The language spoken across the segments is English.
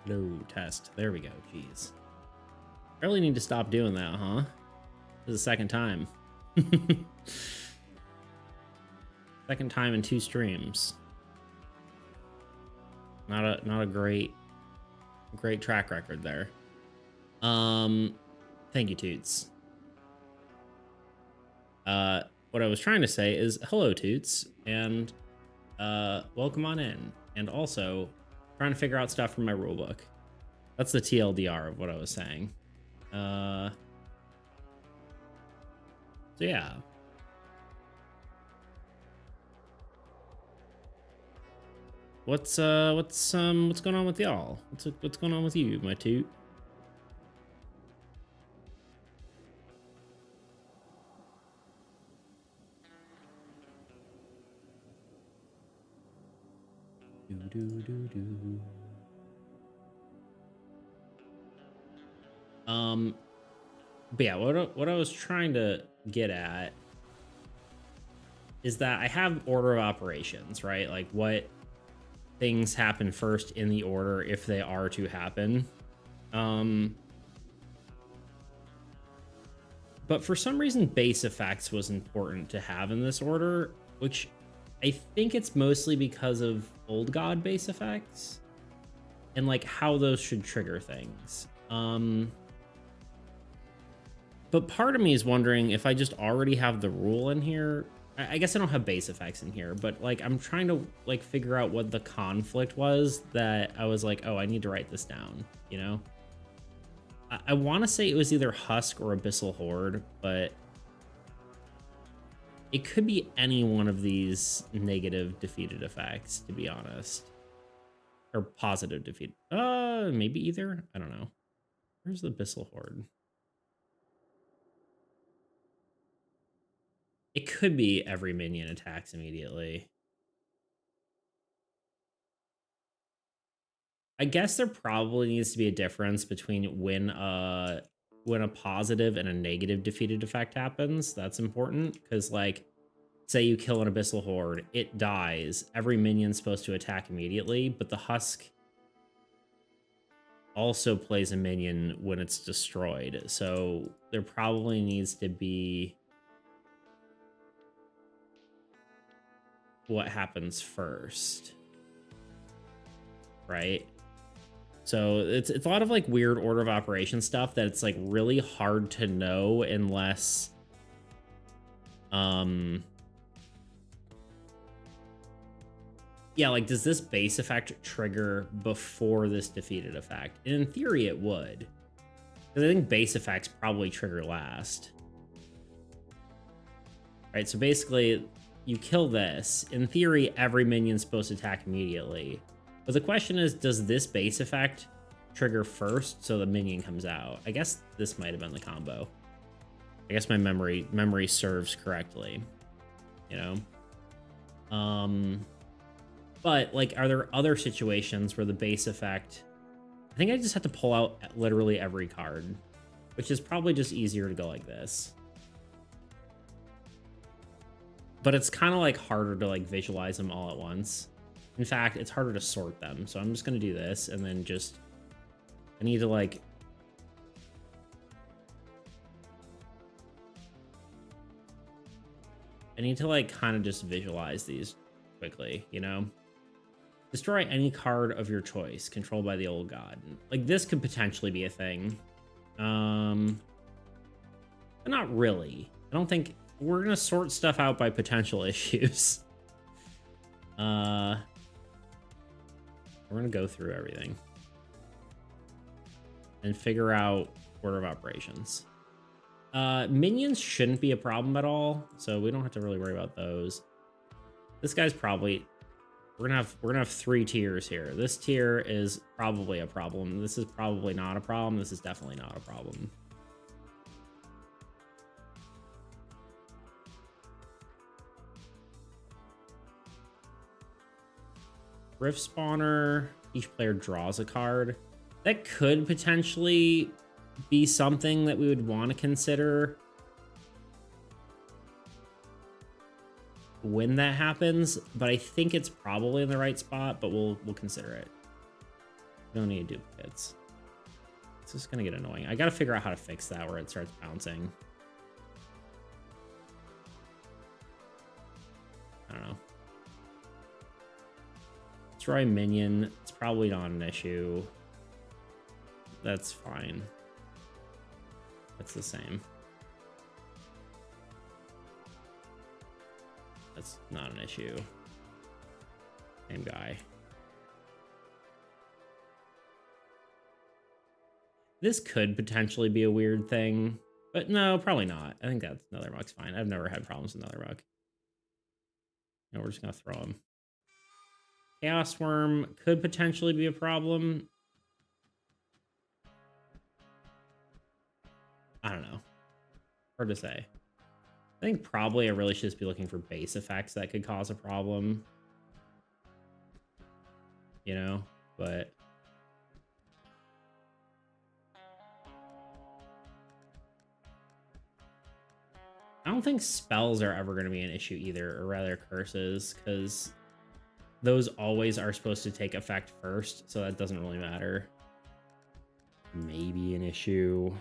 Hello, test. There we go. Jeez. I really need to stop doing that, huh? This is the second time. Second time in 2 streams. Not a great track record there. Thank you, Toots. What I was trying to say is hello, Toots, and welcome on in. And also trying to figure out stuff from my rulebook. That's the TLDR of what I was saying. So yeah. What's going on with y'all? What's going on with you, my toot? But yeah, what I was trying to get at is that I have order of operations, right? Like what things happen first in the order if they are to happen. But for some reason, base effects was important to have in this order, which I think it's mostly because of Old God base effects and like how those should trigger things. But part of me is wondering if I just already have the rule in here. I guess I don't have base effects in here, but like I'm trying to like figure out what the conflict was that I was like, oh, I need to write this down, you know? I want to say it was either Husk or Abyssal Horde, but it could be any one of these negative defeated effects, to be honest. Or positive defeat. Maybe either. I don't know. Where's the Abyssal Horde? It could be every minion attacks immediately. I guess there probably needs to be a difference between when a positive and a negative defeated effect happens. That's important because, like, say you kill an Abyssal Horde, it dies. Every minion's supposed to attack immediately, but the Husk also plays a minion when it's destroyed. So there probably needs to be what happens first, right? So it's a lot of like weird order of operation stuff that it's like really hard to know unless yeah, like does this base effect trigger before this defeated effect? And in theory it would. Because I think base effects probably trigger last. Right, so basically you kill this. In theory, every minion's supposed to attack immediately. But the question is, does this base effect trigger first so the minion comes out? I guess this might have been the combo. I guess my memory serves correctly, you know? But like, are there other situations where the base effect, I think I just have to pull out literally every card, which is probably just easier to go like this. But it's kind of like harder to like visualize them all at once. In fact, it's harder to sort them. So I'm just going to do this and then just, I need to like, kind of just visualize these quickly, you know? Destroy any card of your choice controlled by the Old God. Like this could potentially be a thing. But not really. I don't think we're going to sort stuff out by potential issues. We're going to go through everything and figure out order of operations. Minions shouldn't be a problem at all, so we don't have to really worry about those. This guy's probably, we're gonna have 3 tiers here. This tier is probably a problem. This is probably not a problem. This is definitely not a problem. Rift Spawner, each player draws a card. That could potentially be something that we would want to consider when that happens, but I think it's probably in the right spot, but we'll consider it. don't need duplicates. It's just gonna get annoying. I gotta figure out how to fix that where it starts bouncing. I don't know. Destroy minion. It's probably not an issue. That's fine. That's the same. That's not an issue. Same guy. This could potentially be a weird thing, but no, probably not. I think that's Nethermuck's fine. I've never had problems with Nethermuck. No, we're just gonna throw him. Chaos Worm could potentially be a problem. I don't know. Hard to say. I think probably I really should just be looking for base effects that could cause a problem. You know, but I don't think spells are ever going to be an issue either, or rather curses, because those always are supposed to take effect first, so that doesn't really matter. Maybe an issue.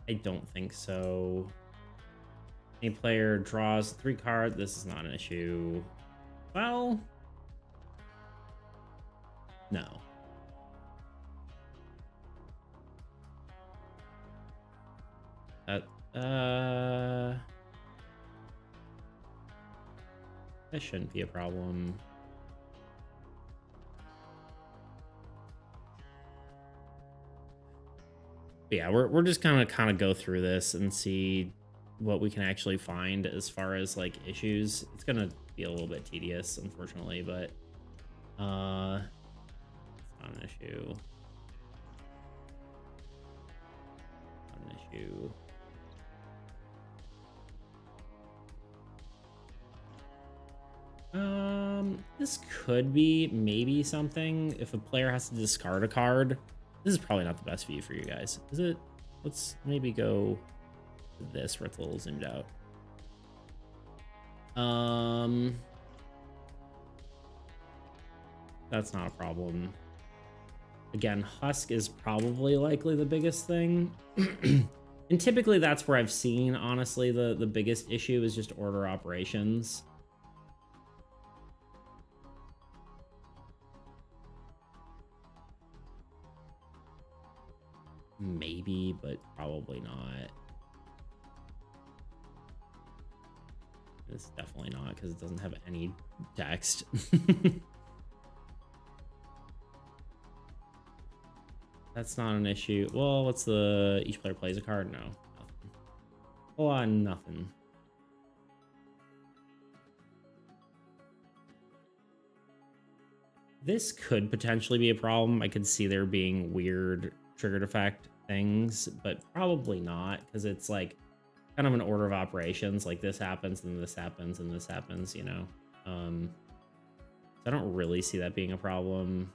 I don't think so. Any player draws 3 cards. This is not an issue. Well, no. That shouldn't be a problem. But yeah, we're just gonna kind of go through this and see what we can actually find as far as like issues. It's gonna be a little bit tedious, unfortunately, but it's not an issue. Not an issue. This could be maybe something if a player has to discard a card. This is probably not the best view for you guys, is it? Let's maybe go to this where it's a little zoomed out. That's not a problem. Again, Husk is probably likely the biggest thing. And typically that's where I've seen, honestly, the biggest issue is just order operations. Maybe, but probably not. It's definitely not, because it doesn't have any text. That's not an issue. Well, what's the... Each player plays a card? No. Nothing. Oh, nothing. This could potentially be a problem. I could see there being weird triggered effect things, but probably not, because it's like kind of an order of operations. Like this happens, and this happens, and this happens, you know? So I don't really see that being a problem.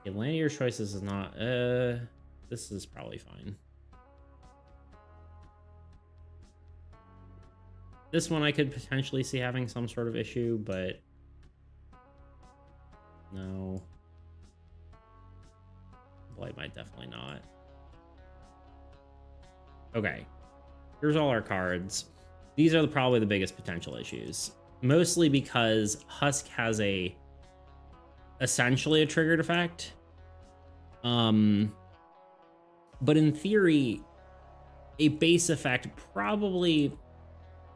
Okay, land of your choices is not... this is probably fine. This one I could potentially see having some sort of issue, but no. Blight might definitely not. Okay, here's all our cards. These are probably the biggest potential issues, mostly because Husk has essentially a triggered effect. But in theory, a base effect probably...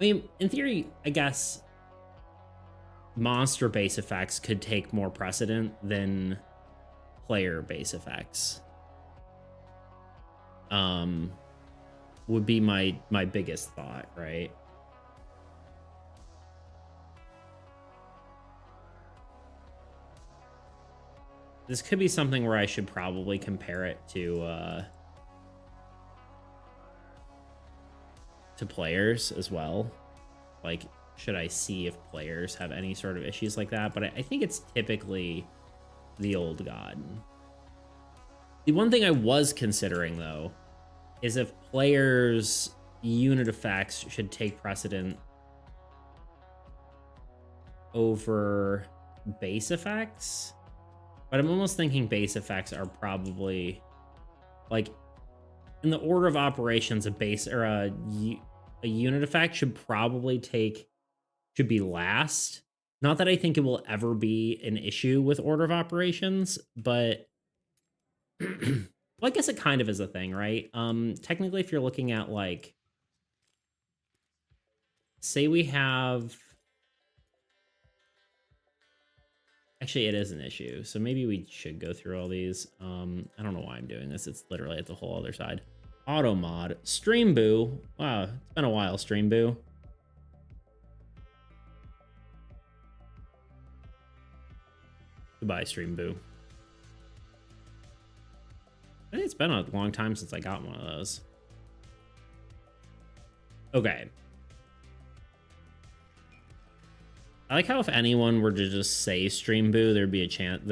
I mean, in theory, I guess monster base effects could take more precedent than player base effects. Would be my biggest thought, right? This could be something where I should probably compare it to players as well. Like, should I see if players have any sort of issues like that? But I think it's typically the old god. The one thing I was considering, though, is if players' unit effects should take precedent over base effects. But I'm almost thinking base effects are probably, like, in the order of operations, a base or a unit effect should be last. Not that I think it will ever be an issue with order of operations, but well, I guess it kind of is a thing, right? Technically, if you're looking at, like, say we have, actually, it is an issue, so maybe we should go through all these. I don't know why I'm doing this. It's literally at the whole other side. Auto mod, Stream Boo. Wow, it's been a while, Stream Boo. Goodbye, Stream Boo. I think it's been a long time since I got one of those. Okay. I like how if anyone were to just say Stream Boo, there'd be a chance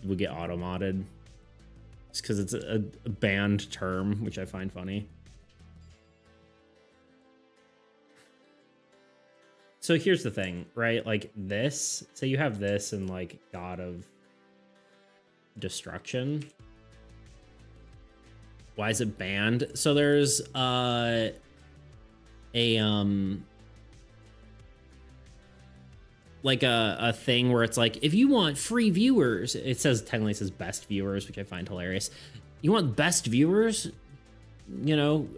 would get auto modded. Just because it's a banned term, which I find funny. So here's the thing, right? Like this, say you have this and like God of Destruction. Why is it banned? So there's like a thing where it's like, if you want free viewers, it says, technically it says best viewers, which I find hilarious. You want best viewers? You know,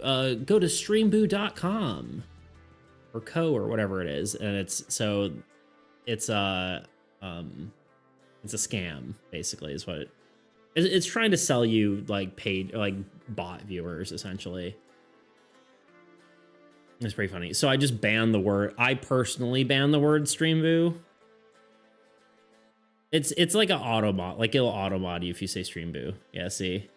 go to streamboo.com or co or whatever it is. And it's a scam, basically, is what it's trying to sell you, like paid, like bot viewers, essentially. It's pretty funny. So I just banned the word. I personally banned the word Stream Boo. It's like an auto mod, like it'll auto mod you if you say Stream Boo. Yeah, see.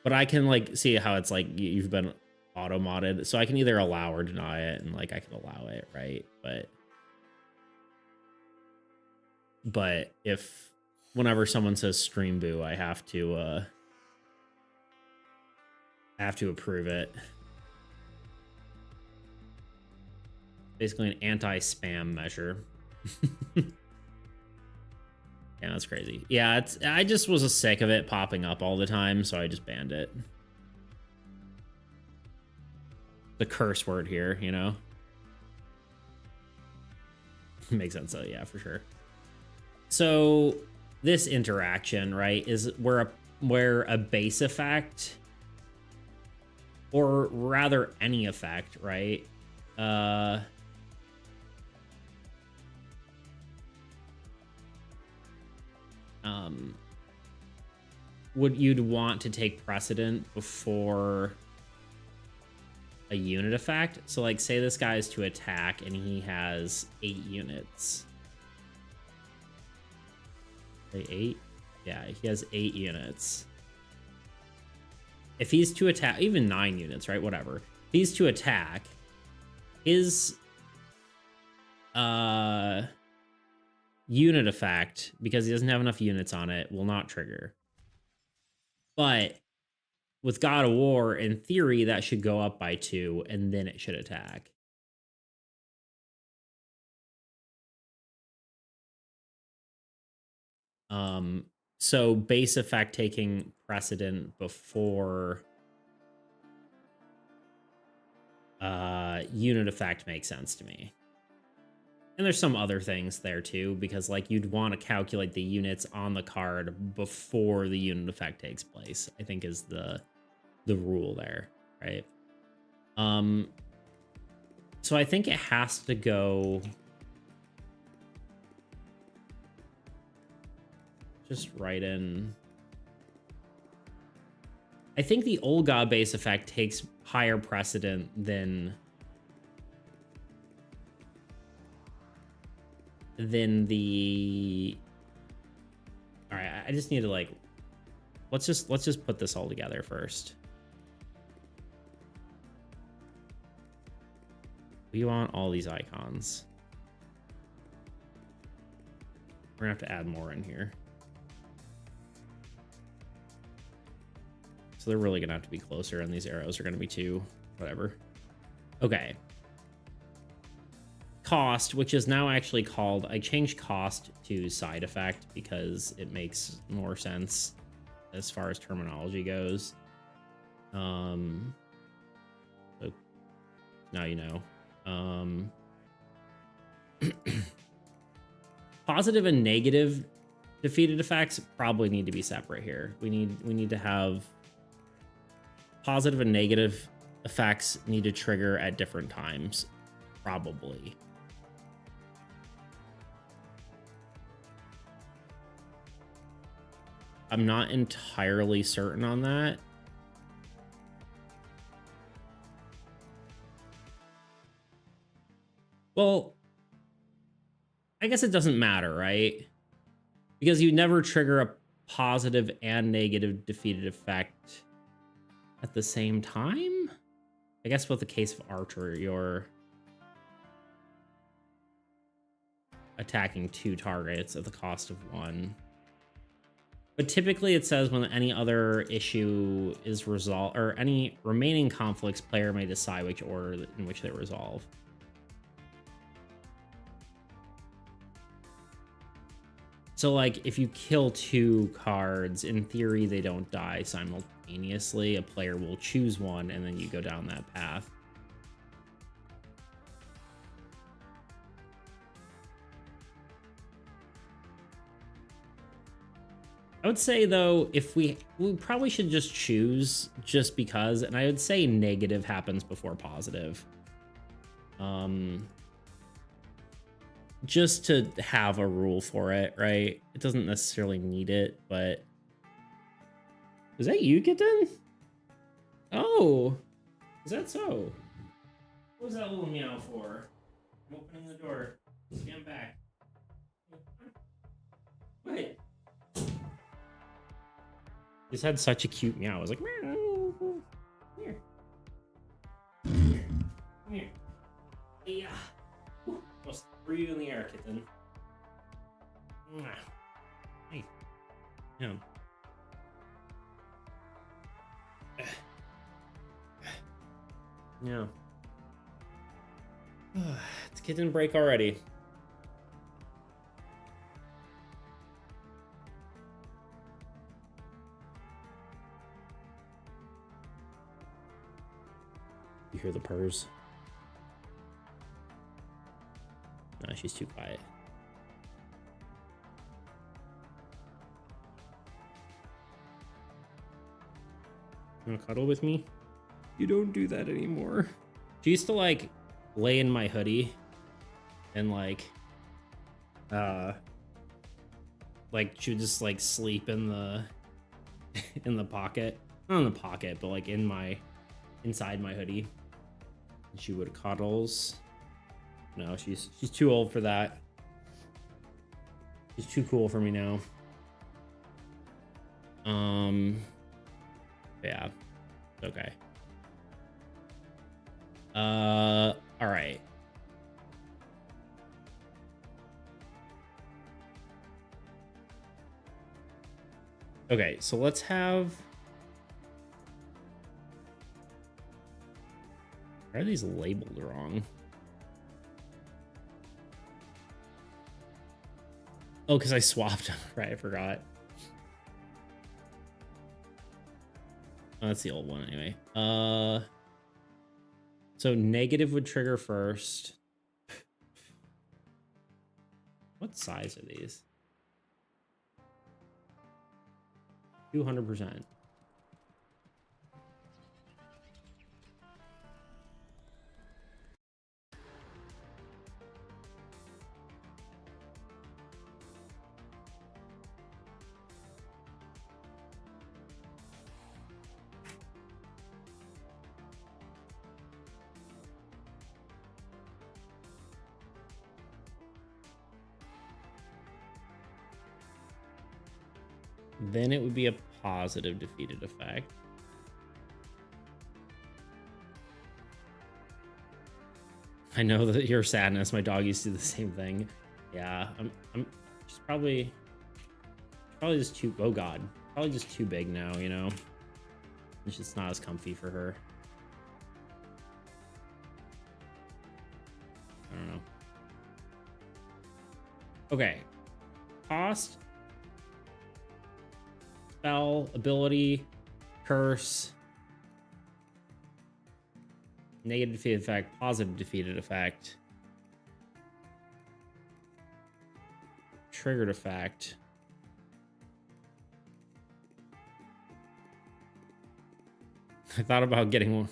But I can like see how it's like you've been auto modded, so I can either allow or deny it, and like I can allow it, right? But if whenever someone says Stream Boo, I have to approve it. Basically an anti-spam measure. Yeah, that's crazy. Yeah, I just was sick of it popping up all the time, so I just banned it. The curse word here, you know? Makes sense, so yeah, for sure. So this interaction, right, is where a base effect, or rather any effect, right, you'd want to take precedent before a unit effect. So like say this guy is to attack and he has 8 units. Say 8? Yeah, he has 8 units. If he's to attack, even 9 units, right? Whatever. If he's to attack, his unit effect, because he doesn't have enough units on it, will not trigger. But with God of War, in theory, that should go up by 2, and then it should attack. So base effect taking precedent before unit effect makes sense to me. And there's some other things there too, because like you'd want to calculate the units on the card before the unit effect takes place, I think is the rule there, right? So I think it has to go just right in. I think the old god base effect takes higher precedent than the. All right, I just need to like, let's just put this all together first. We want all these icons. We're gonna have to add more in here. So they're really gonna have to be closer, and these arrows are gonna be too, whatever. Okay. Cost, which is now actually called, I changed cost to side effect because it makes more sense as far as terminology goes. So now you know. Positive and negative defeated effects probably need to be separate here. We need to have positive and negative effects need to trigger at different times, probably. I'm not entirely certain on that. Well, I guess it doesn't matter, right? Because you never trigger a positive and negative defeated effect at the same time? I guess with the case of Archer, you're attacking 2 targets at the cost of 1. But typically it says when any other issue is resolved, or any remaining conflicts, player may decide which order in which they resolve. So, like, if you kill 2 cards, in theory, they don't die simultaneously. A player will choose one, and then you go down that path. I would say, though, if we probably should just choose just because, and I would say negative happens before positive. Just to have a rule for it, right? It doesn't necessarily need it, but... Is that you, Kitten? Oh! Is that so? What was that little meow for? I'm opening the door. Stand back. Wait. Just had such a cute meow. I was like, meow. Here. Here. Come here. Yeah. Almost threw you in the air, Kitten. Hey. Yeah. Yeah. It's Kitten break already. You hear the purrs? No, she's too quiet. You wanna cuddle with me? You don't do that anymore. She used to like lay in my hoodie and like she would just like sleep in the in the pocket. Not in the pocket, but like inside my hoodie. And she would cuddles. No, she's too old for that. She's too cool for me now. Yeah. Okay. All right. Okay, so let's have... Why are these labeled wrong? Oh, because I swapped them. Right, I forgot. Oh, that's the old one anyway. So negative would trigger first. What size are these? 200%. Then it would be a positive defeated effect. I know that your sadness. My dog used to do the same thing. Yeah, she's probably just too. Oh God, probably just too big now. You know. It's just not as comfy for her. I don't know. Okay. Cost. Spell, ability, curse. Negative defeated effect, positive defeated effect. Triggered effect. I thought about getting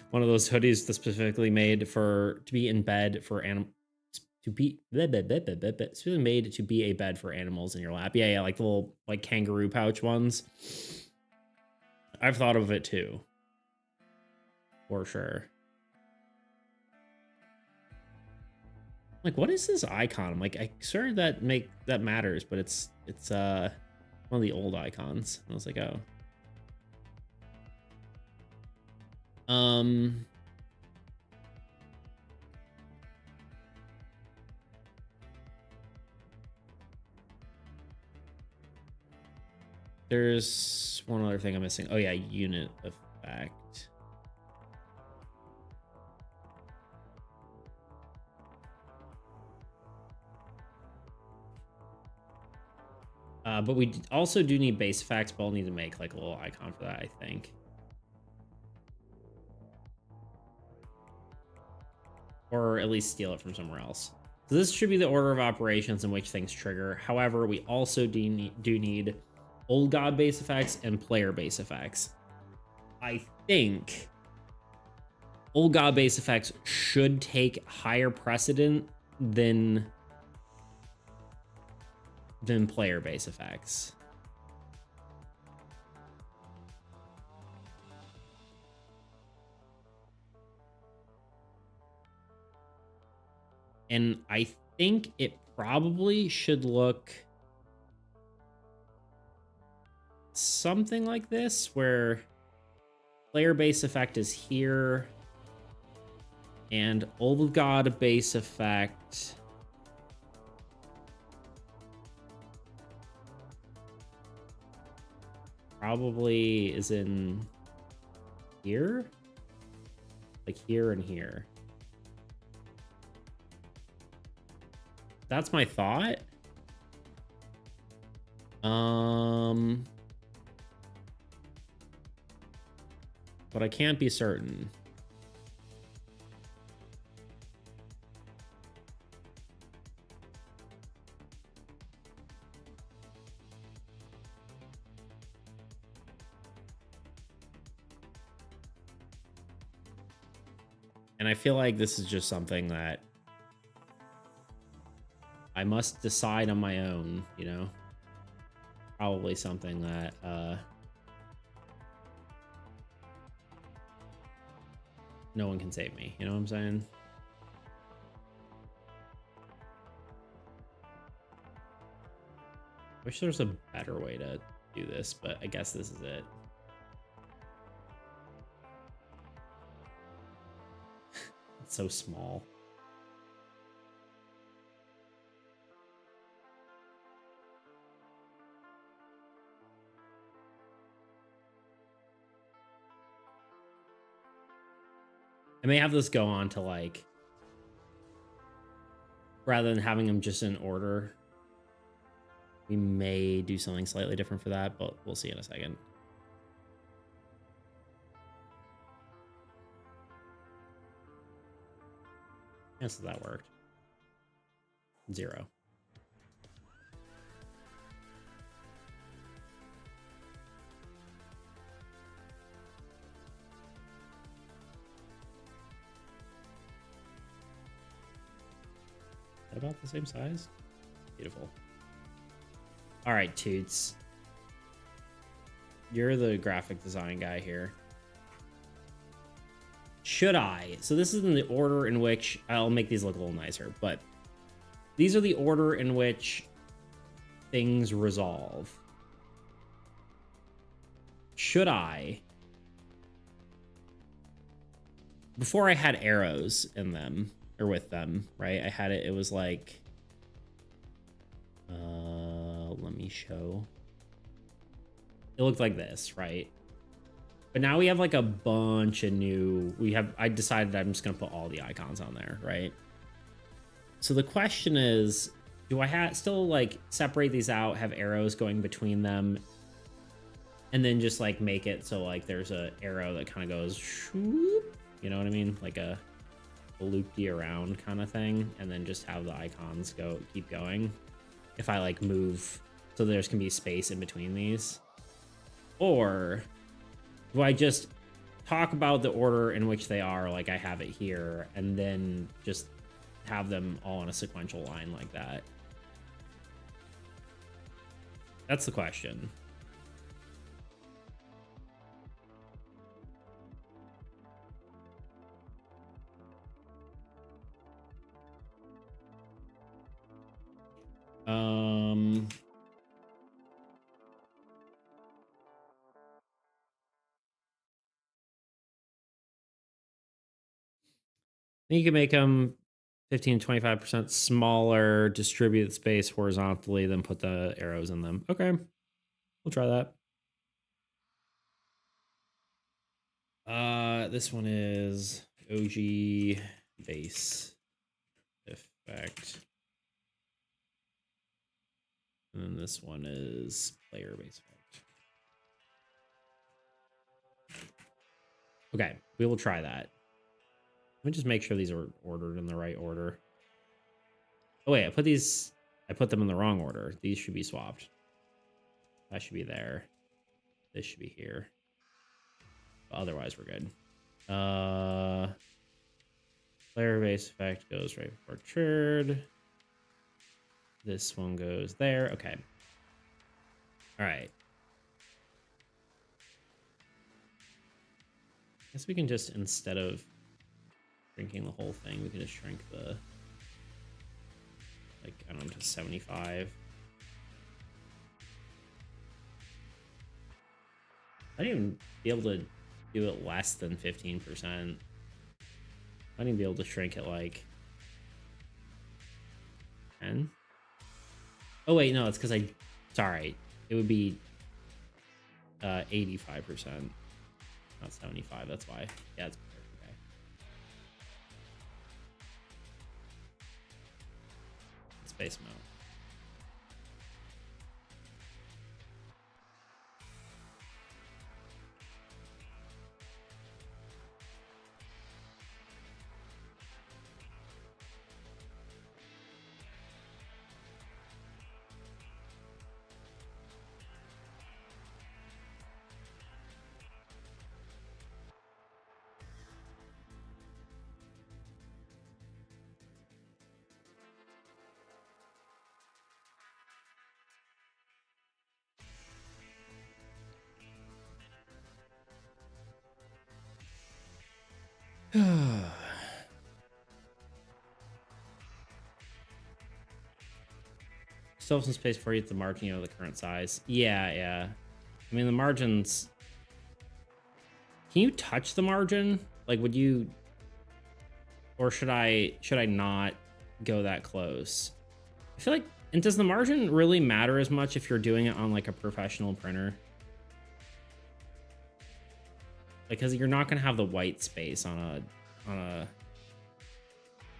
one of those hoodies that's specifically made to be in bed for animals. To be specifically made to be a bed for animals in your lap. Yeah, like the little like kangaroo pouch ones. I've thought of it too. For sure. Like, what is this icon? I'm like, I swear that matters, but it's one of the old icons. I was like, oh. There's one other thing I'm missing. Oh yeah, unit effect. But we also do need base effects, but I'll need to make like a little icon for that, I think. Or at least steal it from somewhere else. So this should be the order of operations in which things trigger. However, we also do need old god base effects and player base effects. I think old god base effects should take higher precedent than player base effects. And I think it probably should look something like this, where player base effect is here and old god base effect probably is in here, like here and here. That's my thought. But I can't be certain. And I feel like this is just something that I must decide on my own, you know? Probably something that no one can save me, you know what I'm saying? Wish there was a better way to do this, but I guess this is it. It's so small. I may have this go on to like, rather than having them just in order, we may do something slightly different for that, but we'll see in a second. Yes, that worked. 0. About the same size? Beautiful. All right, Toots. You're the graphic design guy here. Should I? So this is in the order in which I'll make these look a little nicer, but these are the order in which things resolve. Should I? Before I had arrows in them, or with them, right? I had it was like, let me show. It looked like this, right? But now we have like a bunch of I decided I'm just gonna put all the icons on there, right? So the question is, do I still like separate these out, have arrows going between them, and then just like make it so like there's a arrow that kind of goes, shoop, you know what I mean? Like a loopy around kind of thing, and then just have the icons keep going. If I like move, so there's can be space in between these. Or do I just talk about the order in which they are, like I have it here, and then just have them all in a sequential line like that? That's the question. You can make them 15 to 25% smaller, distribute space horizontally, then put the arrows in them. Okay, we'll try that. This one is OG base effect. And then this one is player base effect. Okay, we will try that. Let me just make sure these are ordered in the right order. Oh wait, I put them in the wrong order. These should be swapped. That should be there. This should be here. But otherwise, we're good. Player base effect goes right before triggered. This one goes there. Okay. All right. I guess we can just, instead of shrinking the whole thing, we can just shrink the, like, I don't know, to 75. I didn't even be able to do it less than 15%. I didn't even be able to shrink it like 10. Oh wait, no, it's because sorry. It would be 85%, not 75. That's why. Yeah, it's better. Okay. Space them out. Still have some space for you at the margin, the current size. Yeah. I mean, the margins. Can you touch the margin? Like, would you, or should I not go that close? I feel like, and does the margin really matter as much if you're doing it on like a professional printer? Because you're not gonna have the white space on a.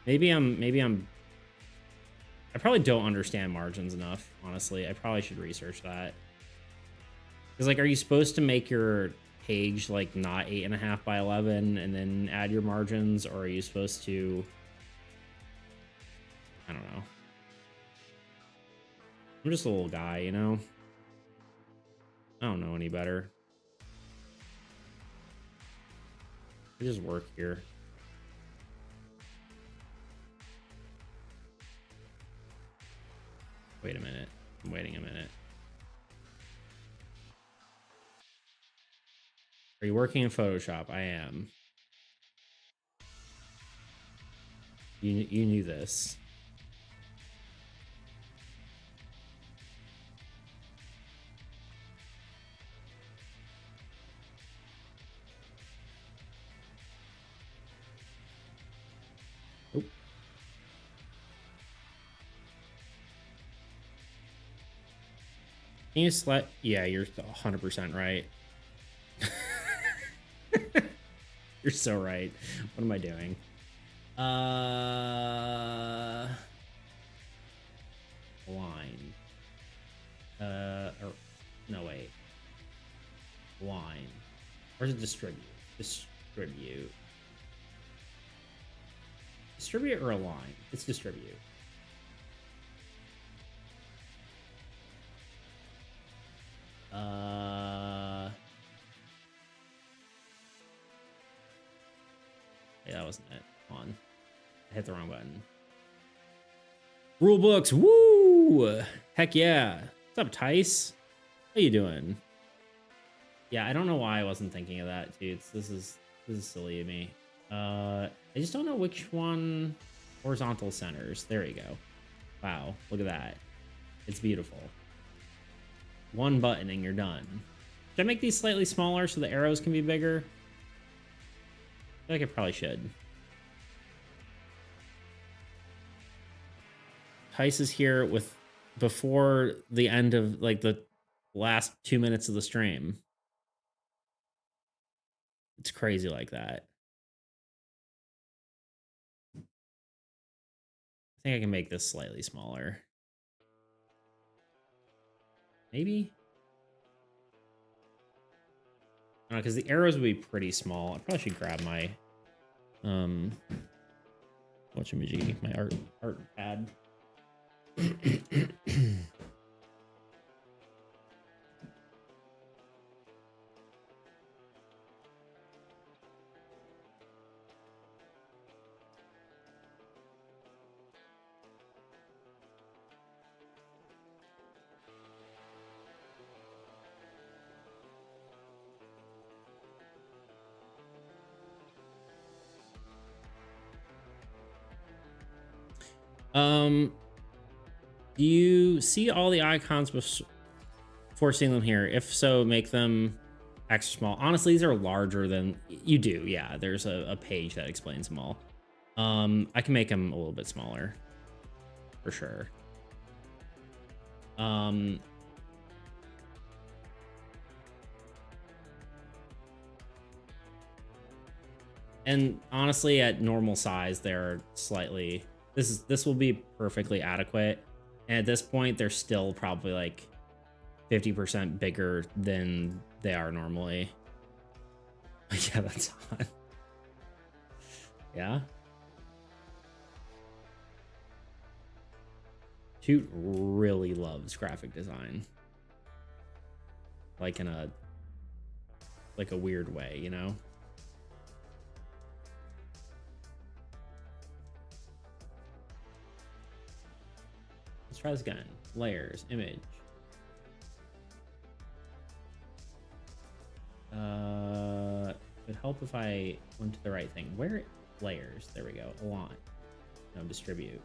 Maybe I probably don't understand margins enough, honestly. I probably should research that. Because, like, are you supposed to make your page, like, not 8.5 by 11 and then add your margins? Or are you supposed to... I don't know. I'm just a little guy, you know? I don't know any better. I just work here. Wait a minute. I'm waiting a minute. Are you working in Photoshop? I am. You knew this. Oh. Can you select? Yeah, you're 100% right. You're so right. What am I doing? Line. Or, no, wait. Line. Or is it distribute? Distribute. Distribute or align? It's distribute. Hey, that wasn't it. Come on. I hit the wrong button. Rule books. Woo! Heck yeah. What's up, Tice? How you doing? Yeah, I don't know why I wasn't thinking of that, dude. This is silly of me. I just don't know which one. Horizontal centers. There you go. Wow, look at that. It's beautiful. One button and you're done. Should I make these slightly smaller so the arrows can be bigger? I feel like I probably should. Tice is here with before the end of like the last 2 minutes of the stream. It's crazy like that. I think I can make this slightly smaller. Maybe? Because the arrows would be pretty small. I probably should grab my whatchamajiggy, my art pad. Do you see all the icons before seeing them here? If so, make them extra small. Honestly, these are larger than you do. Yeah, there's a page that explains them all. I can make them a little bit smaller for sure. And honestly, at normal size, they're slightly. This will be perfectly adequate. And at this point, they're still probably like 50% bigger than they are normally. Yeah, that's hot. Yeah. Toot really loves graphic design. Like in a weird way, you know? Let's try this again. Layers, image. It would help if I went to the right thing. Where layers? There we go. Align. No, distribute.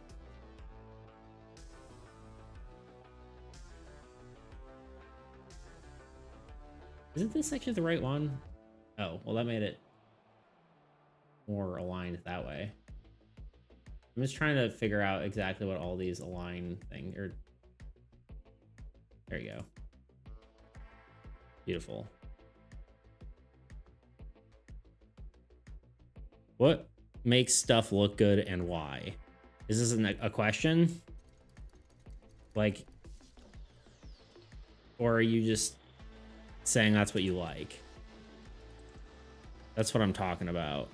Isn't this actually the right one? Oh, well, that made it more aligned that way. I'm just trying to figure out exactly what all these align things are. There you go. Beautiful. What makes stuff look good and why? Is this a question? Like, or are you just saying that's what you like? That's what I'm talking about.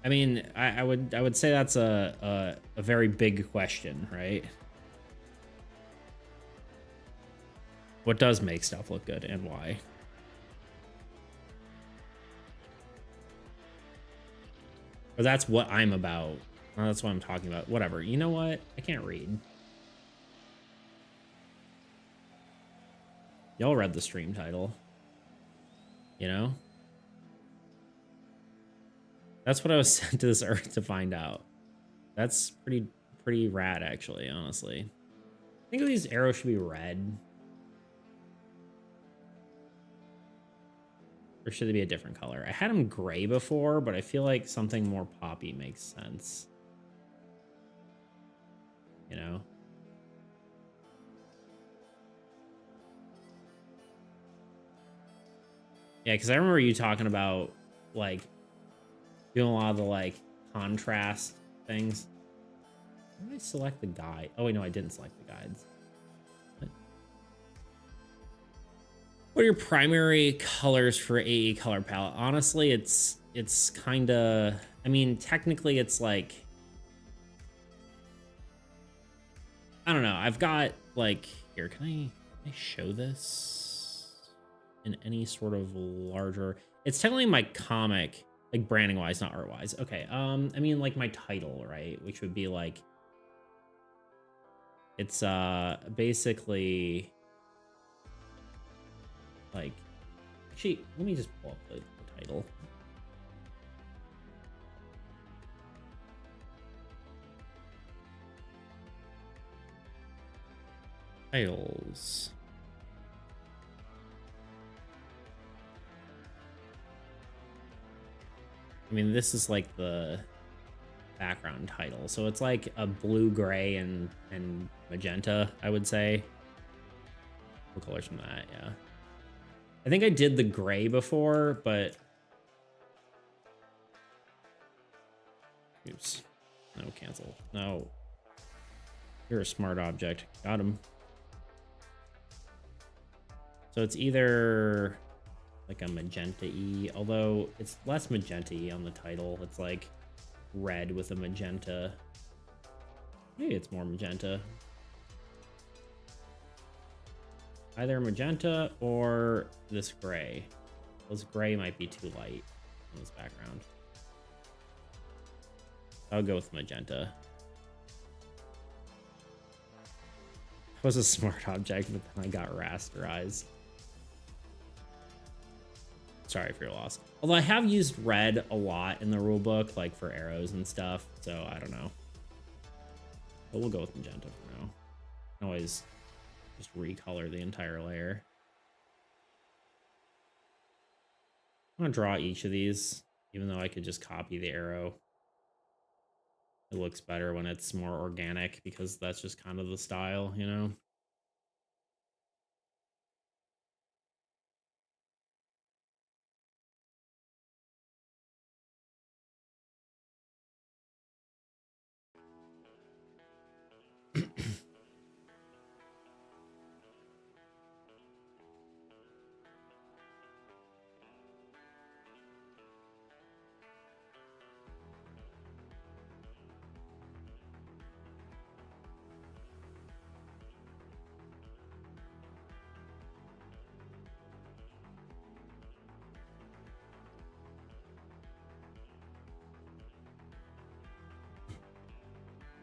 I mean, I would say that's a very big question, right? What does make stuff look good and why? Or that's what I'm about. Well, that's what I'm talking about. Whatever. You know what? I can't read. Y'all read the stream title. You know? That's what I was sent to this earth to find out. That's pretty rad, actually, honestly. I think these arrows should be red. Or should they be a different color? I had them gray before, but I feel like something more poppy makes sense. You know? Yeah, because I remember you talking about like doing a lot of the like contrast things. Why did I select the guide? Oh wait, no, I didn't select the guides. What are your primary colors for AE color palette? Honestly, it's kind of, I mean, technically it's like, I don't know. I've got like, here, can I show this in any sort of larger, it's technically my comic, like branding wise, not art wise. Okay. I mean like my title, right? Which would be like, it's basically like, actually, let me just pull up the title. Titles. I mean, this is like the background title. So it's like a blue, gray, and magenta, I would say. What colors from that? Yeah. I think I did the gray before, but oops. No, cancel. No. You're a smart object. Got him. So it's either like a magenta-y, although it's less magenta-y on the title. It's like red with a magenta. Maybe it's more magenta. Either magenta or this gray. This gray might be too light in this background. I'll go with magenta. It was a smart object, but then I got rasterized. Sorry for your loss. Although I have used red a lot in the rulebook, like for arrows and stuff, so I don't know. But we'll go with magenta for now. I can always just recolor the entire layer. I'm gonna draw each of these, even though I could just copy the arrow. It looks better when it's more organic because that's just kind of the style, you know?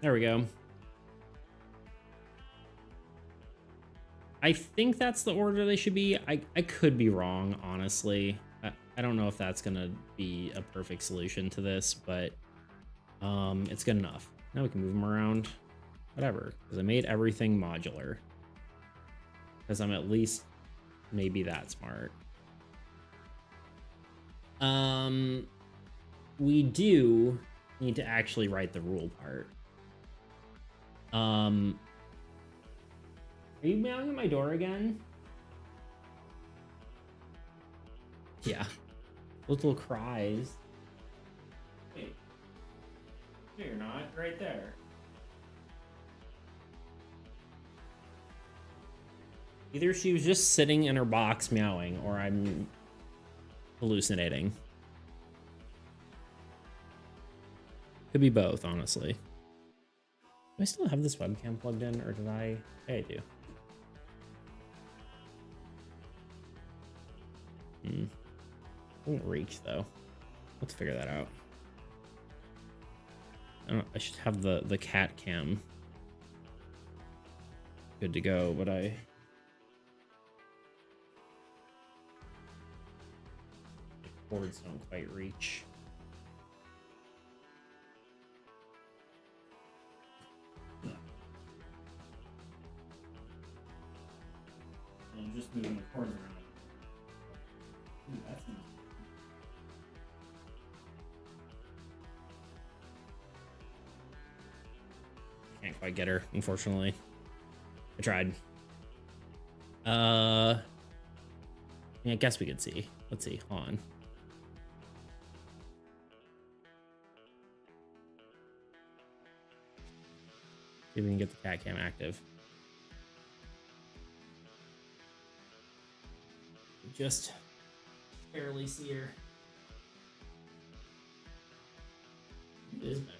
There we go. I think that's the order they should be. I could be wrong, honestly. I don't know if that's gonna be a perfect solution to this, but it's good enough. Now we can move them around, whatever, because I made everything modular. Because I'm at least maybe that smart. We do need to actually write the rule part. Are you banging at my door again? Yeah. Those little cries. Wait. No, you're not. Right there. Either she was just sitting in her box meowing, or I'm hallucinating. Could be both, honestly. Do I still have this webcam plugged in, or did I? Hey, I do. Won't reach though. Let's figure that out. I should have the cat cam good to go, but the cords don't quite reach. I'm just moving the cords around. Ooh, that's easy. Can't quite get her, unfortunately. I tried. I guess we could see. let's see, hold on. See if we can get the cat cam active. Just barely see her. It is better.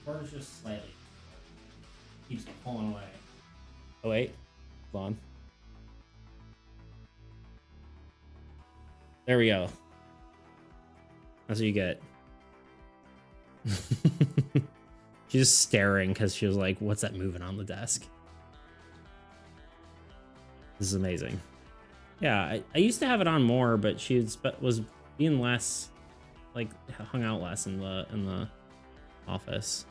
Or it's just slightly keeps pulling away. Oh wait, hold on. There we go. That's what you get. She's just staring because she was like, what's that moving on the desk? This is amazing. Yeah, I used to have it on more, but she was being less, like, hung out less in the office.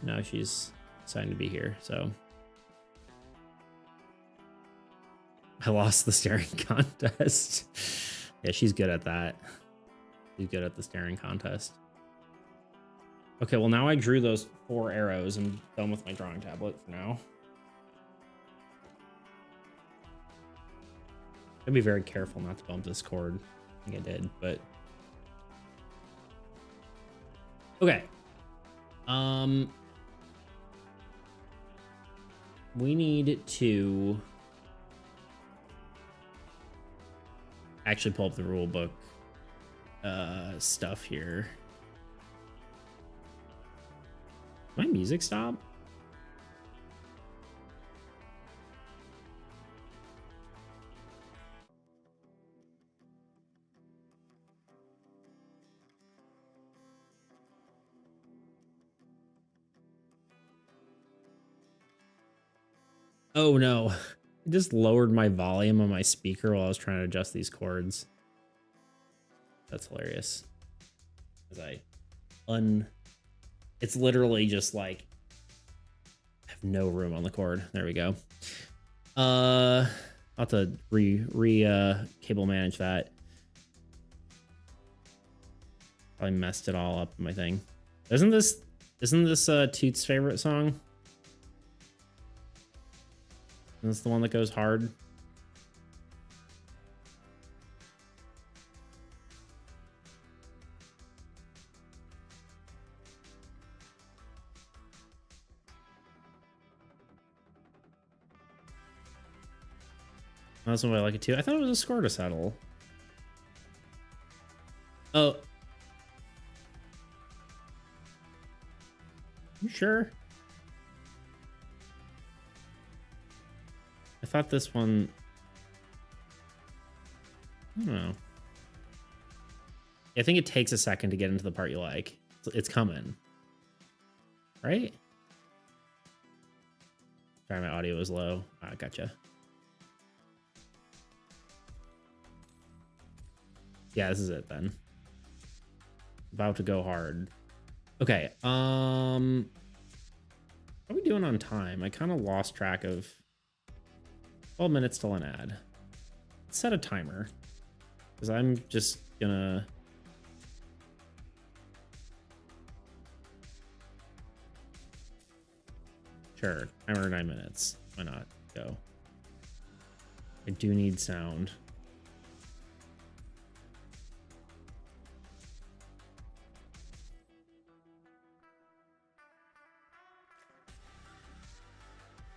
Now she's deciding to be here, so. I lost the staring contest. Yeah, she's good at that. She's good at the staring contest. Okay, well now I drew those 4 arrows and done with my drawing tablet for now. Gotta be very careful not to bump this cord. I think I did, but okay. We need to actually pull up the rule book stuff here. My music stop? Oh no, I just lowered my volume on my speaker while I was trying to adjust these chords. That's hilarious. It's literally just like, I have no room on the cord. There we go. I'll have to cable manage that. Probably messed it all up in my thing. Isn't this Toot's favorite song? Isn't this the one that goes hard? That's the way I like it too. I thought it was a score to settle. Oh. You sure? I thought this one... I don't know. I think it takes a second to get into the part you like. It's coming. Right? Sorry, my audio was low. Ah, gotcha. Yeah, this is it then. About to go hard. Okay, how are we doing on time? I kind of lost track of 12 minutes till an ad. Let's set a timer, because I'm just gonna... Sure, timer 9 minutes. Why not? Go. I do need sound.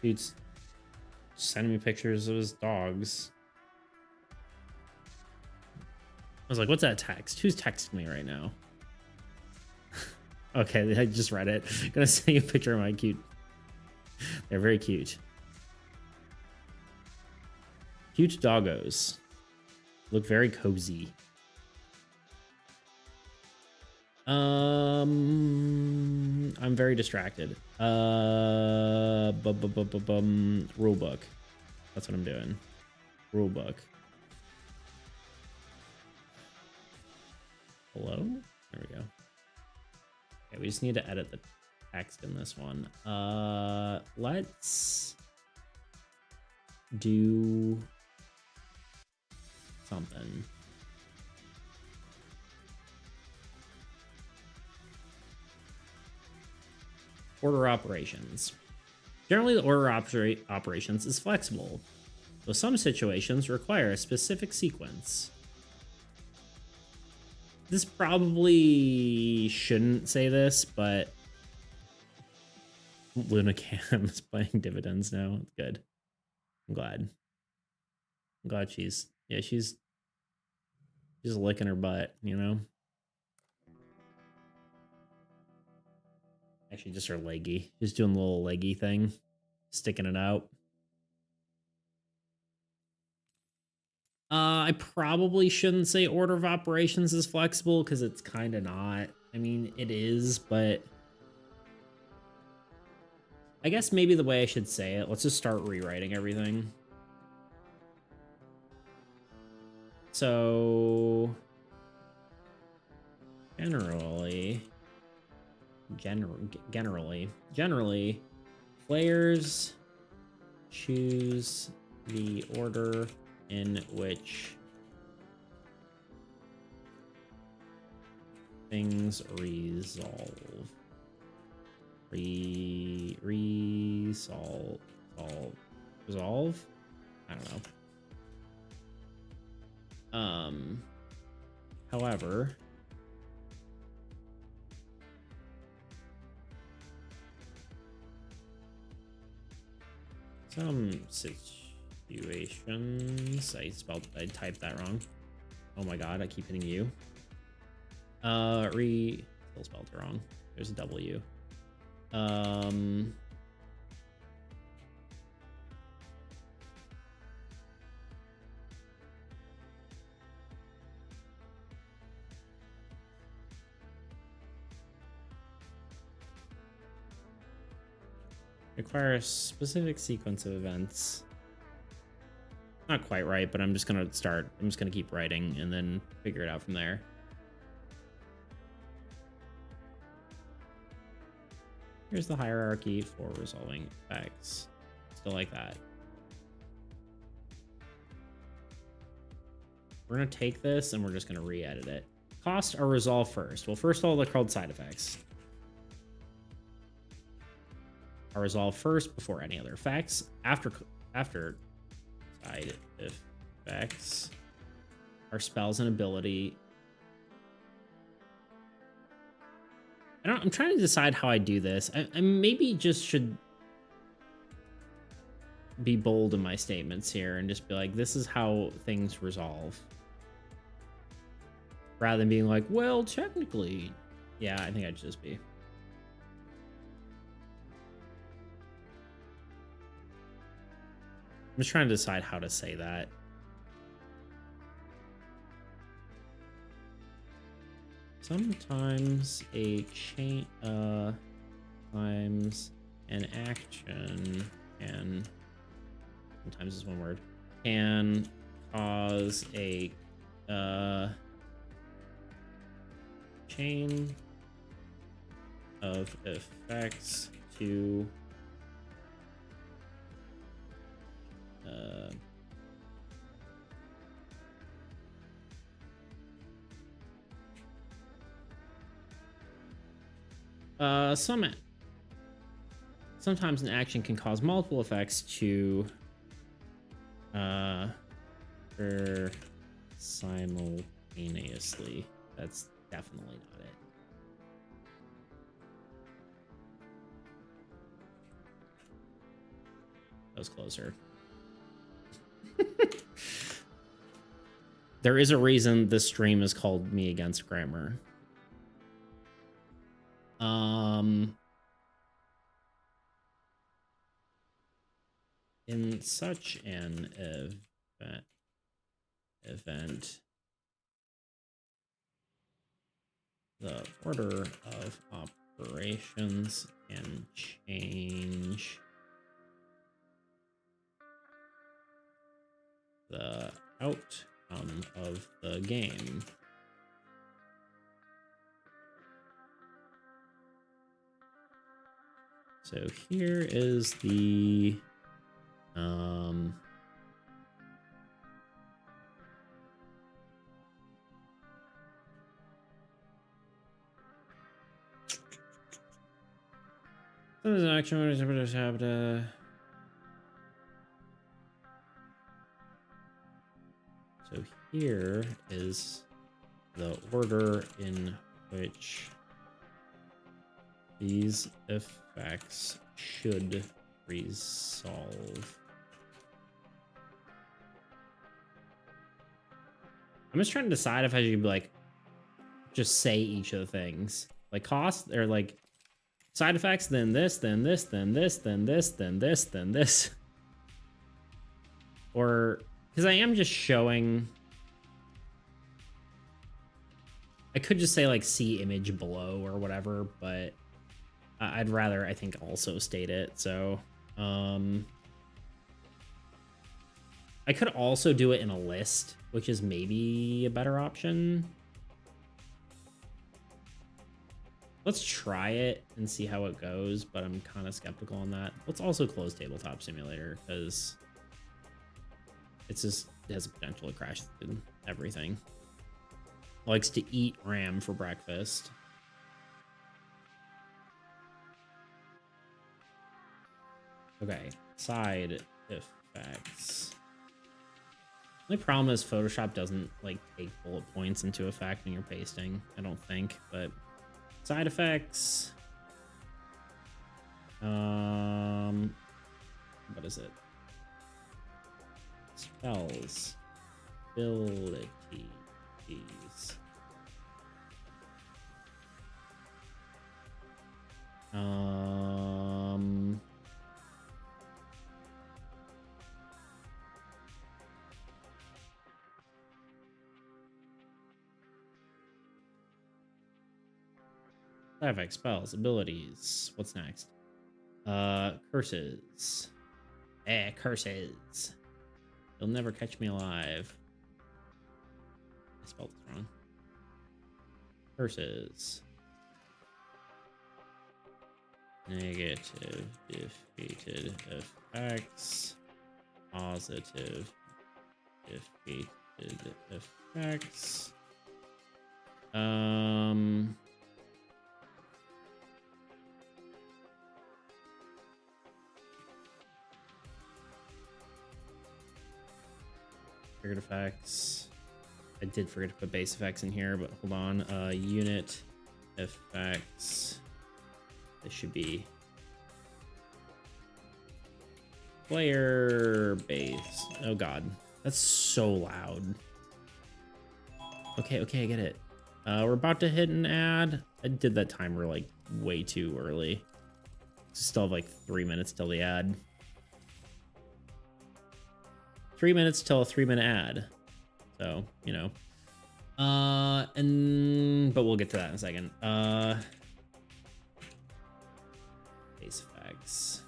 Dude's sending me pictures of his dogs. I was like, what's that text? Who's texting me right now? Okay, I just read it. I'm gonna send you a picture of my cute. They're very cute. Cute doggos. Look very cozy. I'm very distracted. Rule book. That's what I'm doing. Rule book. Hello? There we go. Okay, we just need to edit the text in this one. Let's do something. Order operations. Generally, the order operations is flexible, though some situations require a specific sequence. This probably shouldn't say this, but Luna Cam is playing dividends now. It's good. I'm glad. I'm glad she's licking her butt, you know? Actually, just her leggy. Just doing a little leggy thing. Sticking it out. I probably shouldn't say order of operations is flexible because it's kind of not. I mean, it is, but I guess maybe the way I should say it, let's just start rewriting everything. So generally, players choose the order in which things resolve. Resolve? I don't know. However, some situations, I typed that wrong. Oh my god, I keep hitting you. Still spelled it wrong. There's a W. Require a specific sequence of events. Not quite right, but I'm just gonna keep writing and then figure it out from there. Here's the hierarchy for resolving effects. Still like that. We're gonna take this and we're just gonna re-edit it. Costs are resolved first. Well, first of all, they're called side effects. Are resolved first before any other effects. After side effects are spells and ability. I'm trying to decide how I do this. I maybe just should be bold in my statements here and just be like, this is how things resolve. Rather than being like, well, technically. Yeah, I think I'd just be. I'm just trying to decide how to say that. Sometimes a chain, times an action can, sometimes is one word, can cause a, chain of effects to sometimes an action can cause multiple effects to occur simultaneously. That's definitely not it. That was closer. There is a reason this stream is called Me Against Grammar. In such an event, the order of operations can change the outcome of the game. So here is the There's an action. So here is the order in which these effects should resolve. I'm just trying to decide if I should be like, just say each of the things. Like cost, or like side effects, then this, then this, then this, then this, then this, then this. Or, because I am just showing... I could just say like see image below or whatever, but I'd rather, I think, also state it. So I could also do it in a list, which is maybe a better option. Let's try it and see how it goes, but I'm kind of skeptical on that. Let's also close Tabletop Simulator because it's just, it has a potential to crash through everything. Likes to eat RAM for breakfast. Okay, side effects. The only problem is Photoshop doesn't like take bullet points into effect when you're pasting, I don't think, but side effects. What is it? Spells. Abilities. Side effects, spells, abilities. What's next? Curses. Curses. You'll never catch me alive. I spelled this wrong. Curses. Negative defeated effects. Positive defeated effects. Triggered effects. I did forget to put base effects in here, but hold on. Unit effects. This should be player base. Oh god, that's so loud. Okay, I get it. We're about to hit an ad. I did that timer like way too early. Still have like 3 minutes till the ad. 3 minutes till a 3-minute ad. So, you know. But we'll get to that in a second. Base effects.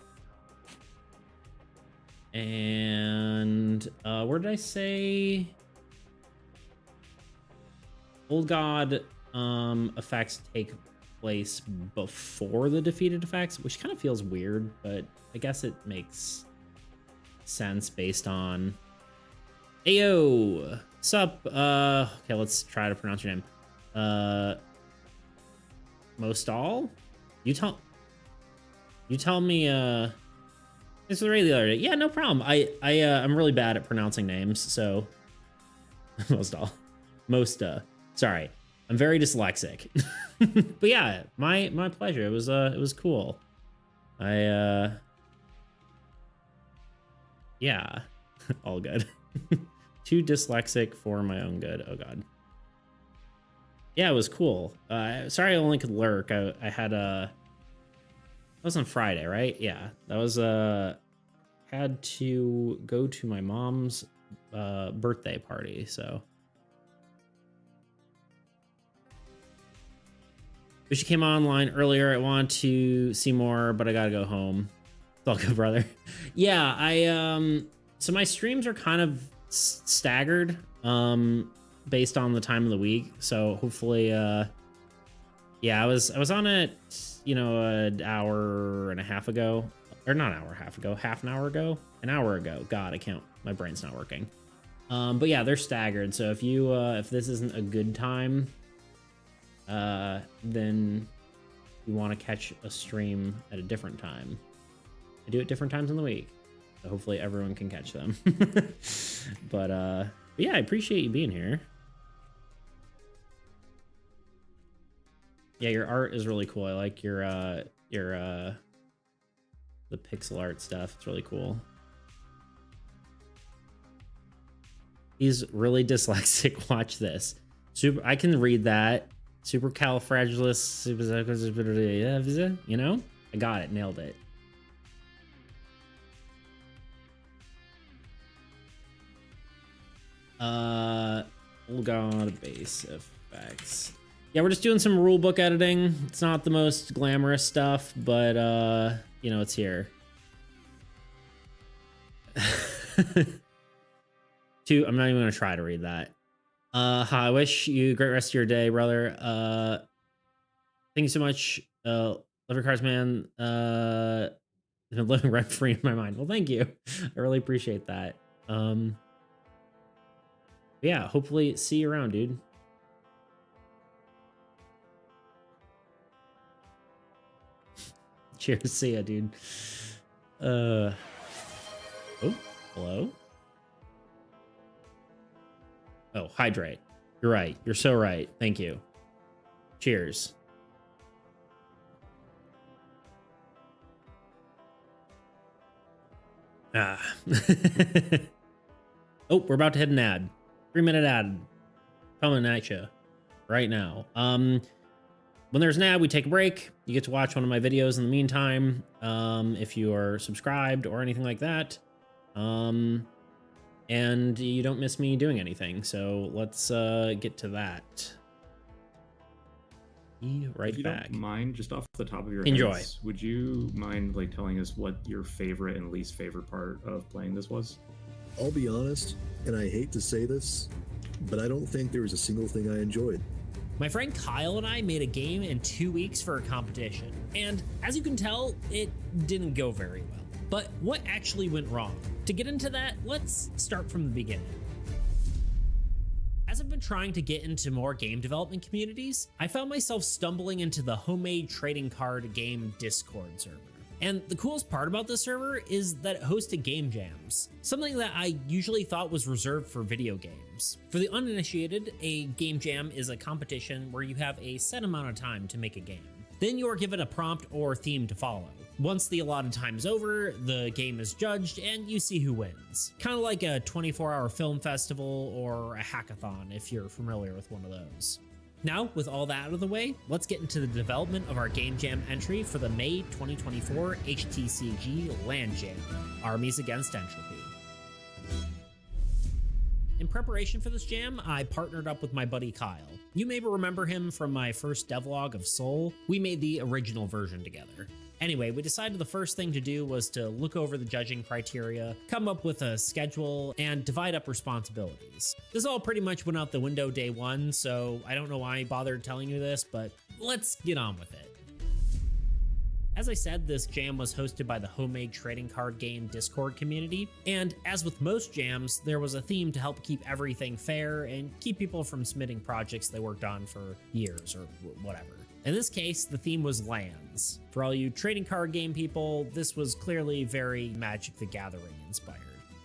And where did I say? Old God effects take place before the defeated effects, which kind of feels weird, but I guess it makes sense based on Ayo, sup? Okay, let's try to pronounce your name. Mostal? You tell me this was really the other day. Yeah, no problem. I'm really bad at pronouncing names, so Mostal. Sorry. I'm very dyslexic. But yeah, my pleasure. It was cool. Yeah, all good. Too dyslexic for my own good. Oh god. Yeah, it was cool. Sorry I only could lurk. I had that was on Friday, right? Yeah, that was had to go to my mom's birthday party, so. But she came online earlier. I wanted to see more, but I gotta go home. It's all good, brother. Yeah, so my streams are kind of staggered based on the time of the week. So hopefully, yeah, I was on it, you know, an hour and a half ago, or not an hour and a half ago, half an hour ago, an hour ago. God, I can't, my brain's not working. But yeah, they're staggered. So if you, if this isn't a good time, then you want to catch a stream at a different time. I do it different times in the week, so hopefully everyone can catch them. But yeah, I appreciate you being here. Yeah, your art is really cool. I like your the pixel art stuff. It's really cool. He's really dyslexic. Watch this. I can read that. Supercalifragilistic. You know? I got it. Nailed it. We'll go on to base effects. Yeah, we're just doing some rulebook editing. It's not the most glamorous stuff, but you know, it's here. I'm not even gonna try to read that. Hi, I wish you a great rest of your day, brother. Thank you so much. Love your cards, man. Been living rent free in my mind. Well, thank you. I really appreciate that. Yeah, hopefully see you around, dude. Cheers, see ya, dude. Oh, hello. Oh, hydrate. You're right. You're so right. Thank you. Cheers. Ah. Oh, we're about to hit an ad. 3-minute ad. Coming at you right now. When there's an ad, we take a break. You get to watch one of my videos in the meantime, if you are subscribed or anything like that. And you don't miss me doing anything. So let's get to that. Right if you back. Don't mind, just off the top of your Enjoy. heads, would you mind like telling us what your favorite and least favorite part of playing this was? I'll be honest, and I hate to say this, but I don't think there was a single thing I enjoyed. My friend Kyle and I made a game in 2 weeks for a competition, and as you can tell, it didn't go very well. But what actually went wrong? To get into that, let's start from the beginning. As I've been trying to get into more game development communities, I found myself stumbling into the homemade trading card game Discord server. And the coolest part about this server is that it hosted game jams, something that I usually thought was reserved for video games. For the uninitiated, a game jam is a competition where you have a set amount of time to make a game. Then you are given a prompt or theme to follow. Once the allotted time is over, the game is judged and you see who wins. Kind of like a 24-hour film festival or a hackathon if you're familiar with one of those. Now, with all that out of the way, let's get into the development of our Game Jam entry for the May 2024 HTCG LAN Jam, Armies against Entropy. In preparation for this jam, I partnered up with my buddy Kyle. You may remember him from my first devlog of Soul. We made the original version together. Anyway, we decided the first thing to do was to look over the judging criteria, come up with a schedule, and divide up responsibilities. This all pretty much went out the window day one, so I don't know why I bothered telling you this, but let's get on with it. As I said, this jam was hosted by the homemade trading card game Discord community, and as with most jams, there was a theme to help keep everything fair and keep people from submitting projects they worked on for years or whatever. In this case, the theme was lands. For all you trading card game people, this was clearly very Magic the Gathering inspired.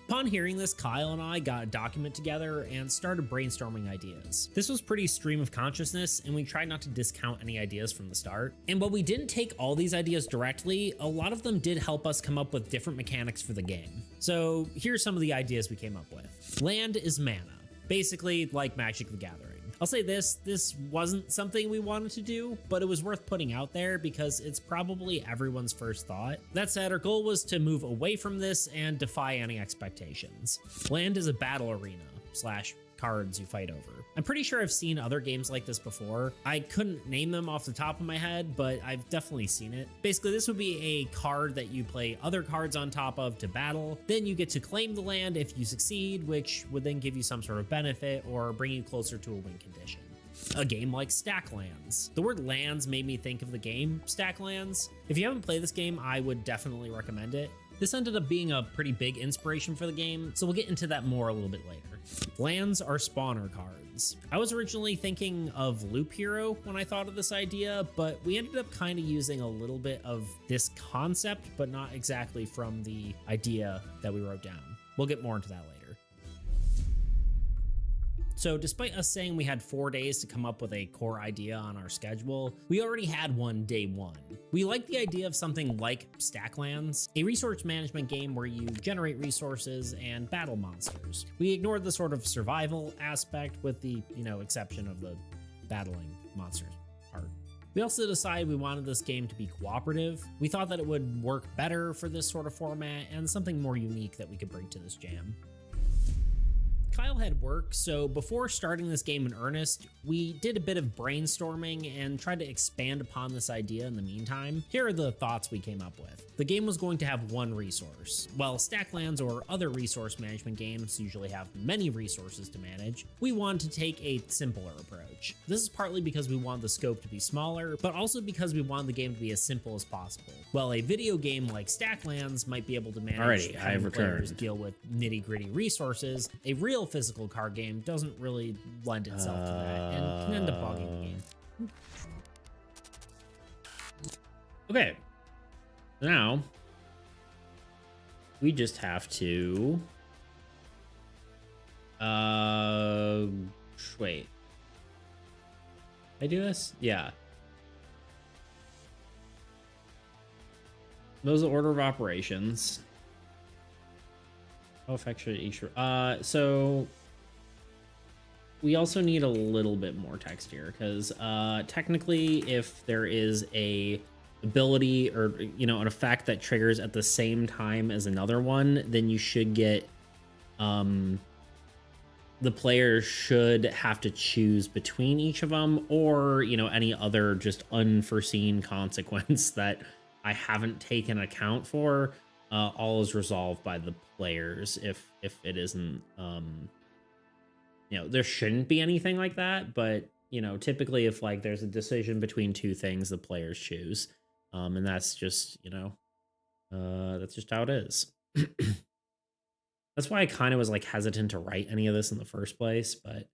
Upon hearing this, Kyle and I got a document together and started brainstorming ideas. This was pretty stream of consciousness, and we tried not to discount any ideas from the start. And while we didn't take all these ideas directly, a lot of them did help us come up with different mechanics for the game. So here's some of the ideas we came up with. Land is mana, basically like Magic the Gathering. I'll say this wasn't something we wanted to do, but it was worth putting out there because it's probably everyone's first thought. That said, our goal was to move away from this and defy any expectations. Land is a battle arena / cards you fight over. I'm pretty sure I've seen other games like this before. I couldn't name them off the top of my head, but I've definitely seen it. Basically, this would be a card that you play other cards on top of to battle. Then you get to claim the land if you succeed, which would then give you some sort of benefit or bring you closer to a win condition. A game like Stack Lands. The word lands made me think of the game Stack Lands. If you haven't played this game, I would definitely recommend it. This ended up being a pretty big inspiration for the game, so we'll get into that more a little bit later. Lands are spawner cards. I was originally thinking of Loop Hero when I thought of this idea, but we ended up kind of using a little bit of this concept, but not exactly from the idea that we wrote down. We'll get more into that later. So despite us saying we had 4 days to come up with a core idea on our schedule, we already had one day one. We like the idea of something like Stacklands, a resource management game where you generate resources and battle monsters. We ignored the sort of survival aspect with the, exception of the battling monsters part. We also decided we wanted this game to be cooperative. We thought that it would work better for this sort of format and something more unique that we could bring to this jam. Kyle had work, so before starting this game in earnest, we did a bit of brainstorming and tried to expand upon this idea in the meantime. Here are the thoughts we came up with. The game was going to have one resource. While Stacklands or other resource management games usually have many resources to manage, we wanted to take a simpler approach. This is partly because we want the scope to be smaller, but also because we want the game to be as simple as possible. While a video game like Stacklands might be able to manage having players deal with nitty-gritty resources, a real physical card game doesn't really lend itself to that and can end up bogging the game. Okay. Now, we just have to... wait. Did I do this? Yeah. Those are the order of operations. How effectuate each... so... we also need a little bit more text here, because technically, if there is a ability or, an effect that triggers at the same time as another one, then you should get... the player should have to choose between each of them, or, any other just unforeseen consequence that I haven't taken account for. All is resolved by the players if it isn't... there shouldn't be anything like that, but, typically if there's a decision between two things, the players choose. And that's just, that's just how it is. That's why I kind of was hesitant to write any of this in the first place, but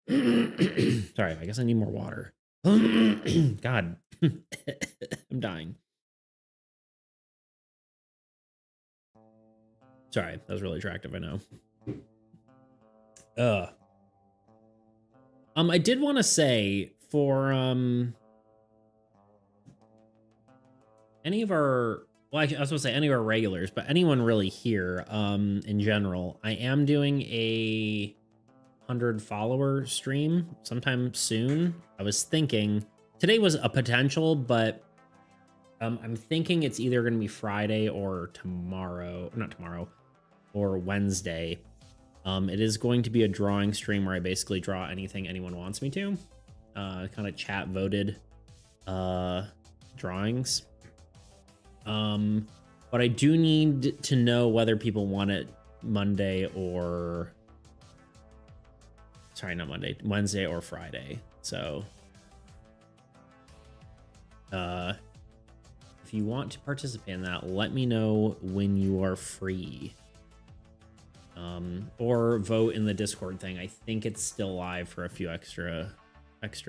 sorry, I guess I need more water. God, I'm dying. Sorry, that was really attractive, I know. I did want to say for any of our, well, actually, I was supposed to say any of our regulars, but anyone really here in general, I am doing a 100 follower stream sometime soon. I was thinking today was a potential, but I'm thinking it's either going to be Friday or not tomorrow, or Wednesday. It is going to be a drawing stream where I basically draw anything anyone wants me to. Kind of chat voted drawings. But I do need to know whether people want it Monday or... Sorry, not Monday. Wednesday or Friday. So... if you want to participate in that, let me know when you are free. Or vote in the Discord thing. I think it's still live for a few extra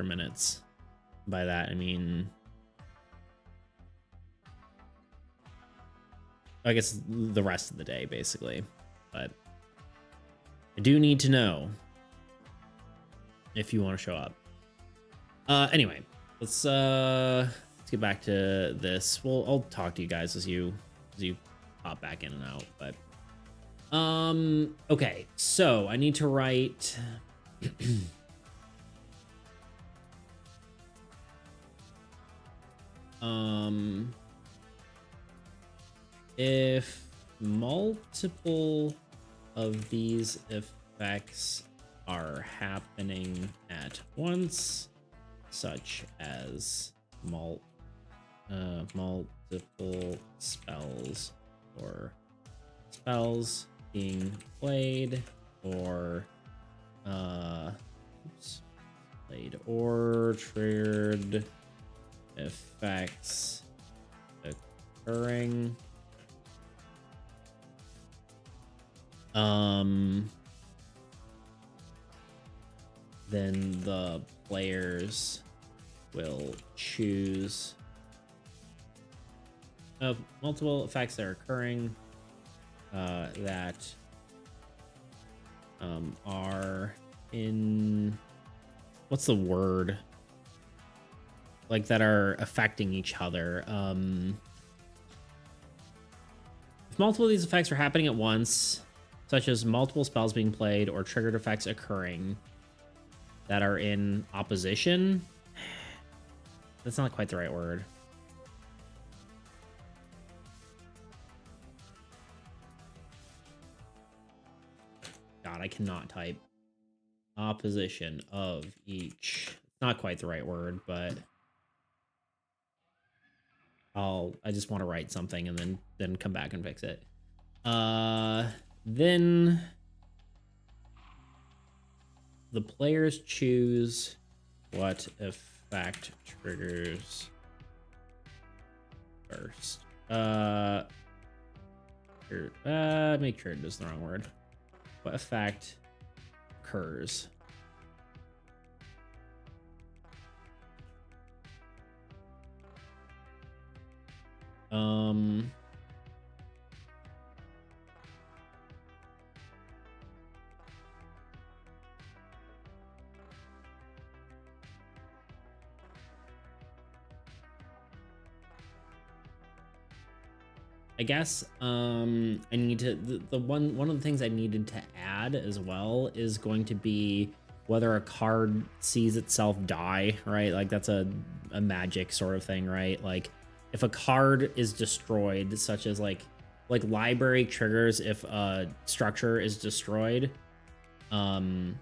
minutes. By that, I mean... I guess the rest of the day, basically. But I do need to know if you want to show up. Anyway, let's get back to this. I'll talk to you guys as you pop back in and out. But okay, so I need to write. If multiple of these effects are happening at once, such as multiple spells or spells being played or played or triggered effects occurring then the players will choose multiple effects that are occurring that are in, what's the word? Like that are affecting each other. If multiple of these effects are happening at once, such as multiple spells being played or triggered effects occurring that are in opposition, that's not quite the right word. God, I cannot type. Opposition of each. Not quite the right word, but I just want to write something and then come back and fix it. Then the players choose what effect triggers first. Make sure it is the wrong word. What effect occurs? I guess I need to the one of the things I needed to add as well is going to be whether a card sees itself die, right? Like that's a magic sort of thing, right? Like if a card is destroyed, such as like library triggers if a structure is destroyed, drawing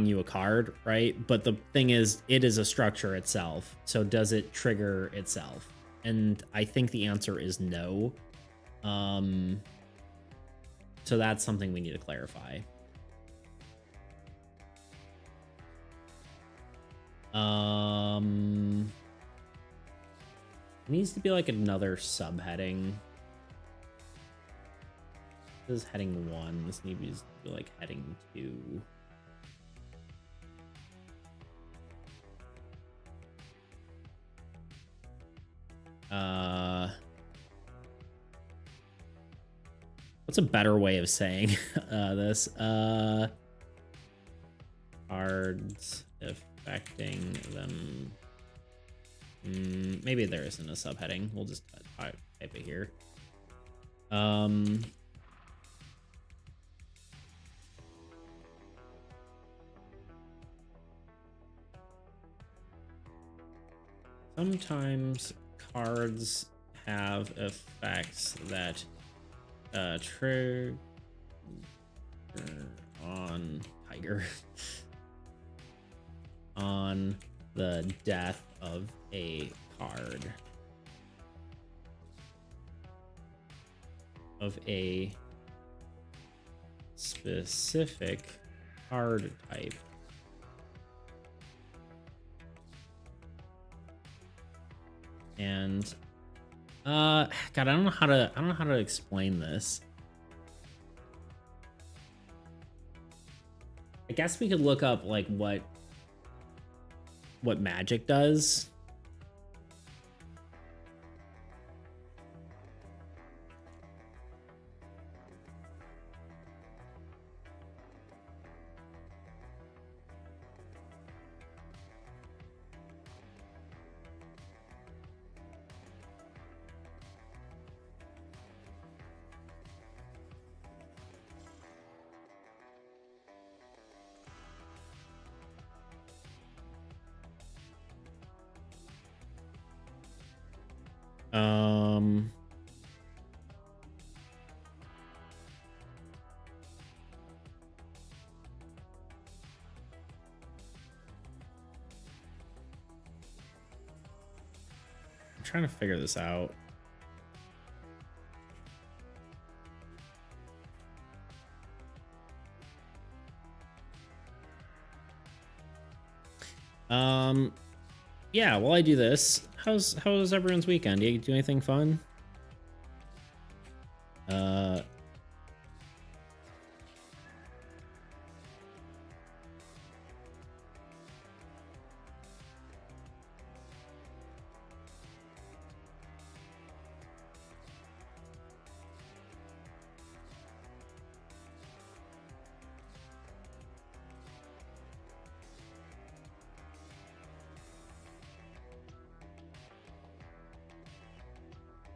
you a card, right? But the thing is, it is a structure itself, so does it trigger itself? And I think the answer is no. So that's something we need to clarify. It needs to be like another subheading. This is heading 1. This needs to be like heading 2. What's a better way of saying this? Cards affecting them. Maybe there isn't a subheading. We'll just type it here. Sometimes cards have effects that trigger on Tiger on the death of a card of a specific card type. And God, I don't know how to explain this. I guess we could look up like what magic does. I'm trying to figure this out. Yeah, while I do this, how's everyone's weekend? Do you do anything fun?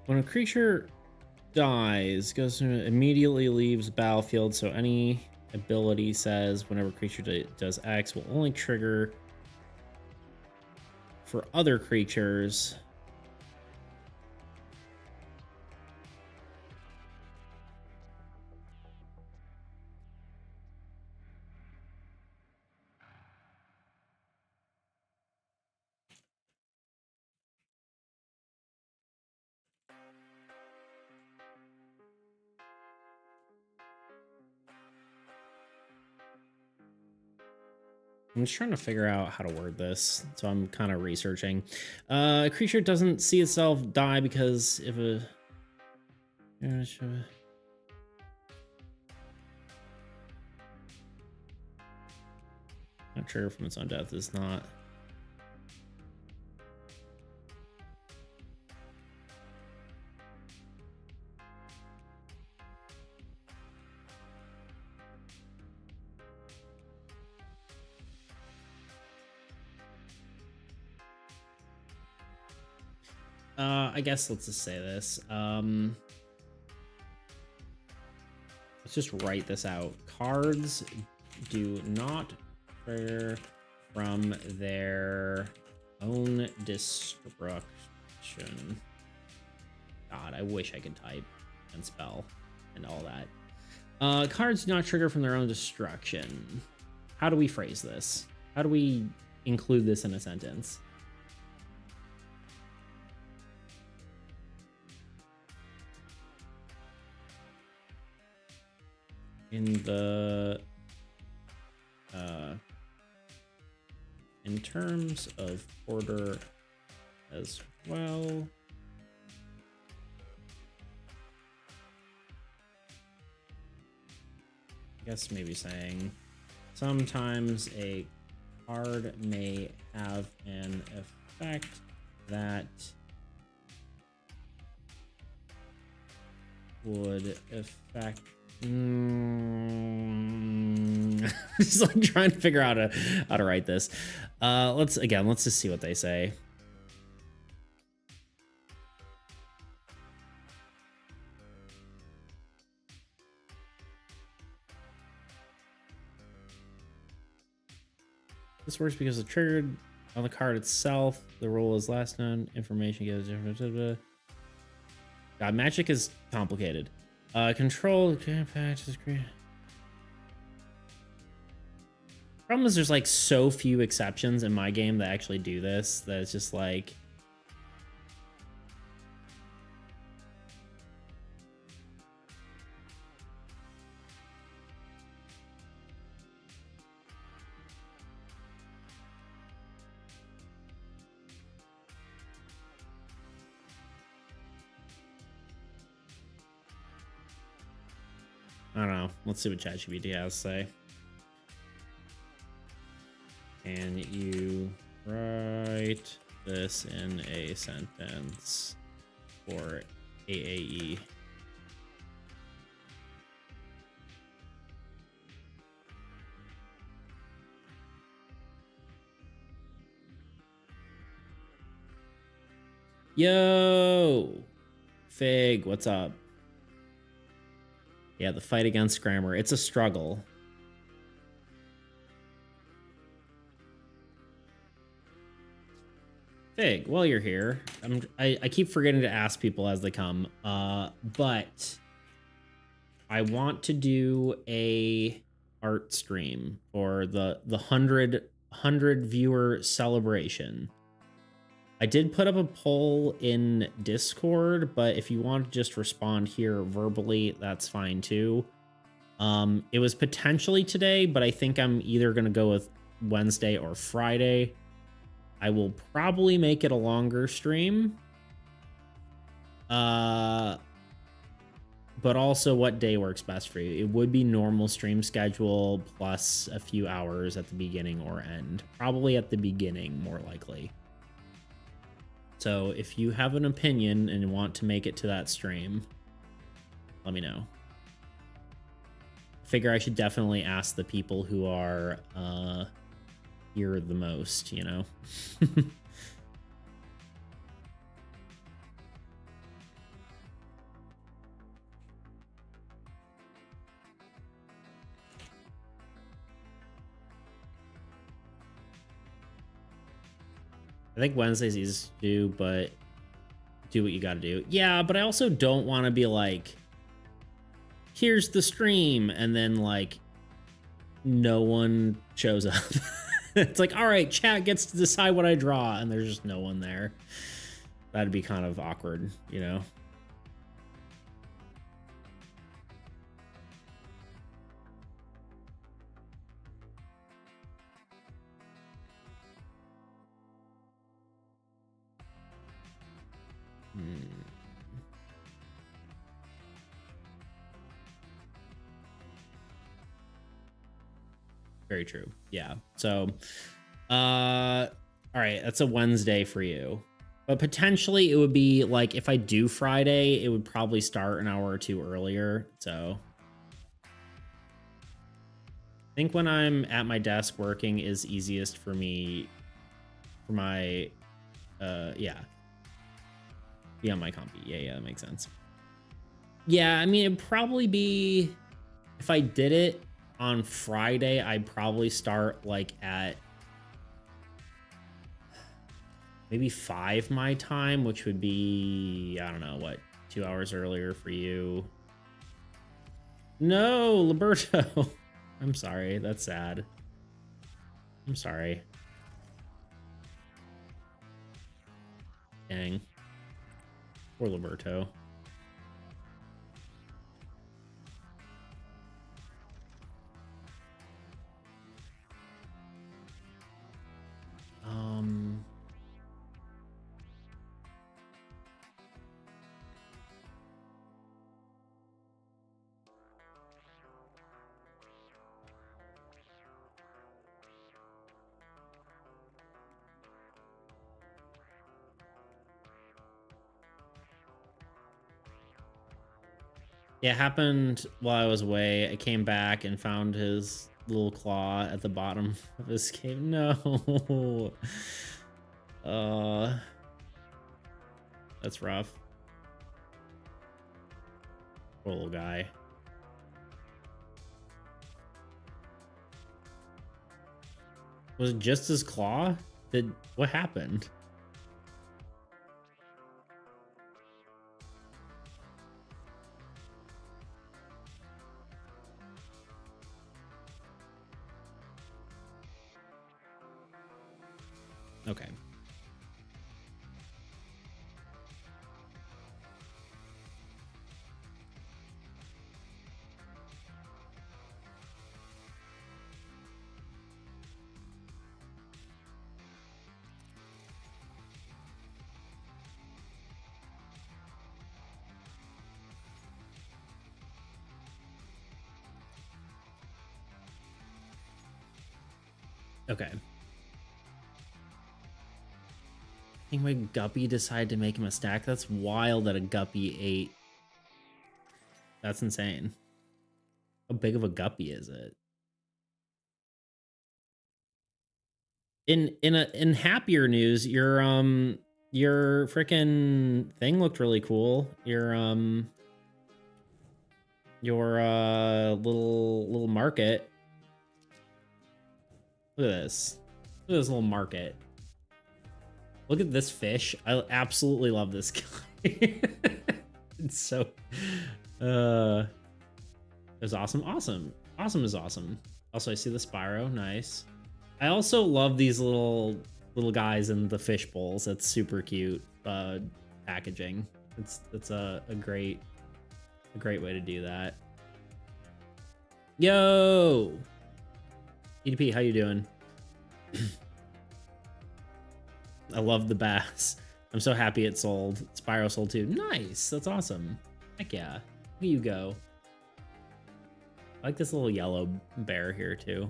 When a creature dies, immediately leaves battlefield. So any ability says whenever creature does X will only trigger for other creatures. I'm just trying to figure out how to word this, so I'm kind of researching. A creature doesn't see itself die because if a... Not trigger from its own death is not... I guess let's just say this. Let's just write this out. Cards do not trigger from their own destruction. God, I wish I could type and spell and all that. Cards do not trigger from their own destruction. How do we phrase this? How do we include this in a sentence? In terms of order as well. I guess maybe saying sometimes a card may have an effect that would affect just like trying to figure out how to write this. Let's just see what they say. This works because it's triggered on the card itself. The rule is last known information gives different. God, magic is complicated. Control patches. Problem is there's like so few exceptions in my game that actually do this that it's just like I don't know. Let's see what ChatGPT has to say. Can you write this in a sentence for AAE? Yo, Fig, what's up? Yeah, the fight against grammar. It's a struggle. Fig, while you're here, I keep forgetting to ask people as they come, but I want to do a art stream for the 100 viewer celebration. I did put up a poll in Discord, but if you want to just respond here verbally, that's fine too. It was potentially today, but I think I'm either going to go with Wednesday or Friday. I will probably make it a longer stream. But also what day works best for you. It would be normal stream schedule plus a few hours at the beginning or end. Probably at the beginning, more likely. So if you have an opinion and want to make it to that stream, let me know. I figure I should definitely ask the people who are here the most, you know? I think Wednesday's easy to do, but do what you gotta do. Yeah, but I also don't want to be like, here's the stream, and then like no one shows up. It's like, all right, chat gets to decide what I draw, and there's just no one there. That'd be kind of awkward, you know? Very true. Yeah. So, all right, that's a Wednesday for you. But potentially it would be like if I do Friday, it would probably start an hour or two earlier. So I think when I'm at my desk working is easiest for me for my yeah. Be on my compy. Yeah, that makes sense. Yeah, I mean, it'd probably be if I did it on Friday, I'd probably start like at maybe 5 my time, which would be, I don't know, what, 2 hours earlier for you. No, Liberto. I'm sorry. That's sad. I'm sorry. Dang. Poor Liberto. Yeah, it happened while I was away. I came back and found his little claw at the bottom of his cave. No. That's rough. Poor little guy. Was it just his claw? What happened? Okay. Okay. I think my guppy decided to make him a stack. That's wild that a guppy ate. That's insane. How big of a guppy is it? In happier news, your freaking thing looked really cool. Your little market. Look at this. Look at this little market. Look at this fish. I absolutely love this guy. It's so it's awesome. Awesome is awesome. Also, I see the Spyro. Nice. I also love these little guys in the fish bowls. That's super cute packaging. It's a great way to do that. Yo, EDP, how you doing? I love the bass. I'm so happy it sold. Spyro sold too. Nice. That's awesome. Heck yeah. Here you go. I like this little yellow bear here too.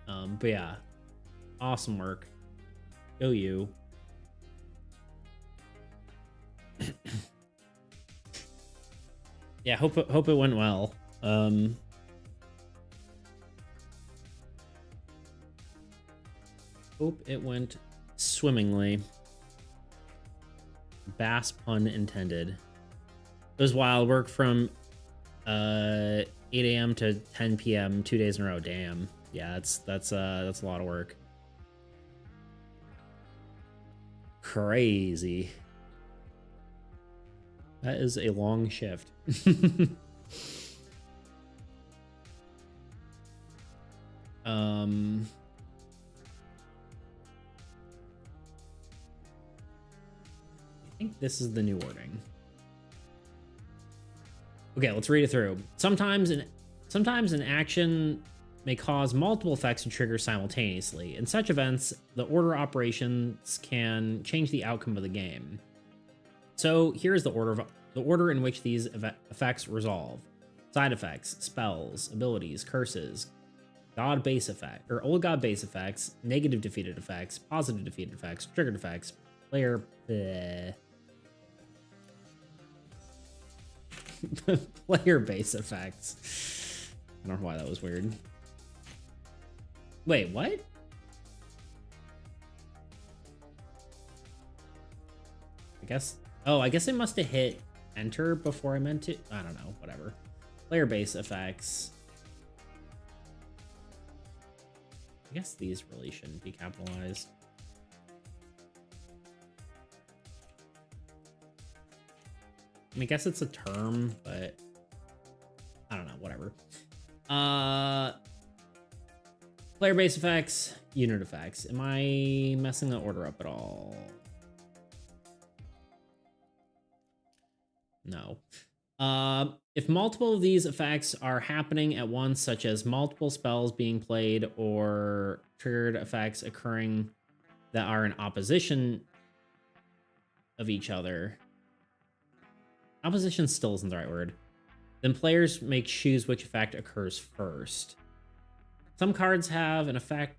But yeah, awesome work. Go you. Yeah, hope it went well. Hope it went swimmingly. Bass pun intended. It was wild. Work from 8 a.m. to 10 p.m. 2 days in a row. Damn. Yeah, that's a lot of work. crazy. That is a long shift. I think this is the new wording. Okay, let's read it through. Sometimes an action may cause multiple effects to trigger simultaneously. In such events, the order operations can change the outcome of the game. So here's the order in which these effects resolve: side effects, spells, abilities, curses, god base effect or old god base effects, negative defeated effects, positive defeated effects, triggered effects, player player base effects. I don't know why that was weird. Wait, what? I guess I must have hit enter before I meant to. I don't know, whatever. Player base effects. I guess these really shouldn't be capitalized. I mean, I guess it's a term, but I don't know, whatever. Player base effects, unit effects. Am I messing the order up at all? No. If multiple of these effects are happening at once, such as multiple spells being played or triggered effects occurring that are in opposition of each other. Opposition still isn't the right word. Then players may choose which effect occurs first. Some cards have effects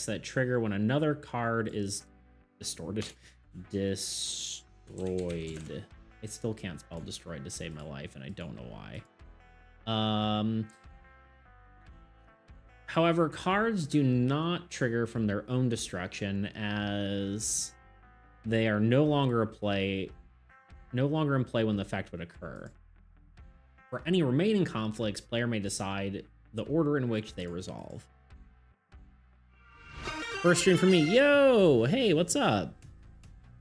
that trigger when another card is destroyed. I still can't spell destroyed to save my life, and I don't know why. However, cards do not trigger from their own destruction, as they are no longer in play when the effect would occur. For any remaining conflicts, player may decide the order in which they resolve. First stream for me. Yo, hey, what's up?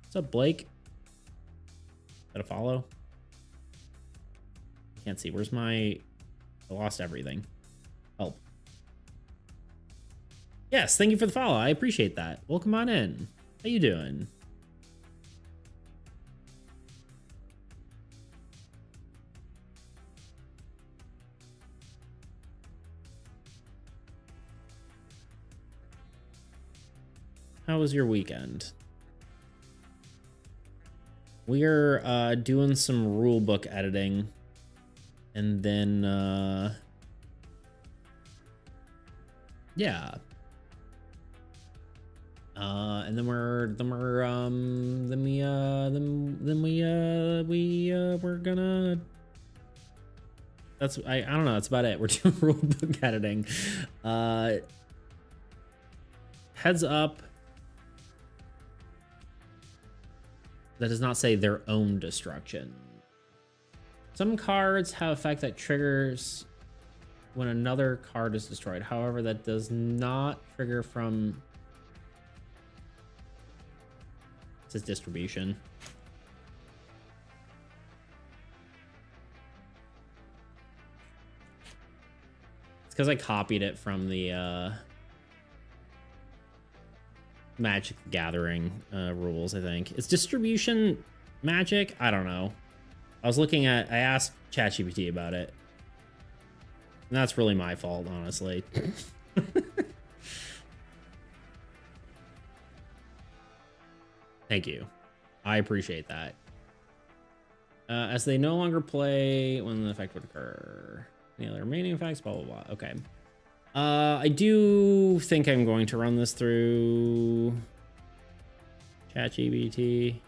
What's up, Blake? Is that a follow? Can't see. Where's my... I lost everything. Help. Yes, thank you for the follow. I appreciate that. Welcome on in. How you doing? How was your weekend? We're doing some rulebook editing, and then yeah, and then we're gonna. I don't know. That's about it. We're doing rulebook editing. Heads up. That does not say their own destruction. Some cards have effect that triggers when another card is destroyed. However, that does not trigger from... It says distribution. It's because I copied it from the Magic the Gathering rules, I think. It's distribution magic? I don't know. I asked ChatGPT about it. And that's really my fault, honestly. Thank you. I appreciate that. As they no longer play when the effect would occur. Any other remaining effects? Blah, blah, blah. Okay. I do think I'm going to run this through ChatGPT.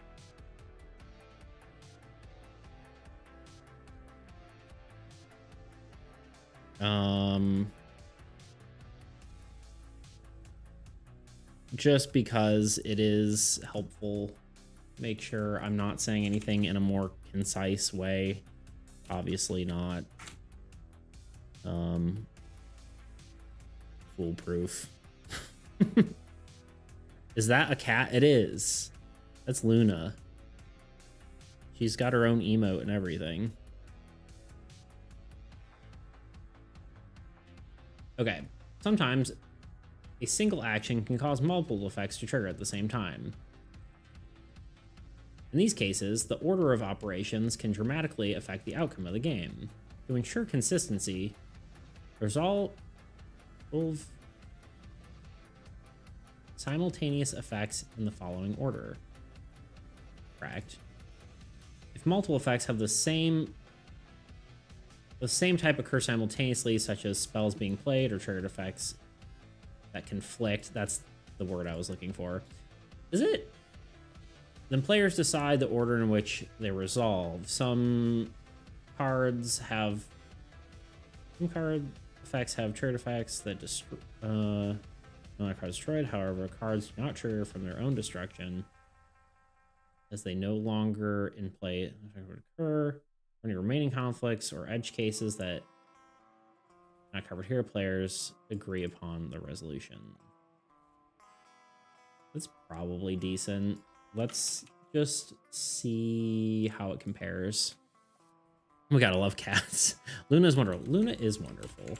Just because it is helpful. Make sure I'm not saying anything in a more concise way. Obviously not. Foolproof. Is that a cat? It is. That's Luna. She's got her own emote and everything. Okay. Sometimes a single action can cause multiple effects to trigger at the same time. In these cases, the order of operations can dramatically affect the outcome of the game. To ensure consistency, resolve simultaneous effects in the following order. Correct. If multiple effects have the same type occur simultaneously, such as spells being played or triggered effects that conflict, that's the word I was looking for. Is it? Then players decide the order in which they resolve. Some card effects have triggered effects that destroy. Not a card destroyed. However, cards do not trigger from their own destruction, as they no longer in play would occur. Any remaining conflicts or edge cases that not covered here, players agree upon the resolution. That's probably decent. Let's just see how it compares. We gotta love cats. Luna is wonderful. Luna is wonderful.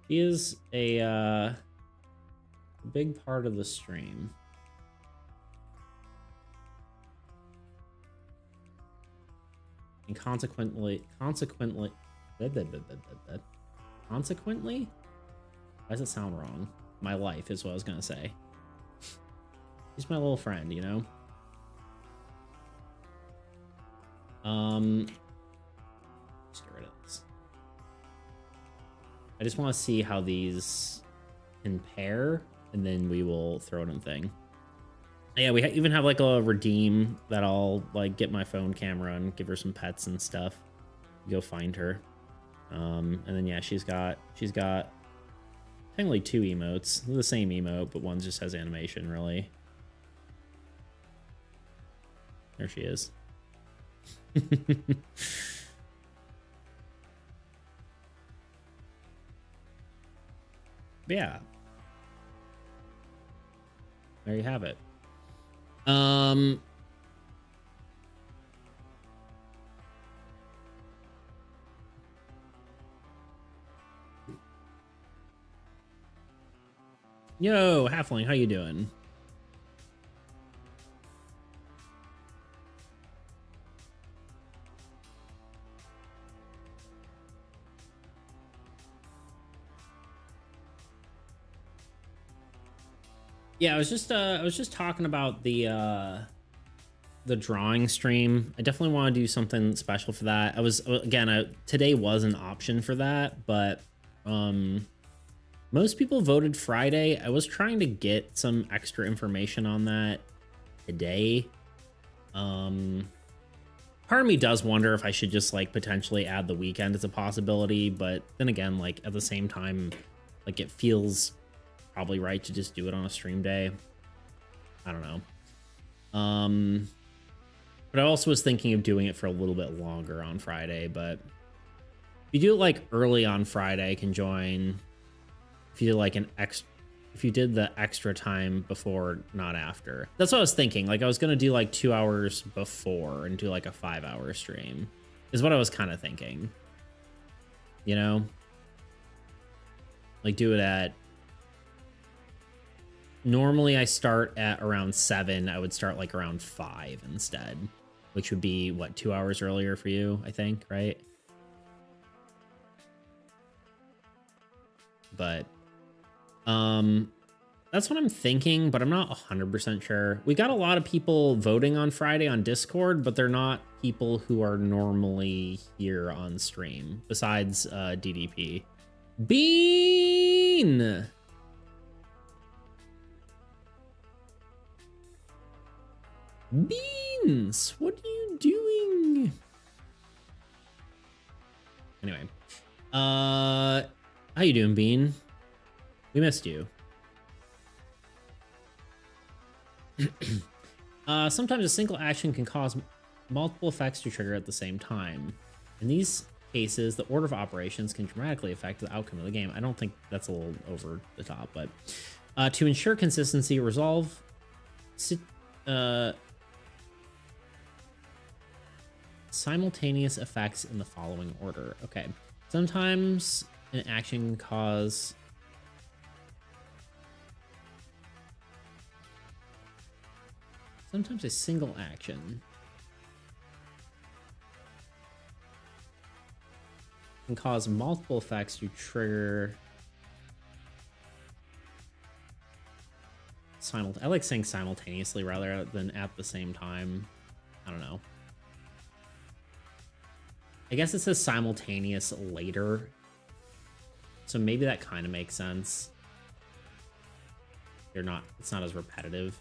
She is a big part of the stream. And consequently, why does it sound wrong? My life is what I was gonna say. She's my little friend, you know? Let's get rid of this. I just want to see how these compare, and then we will throw it in thing. Yeah, we even have like a redeem that I'll like get my phone camera and give her some pets and stuff. Go find her. And then yeah, she's got technically 2 emotes. They're the same emote, but one just has animation, really. There she is. Yeah. There you have it. Yo, Halfling, how you doing? Yeah, I was just talking about the drawing stream. I definitely want to do something special for that. I was again, today was an option for that, but most people voted Friday. I was trying to get some extra information on that today. Part of me does wonder if I should just like potentially add the weekend as a possibility, but then again, like at the same time, like it feels probably right to just do it on a stream day. I don't know. But I also was thinking of doing it for a little bit longer on Friday, but if you do it like early on Friday, I can join. If you do like if you did the extra time before, not after. That's what I was thinking. Like I was gonna do like 2 hours before and do like a 5-hour stream is what I was kind of thinking. You know? Like do it at, normally I start at around 7. I would start like around 5 instead, which would be what, 2 hours earlier for you, I think, right? But that's what I'm thinking, but I'm not 100% sure. We got a lot of people voting on Friday on Discord, but they're not people who are normally here on stream besides DDP. Bean! Beans, what are you doing? Anyway, how you doing, Bean? We missed you. Sometimes a single action can cause multiple effects to trigger at the same time. In these cases, the order of operations can dramatically affect the outcome of the game. I don't think that's a little over the top, but To ensure consistency, resolve simultaneous effects in the following order. Okay. Sometimes an action can cause sometimes a single action can cause multiple effects to trigger I like saying simultaneously rather than at the same time. I don't know. I guess it says simultaneous later, so maybe that kind of makes sense. It's not as repetitive.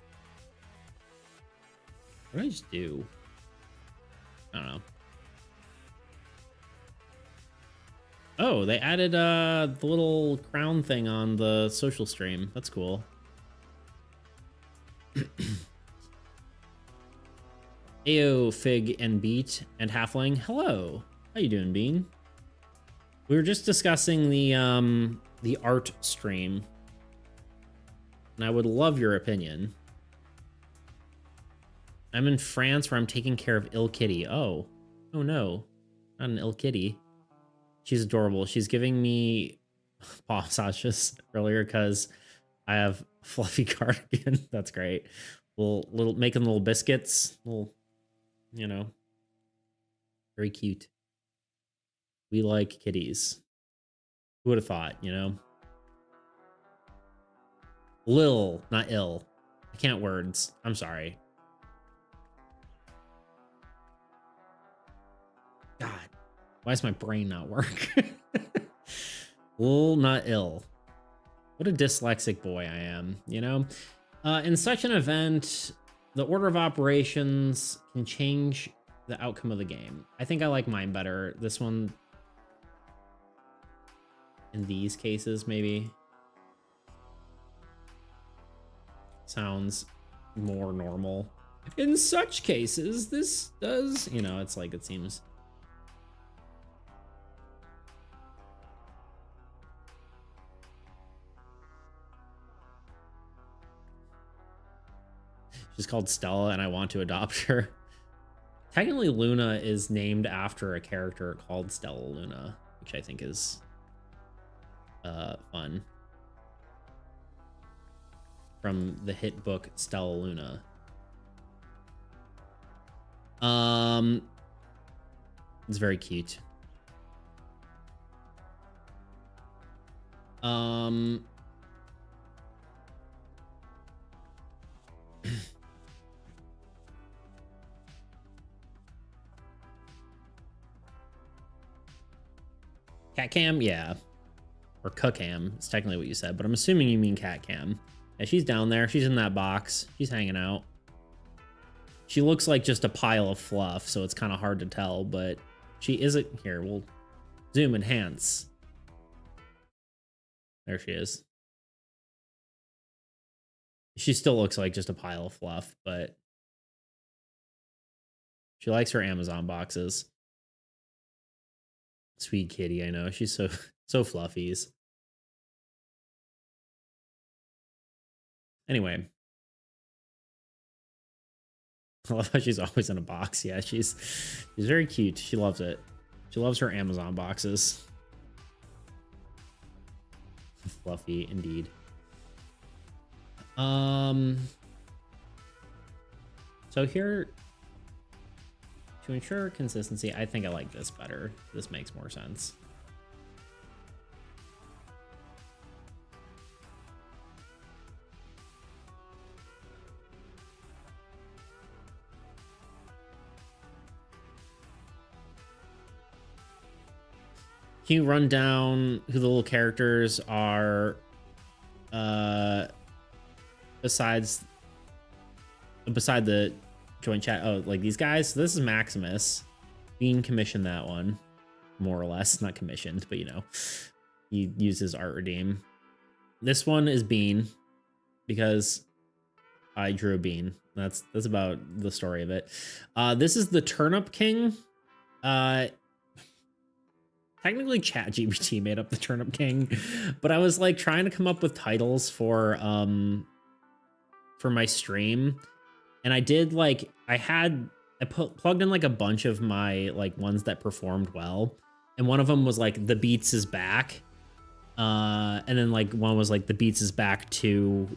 What did I just do? I don't know. Oh, they added the little crown thing on the social stream. That's cool. Ayo, Fig and Beat and Halfling. Hello. How you doing, Bean? We were just discussing the art stream, and I would love your opinion. I'm in France where I'm taking care of Ill Kitty. Oh no, not an Ill Kitty. She's adorable. She's giving me paw massages earlier because I have a fluffy cardigan. That's great. Making little biscuits. Little, you know, very cute. We like kitties. Who would have thought, you know? Lil, not ill. I can't words. I'm sorry. God, why does my brain not work? Lil, not ill. What a dyslexic boy I am, you know? In such an event, the order of operations can change the outcome of the game. I think I like mine better. This one, in these cases, maybe sounds more normal. In such cases, this does, you know, it's like it seems. She's called Stella, and I want to adopt her. Technically, Luna is named after a character called Stella Luna, which I think is fun. From the hit book Stella Luna. It's very cute. Cat cam, yeah. Or cam, it's technically what you said, but I'm assuming you mean cat cam. Yeah, she's down there. She's in that box. She's hanging out. She looks like just a pile of fluff, so it's kind of hard to tell, but she isn't. Here, we'll zoom enhance. There she is. She still looks like just a pile of fluff, but she likes her Amazon boxes. Sweet kitty, I know. She's so fluffies. Anyway. I love how she's always in a box. Yeah, she's very cute. She loves it. She loves her Amazon boxes. Fluffy indeed. So here, to ensure consistency, I think I like this better. This makes more sense. Can you run down who the little characters are beside the joint chat? Oh, like these guys? So this is Maximus. Bean commissioned that one, more or less. Not commissioned, but you know, he uses art redeem. This one is Bean because I drew a bean. That's about the story of it. This is the Turnip King. technically ChatGPT made up the Turnip King, but I was like trying to come up with titles for my stream, and I did like plugged in like a bunch of my like ones that performed well, and one of them was like the Beats is back, and then like one was like the Beats is back to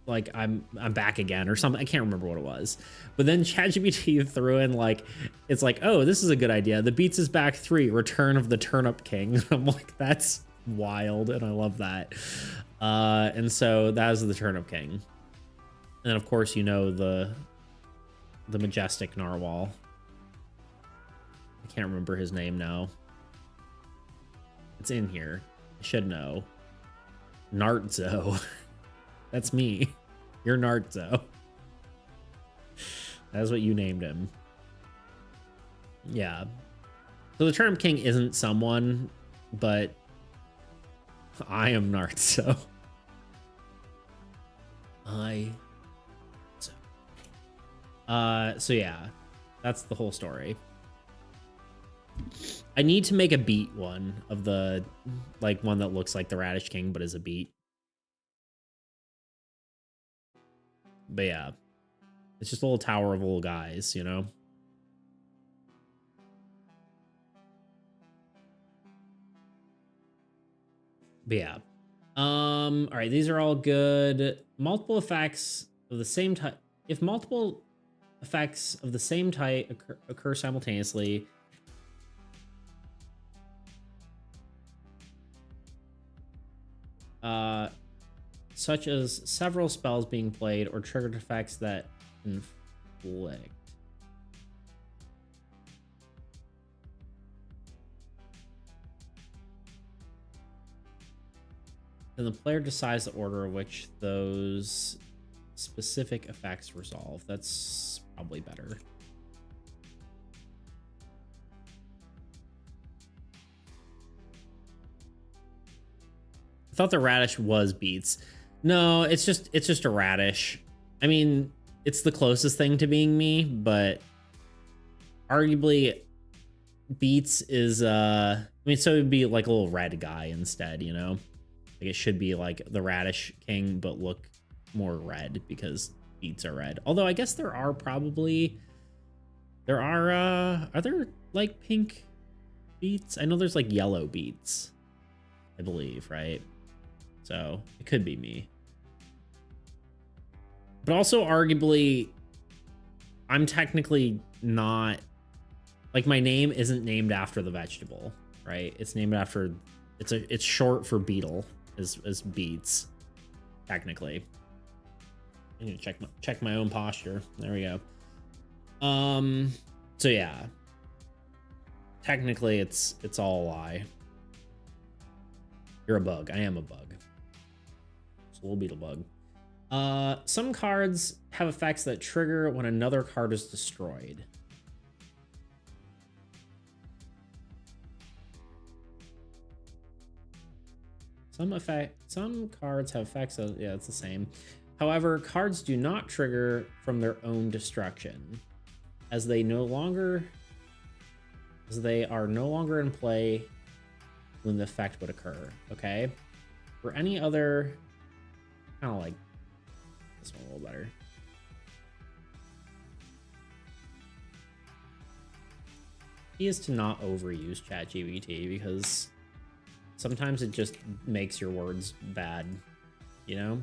like I'm back again or something. I can't remember what it was, but then ChatGPT threw in like, it's like, oh, this is a good idea. The Beats is back 3, Return of the Turnip King. I'm like, that's wild, and I love that. And so that is the Turnip King. And of course, you know, the majestic narwhal. I can't remember his name now. It's in here. I should know. Nartzo. That's me. You're Nartzo. That's what you named him. Yeah. So the Turnip King isn't someone, but I am Nartzo. So yeah, that's the whole story. I need to make a beat one of the, like, one that looks like the Radish King, but is a beat. But yeah, it's just a little tower of little guys, you know? But yeah. All right, these are all good. Multiple effects of the same type. If multiple effects of the same type occur simultaneously, such as several spells being played or triggered effects that inflict. Then the player decides the order in which those specific effects resolve. That's probably better. I thought the radish was beets. No, it's just a radish. I mean, it's the closest thing to being me, but arguably beets is I mean, so it would be like a little red guy instead, you know? Like it should be like the Radish King, but look more red because beets are red. Although I guess there are there like pink beets? I know there's like yellow beets, I believe, right? So it could be me. But also arguably, I'm technically not, like my name isn't named after the vegetable, right? It's named after, it's short for beetle as beets, technically. I need to check my own posture. There we go. So yeah. Technically it's all a lie. You're a bug. I am a bug. It's a little beetle bug. Some cards have effects that trigger when another card is destroyed. Some cards have effects of, yeah, it's the same. However, cards do not trigger from their own destruction, as they are no longer in play when the effect would occur. Okay. For any other, kind of like this one a little better. Key is to not overuse ChatGPT because sometimes it just makes your words bad, you know?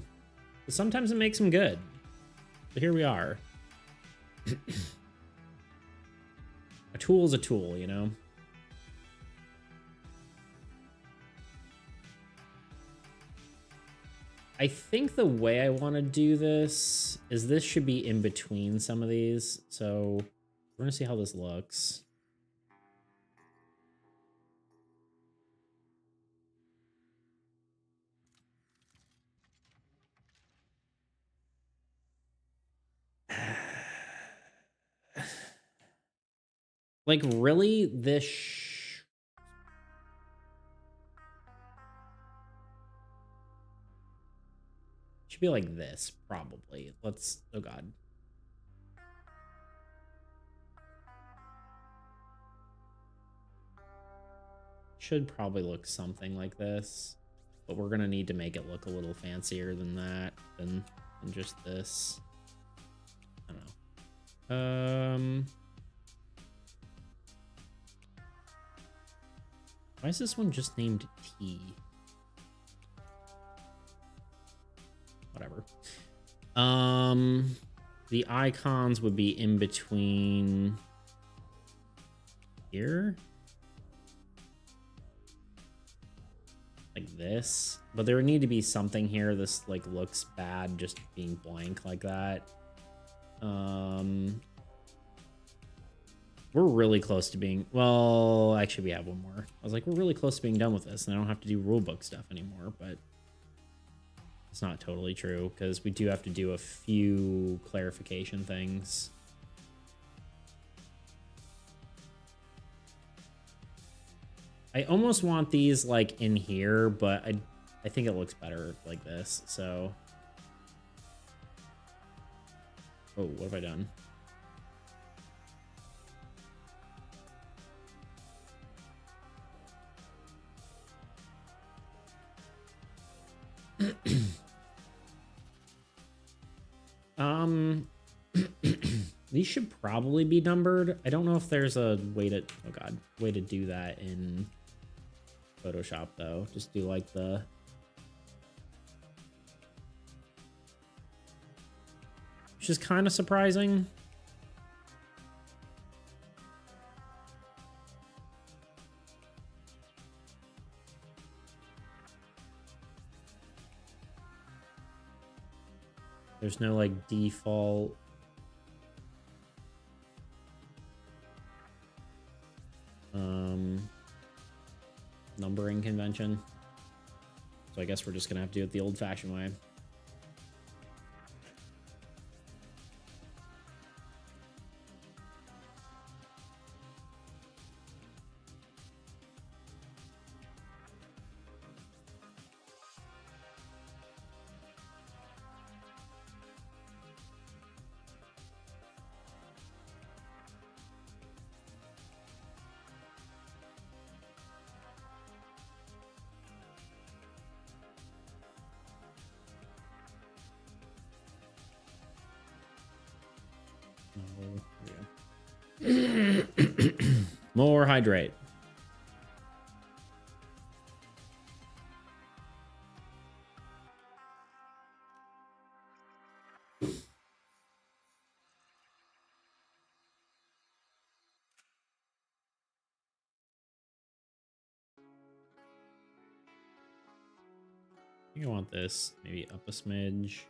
But sometimes it makes them good. So here we are. A tool is a tool, you know? I think the way I want to do this is this should be in between some of these. So we're going to see how this looks. Like, really? This should be like this, probably. Let's, oh God. should probably look something like this, but we're gonna need to make it look a little fancier than that, than just this. I don't know. Why is this one just named T? Whatever. The icons would be in between here. Like this. But there would need to be something here. This like looks bad just being blank like that. We're really close to being, well, actually we have one more. I was like, we're really close to being done with this and I don't have to do rulebook stuff anymore, but it's not totally true because we do have to do a few clarification things. I almost want these like in here, but I think it looks better like this, so. Oh, what have I done? These should probably be numbered. I don't know if there's a way to, oh god, way to do that in Photoshop though. Just do like the, which is kind of surprising. There's no like default. Numbering convention. So I guess we're just gonna have to do it the old-fashioned way. More hydrate. I think I want this maybe up a smidge.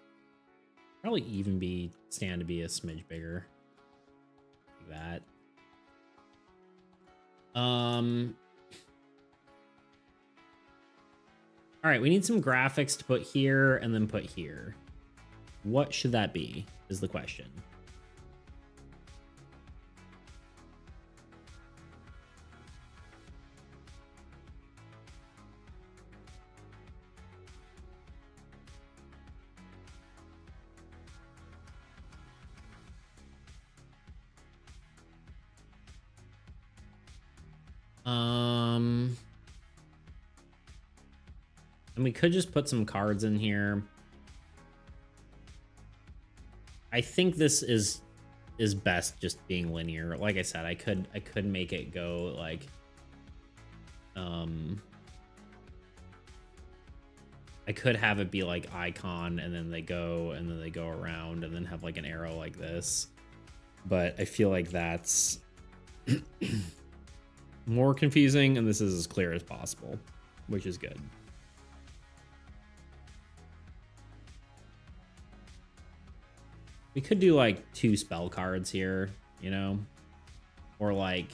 Probably even be stand to be a smidge bigger. Like that. All right, we need some graphics to put here and then put here. What should that be is the question. And we could just put some cards in here. I think this is best just being linear. Like I said, I could make it go like I could have it be like icon and then they go around and then have like an arrow like this. But I feel like that's more confusing and this is as clear as possible, which is good. We could do like 2 spell cards here, you know, or like,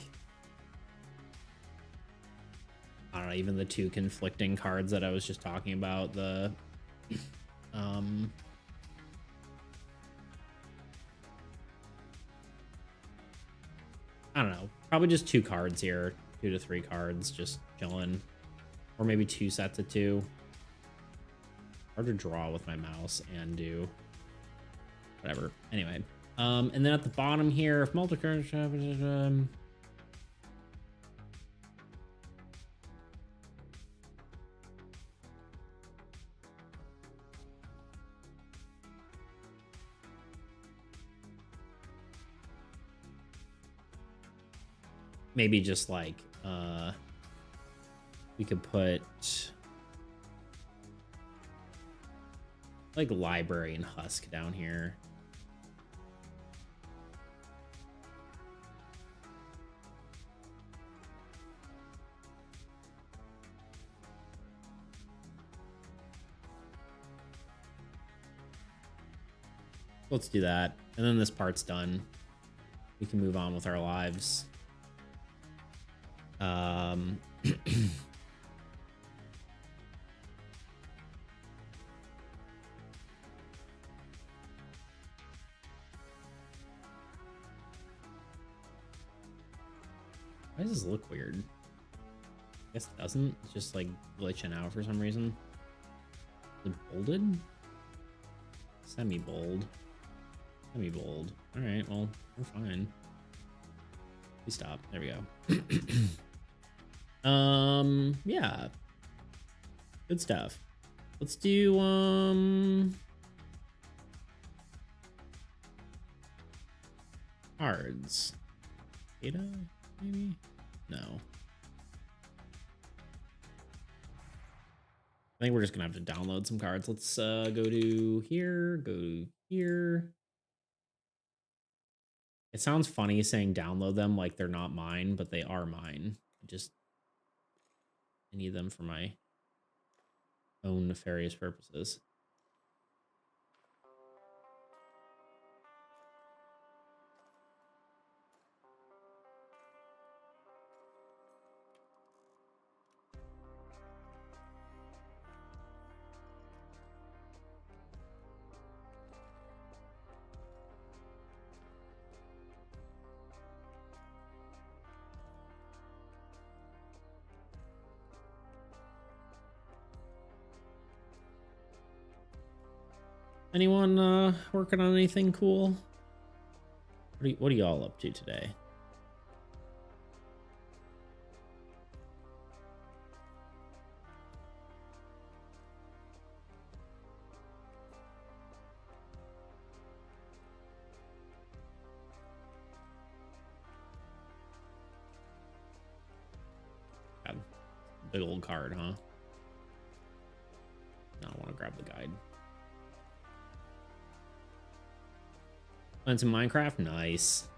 I don't know, even the 2 conflicting cards that I was just talking about. The, I don't know, probably just 2 cards here, 2 to 3 cards, just chilling, or maybe 2 sets of 2. Hard to draw with my mouse and do. Whatever. Anyway, and then at the bottom here, if multi-card, maybe just like we could put like library and husk down here. Let's do that. And then this part's done. We can move on with our lives. Why does this look weird? I guess it doesn't. It's just like glitching out for some reason. Is it bolded? Semi-bold. Semi-bold. Alright, well, we're fine. Please stop. There we go. Yeah. Good stuff. Let's do, cards. Data, maybe? No. I think we're just gonna have to download some cards. Let's go to here, go to here. It sounds funny saying download them like they're not mine, but they are mine. I need them for my own nefarious purposes. Anyone working on anything cool? What are y'all up to today? God, big old card, huh? No, I want to grab the guide. Playing some Minecraft? Nice.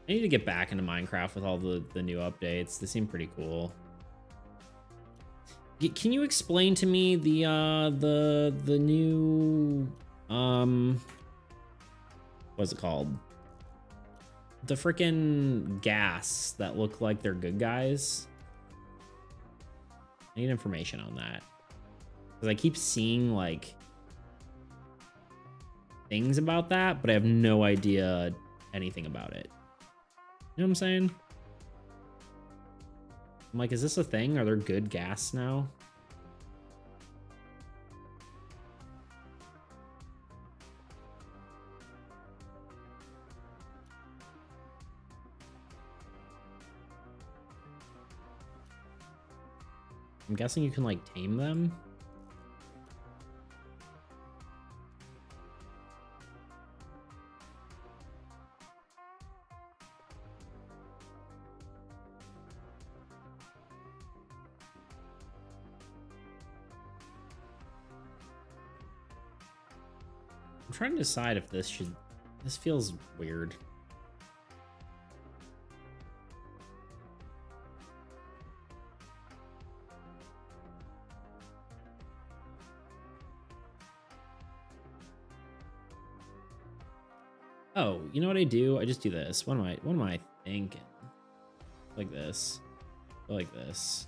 I need to get back into Minecraft with all the new updates. They seem pretty cool. Can you explain to me the new what's it called? The freaking gas that look like they're good guys? I need information on that. Because I keep seeing like things about that, but I have no idea anything about it. You know what I'm saying? I'm like, is this a thing? Are there good gas now? I'm guessing you can like tame them. I'm trying to decide if this feels weird. Oh, you know what I do? I just do this. What am I thinking? Like this. Like this.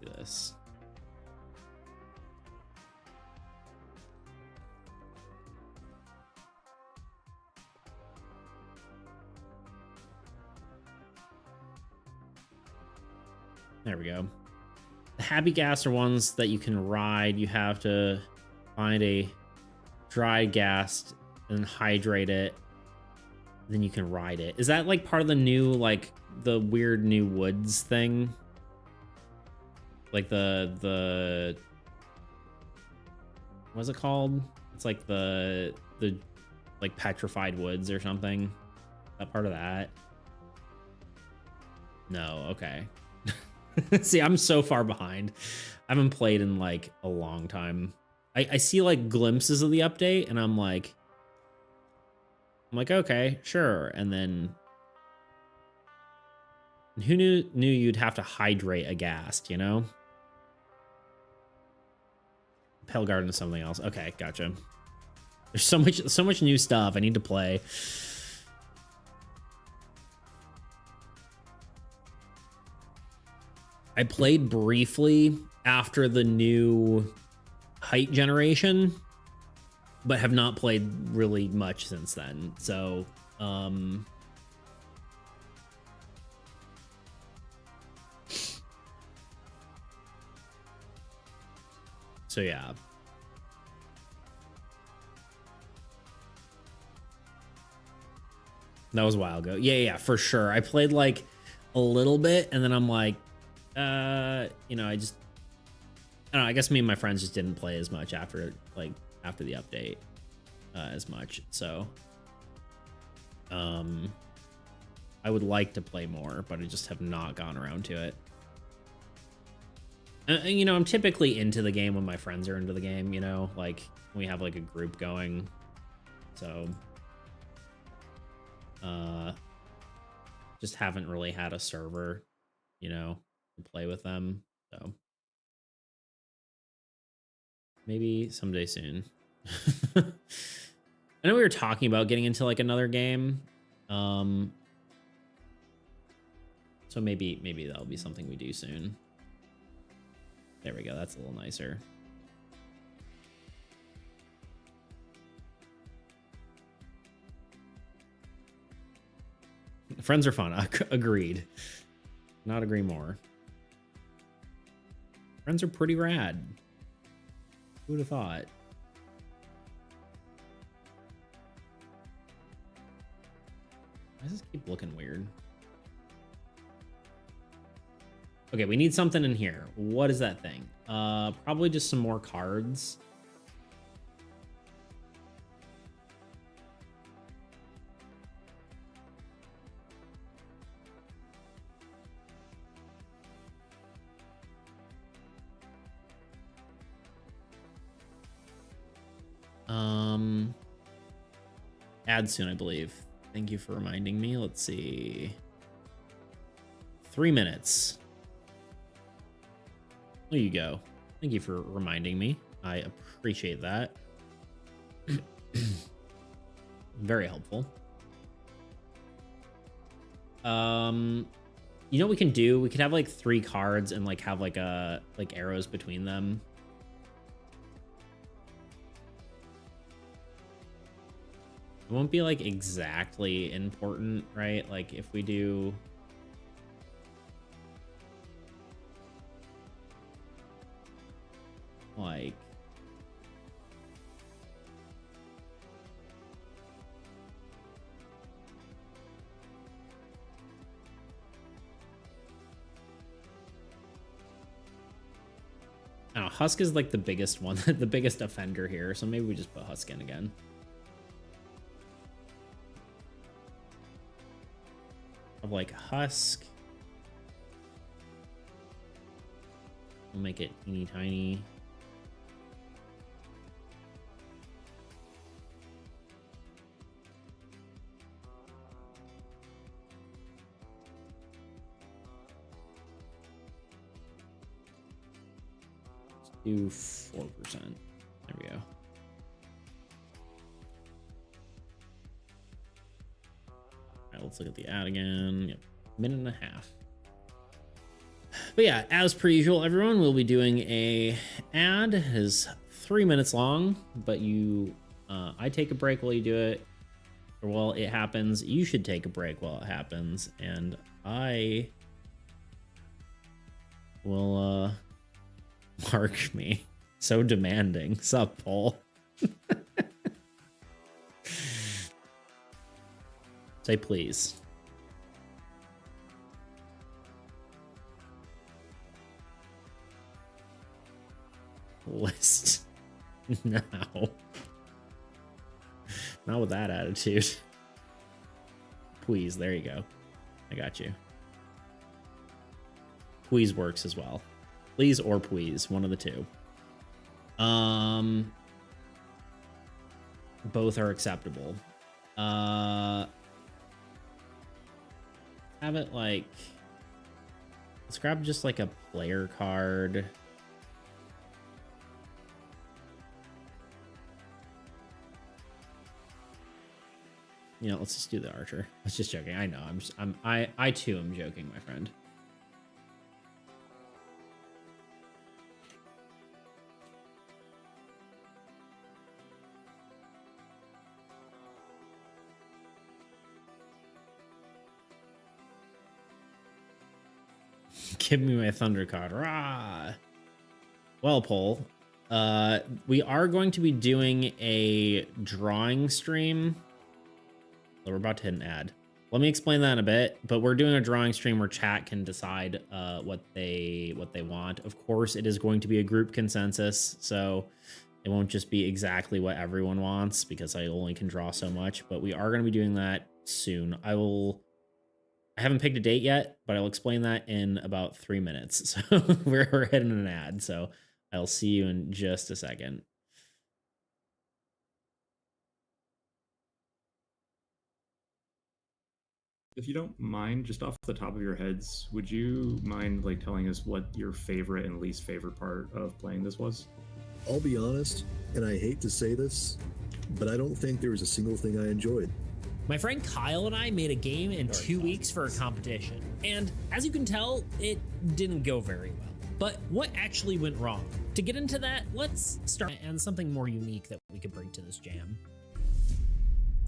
Do this. There we go. The happy gas are ones that you can ride. You have to find a dry gas and hydrate it. Then you can ride it. Is that like part of the new, like the weird new woods thing? Like the what's it called? It's like the like petrified woods or something. That part of that. No, okay. See, I'm so far behind. I haven't played in like a long time. I see like glimpses of the update and I'm like, okay, sure. And then who knew you'd have to hydrate a ghast, you know? Pale Garden is something else. Okay, gotcha. There's so much new stuff I need to play. I played briefly after the new height generation, but have not played really much since then. So, yeah. That was a while ago. Yeah, for sure. I played like a little bit and then I'm like, you know, I don't know, I guess me and my friends just didn't play as much after the update as much. So I would like to play more, but I just have not gone around to it. And, you know, I'm typically into the game when my friends are into the game, you know, like we have like a group going. So just haven't really had a server, you know, to play with them. So maybe someday soon. I know we were talking about getting into like another game. So maybe that'll be something we do soon. There we go. That's a little nicer. Friends are fun. Agreed. Not agree more. Friends are pretty rad. Who would have thought? Why does this keep looking weird? Okay, we need something in here. What is that thing? Probably just some more cards. Add soon, I believe. Thank you for reminding me. Let's see. 3 minutes. There you go. Thank you for reminding me. I appreciate that. Very helpful. You know what we can do? We could have like 3 cards and like have like arrows between them. It won't be like exactly important, right? Like if we do like I don't know, Husk is like the biggest one, the biggest offender here, so maybe we just put Husk in again. Of like Husk. We'll make it teeny tiny. Let's do 4%. There we go. Let's look at the ad again. Yep, minute and a half. But yeah, as per usual, everyone will be doing a ad. It is 3 minutes long, but I take a break while you do it, or while it happens. You should take a break while it happens, and I will mark me. So demanding. Sup, Paul? Say please. List now. Not with that attitude. Please, there you go. I got you. Please works as well. Please or please, one of the two. Both are acceptable. Have it like, let's grab just like a player card. You know, let's just do the archer. I was just joking. I know. I too am joking, my friend. Give me my thunder card. Rah! Well, Paul, we are going to be doing a drawing stream. We're about to hit an ad. Let me explain that in a bit, but we're doing a drawing stream where chat can decide what they want. Of course, it is going to be a group consensus, so it won't just be exactly what everyone wants because I only can draw so much, but we are going to be doing that soon. I haven't picked a date yet, but I'll explain that in about 3 minutes. So we're hitting an ad, so I'll see you in just a second. If you don't mind, just off the top of your heads, would you mind like telling us what your favorite and least favorite part of playing this was? I'll be honest, and I hate to say this, but I don't think there was a single thing I enjoyed. My friend Kyle and I made a game in 2 weeks for a competition, and as you can tell, it didn't go very well. But what actually went wrong? To get into that, let's start and something more unique that we could bring to this jam.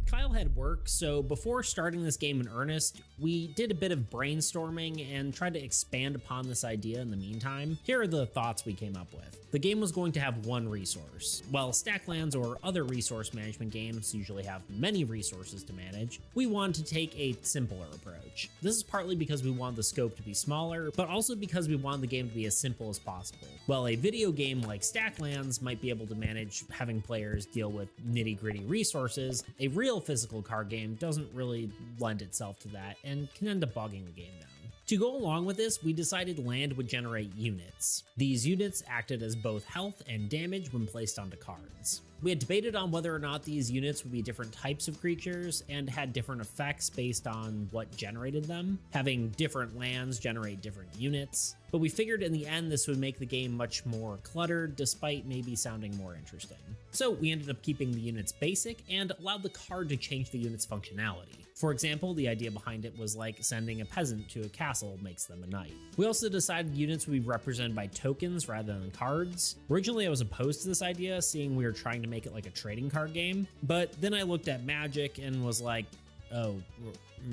Kyle had work, so before starting this game in earnest, we did a bit of brainstorming and tried to expand upon this idea in the meantime. Here are the thoughts we came up with. The game was going to have one resource. While Stacklands or other resource management games usually have many resources to manage, we wanted to take a simpler approach. This is partly because we want the scope to be smaller, but also because we want the game to be as simple as possible. While a video game like Stacklands might be able to manage having players deal with nitty-gritty resources, a real physical card game doesn't really lend itself to that and can end up bogging the game down. To go along with this, we decided land would generate units. These units acted as both health and damage when placed onto cards. We had debated on whether or not these units would be different types of creatures and had different effects based on what generated them, having different lands generate different units, but we figured in the end this would make the game much more cluttered despite maybe sounding more interesting. So we ended up keeping the units basic and allowed the card to change the unit's functionality. For example, the idea behind it was like sending a peasant to a castle makes them a knight. We also decided units would be represented by tokens rather than cards. Originally I was opposed to this idea, seeing we were trying to make it like a trading card game, but then I looked at Magic and was like, oh,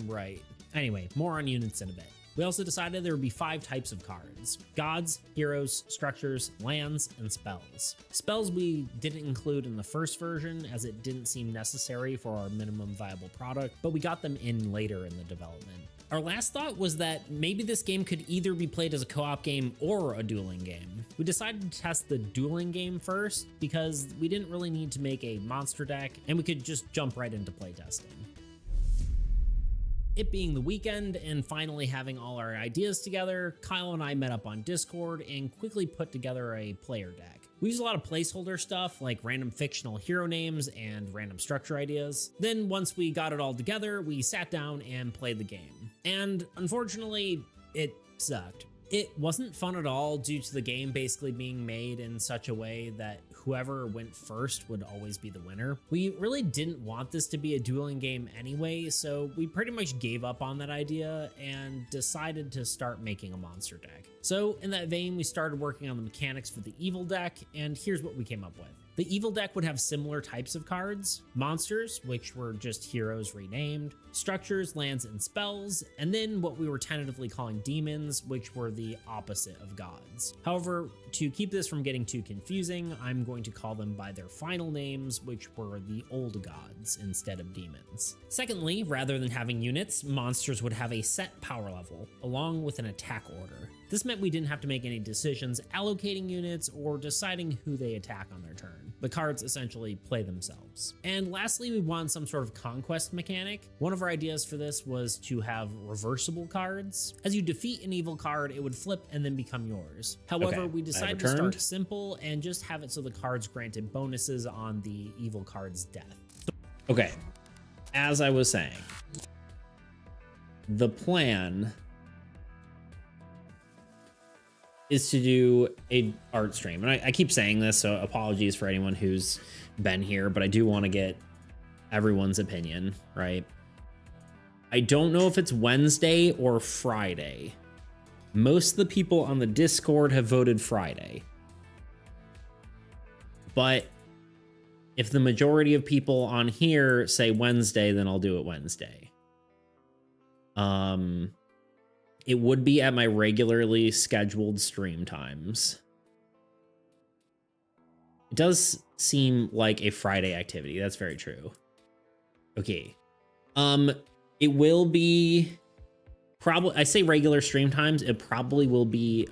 right. Anyway, more on units in a bit. We also decided there would be 5 types of cards: gods, heroes, structures, lands, and spells. Spells we didn't include in the first version as it didn't seem necessary for our minimum viable product, but we got them in later in the development. Our last thought was that maybe this game could either be played as a co-op game or a dueling game. We decided to test the dueling game first because we didn't really need to make a monster deck and we could just jump right into playtesting. It being the weekend and finally having all our ideas together, Kyle and I met up on Discord and quickly put together a player deck. We used a lot of placeholder stuff like random fictional hero names and random structure ideas. Then once we got it all together, we sat down and played the game. And unfortunately, it sucked. It wasn't fun at all due to the game basically being made in such a way that whoever went first would always be the winner. We really didn't want this to be a dueling game anyway, so we pretty much gave up on that idea and decided to start making a monster deck. So in that vein, we started working on the mechanics for the evil deck, and here's what we came up with. The evil deck would have similar types of cards: monsters, which were just heroes renamed, structures, lands, and spells, and then what we were tentatively calling demons, which were the opposite of gods. However, to keep this from getting too confusing, I'm going to call them by their final names, which were the old gods instead of demons. Secondly, rather than having units, monsters would have a set power level, along with an attack order. This meant we didn't have to make any decisions allocating units or deciding who they attack on their turn. The cards essentially play themselves. And lastly, we want some sort of conquest mechanic. One of our ideas for this was to have reversible cards. As you defeat an evil card, it would flip and then become yours. However, Okay, we I decided to returned. start simple and just have it so the cards granted bonuses on the evil card's death. Okay, as I was saying, the plan is to do a art stream, and I keep saying this, so apologies for anyone who's been here, but I do want to get everyone's opinion, right? I don't know if it's Wednesday or Friday. Most of the people on the Discord have voted Friday, but if the majority of people on here say Wednesday, then I'll do it Wednesday. It would be at my regularly scheduled stream times. It does seem like a Friday activity. That's very true. Okay. It will be probably, I say regular stream times, it probably will be,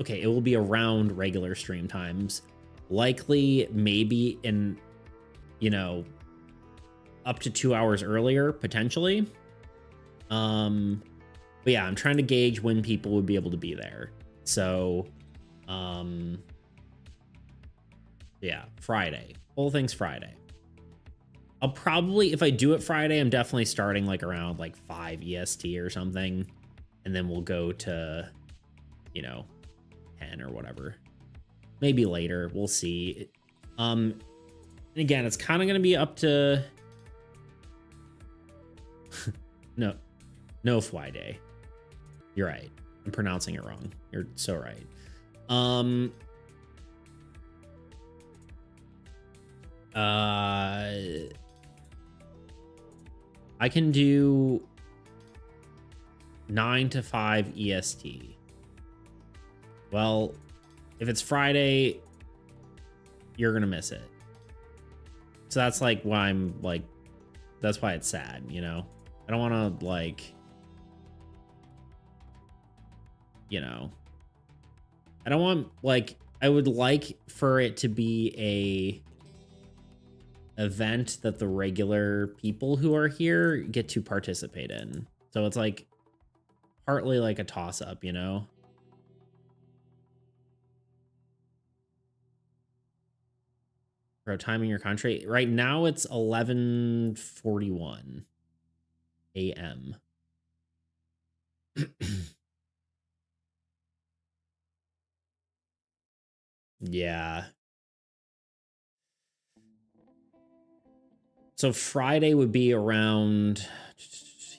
okay, it will be around regular stream times. Likely maybe in, you know, up to 2 hours earlier, potentially. But yeah, I'm trying to gauge when people would be able to be there. So, yeah, Friday. Whole thing's Friday. I'll probably, if I do it Friday, I'm definitely starting like around like 5 EST or something. And then we'll go to, you know, 10 or whatever. Maybe later. We'll see. And again, it's kind of going to be up to... No Friday. You're right. I'm pronouncing it wrong. You're so right. I can do 9 to 5 EST. Well, if it's Friday, you're gonna miss it. So that's like why I'm like, that's why it's sad, you know? I don't want to like, you know, I don't want like, I would like for it to be a event that the regular people who are here get to participate in. So it's like partly like a toss up, you know? Bro, timing your country. Right now it's 11:41 a.m. Yeah. So Friday would be around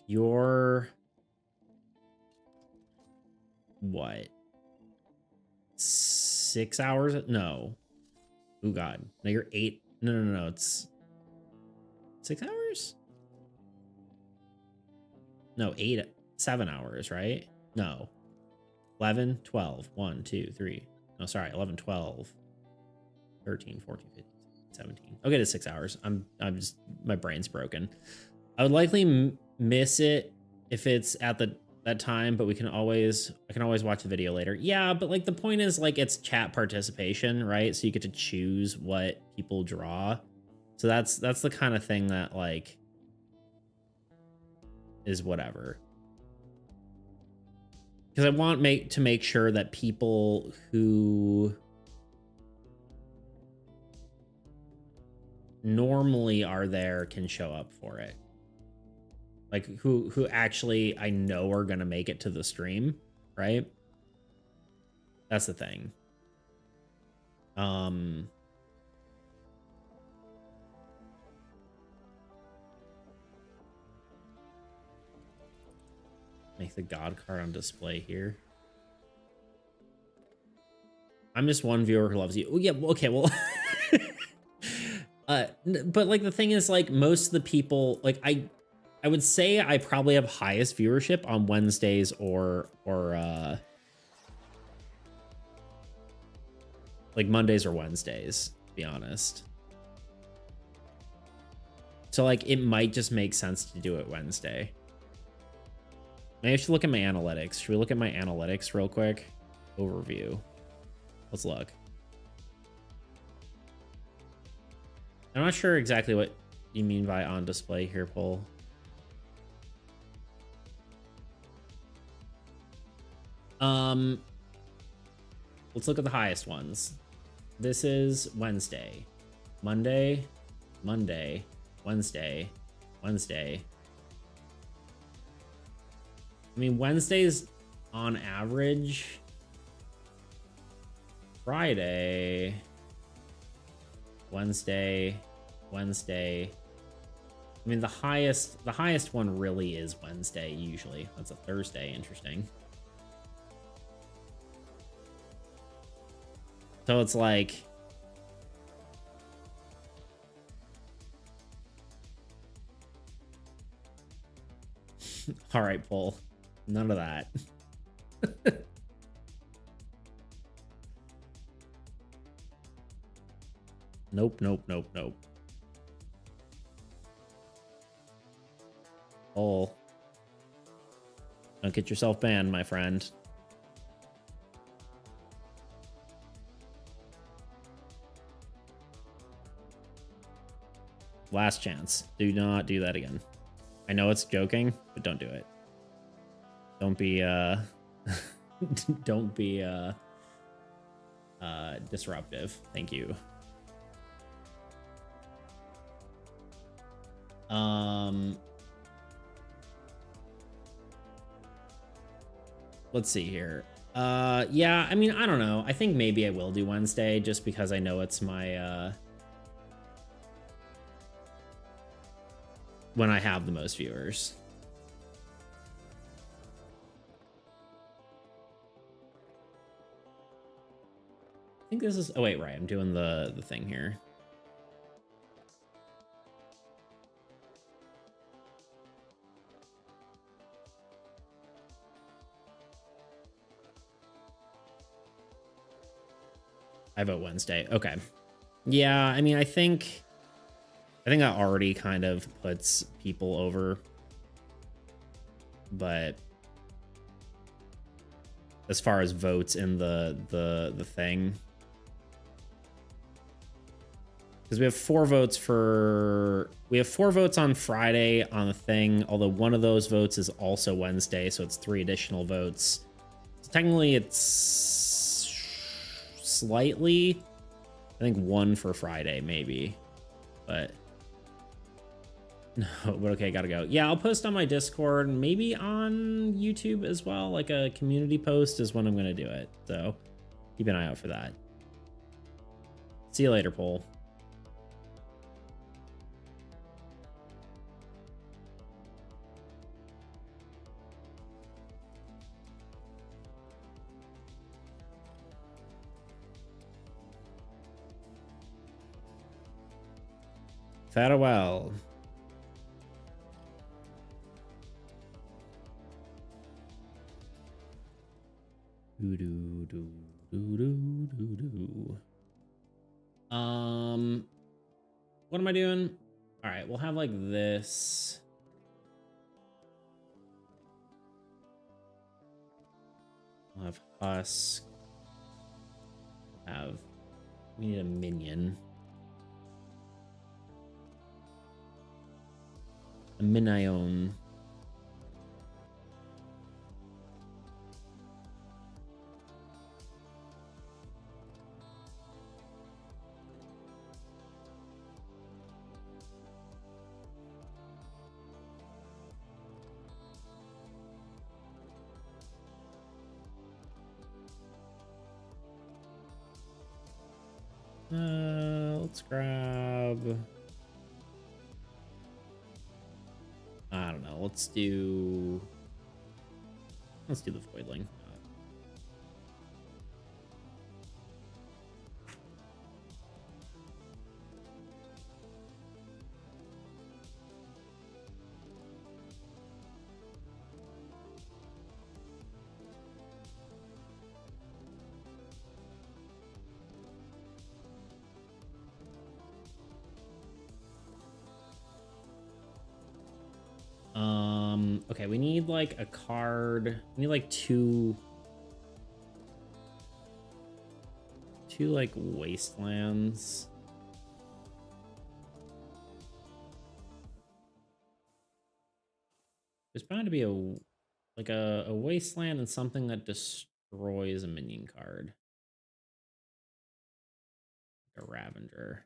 your what? 6 hours? No. Oh God. No, you're 8. No. It's 6 hours? No, 7 hours, right? No. 11, 12, 1, 2, 3. No, sorry, 11, 12, 13, 14, 15, 17. I'll get it 6 hours. I'm just, my brain's broken. I would likely miss it if it's at that time, but I can always watch the video later. Yeah, but like the point is like it's chat participation, right? So you get to choose what people draw. So that's the kind of thing that like is whatever. Because I want to make sure that people who normally are there can show up for it. Like who actually I know are gonna make it to the stream, right? That's the thing. Make the God card on display here. I'm just one viewer who loves you. Oh yeah, okay, well but like the thing is like most of the people like I would say I probably have highest viewership on Wednesdays or like Mondays or Wednesdays, to be honest. So like it might just make sense to do it Wednesday. Maybe I should look at my analytics. Should we look at my analytics real quick? Overview. Let's look. I'm not sure exactly what you mean by on display here, Paul. Let's look at the highest ones. This is Wednesday, Monday, Monday, Wednesday, Wednesday. I mean, Wednesdays on average. Friday, Wednesday, Wednesday. I mean, the highest one really is Wednesday usually. That's a Thursday. Interesting. So it's like, all right, Paul, none of that. Nope, nope, nope, nope. Paul, don't get yourself banned, my friend. Last chance. Do not do that again. I know it's joking, but don't do it. Don't be don't be disruptive. Thank you. Let's see here. Yeah, I mean, I don't know. I think maybe I will do Wednesday just because I know it's my when I have the most viewers. I think this is, oh wait, right, I'm doing the thing here. I vote Wednesday. Okay. Yeah, I mean, I think that already kind of puts people over. But as far as votes in the thing, because we have 4 votes on Friday on the thing, although one of those votes is also Wednesday, so it's 3 additional votes. So technically it's slightly, I think 1 for Friday maybe, but no, but okay, gotta go. Yeah, I'll post on my Discord, maybe on YouTube as well, like a community post is when I'm gonna do it, so keep an eye out for that. See you later, Paul. Farewell. What am I doing? All right, we'll have like this. We'll have Husk. We need a minion. A Minion. Let's grab, I don't know, let's do the Voidling. Okay, we need like a card. We need like two like wastelands. There's bound to be a wasteland and something that destroys a minion card. Like a Ravager.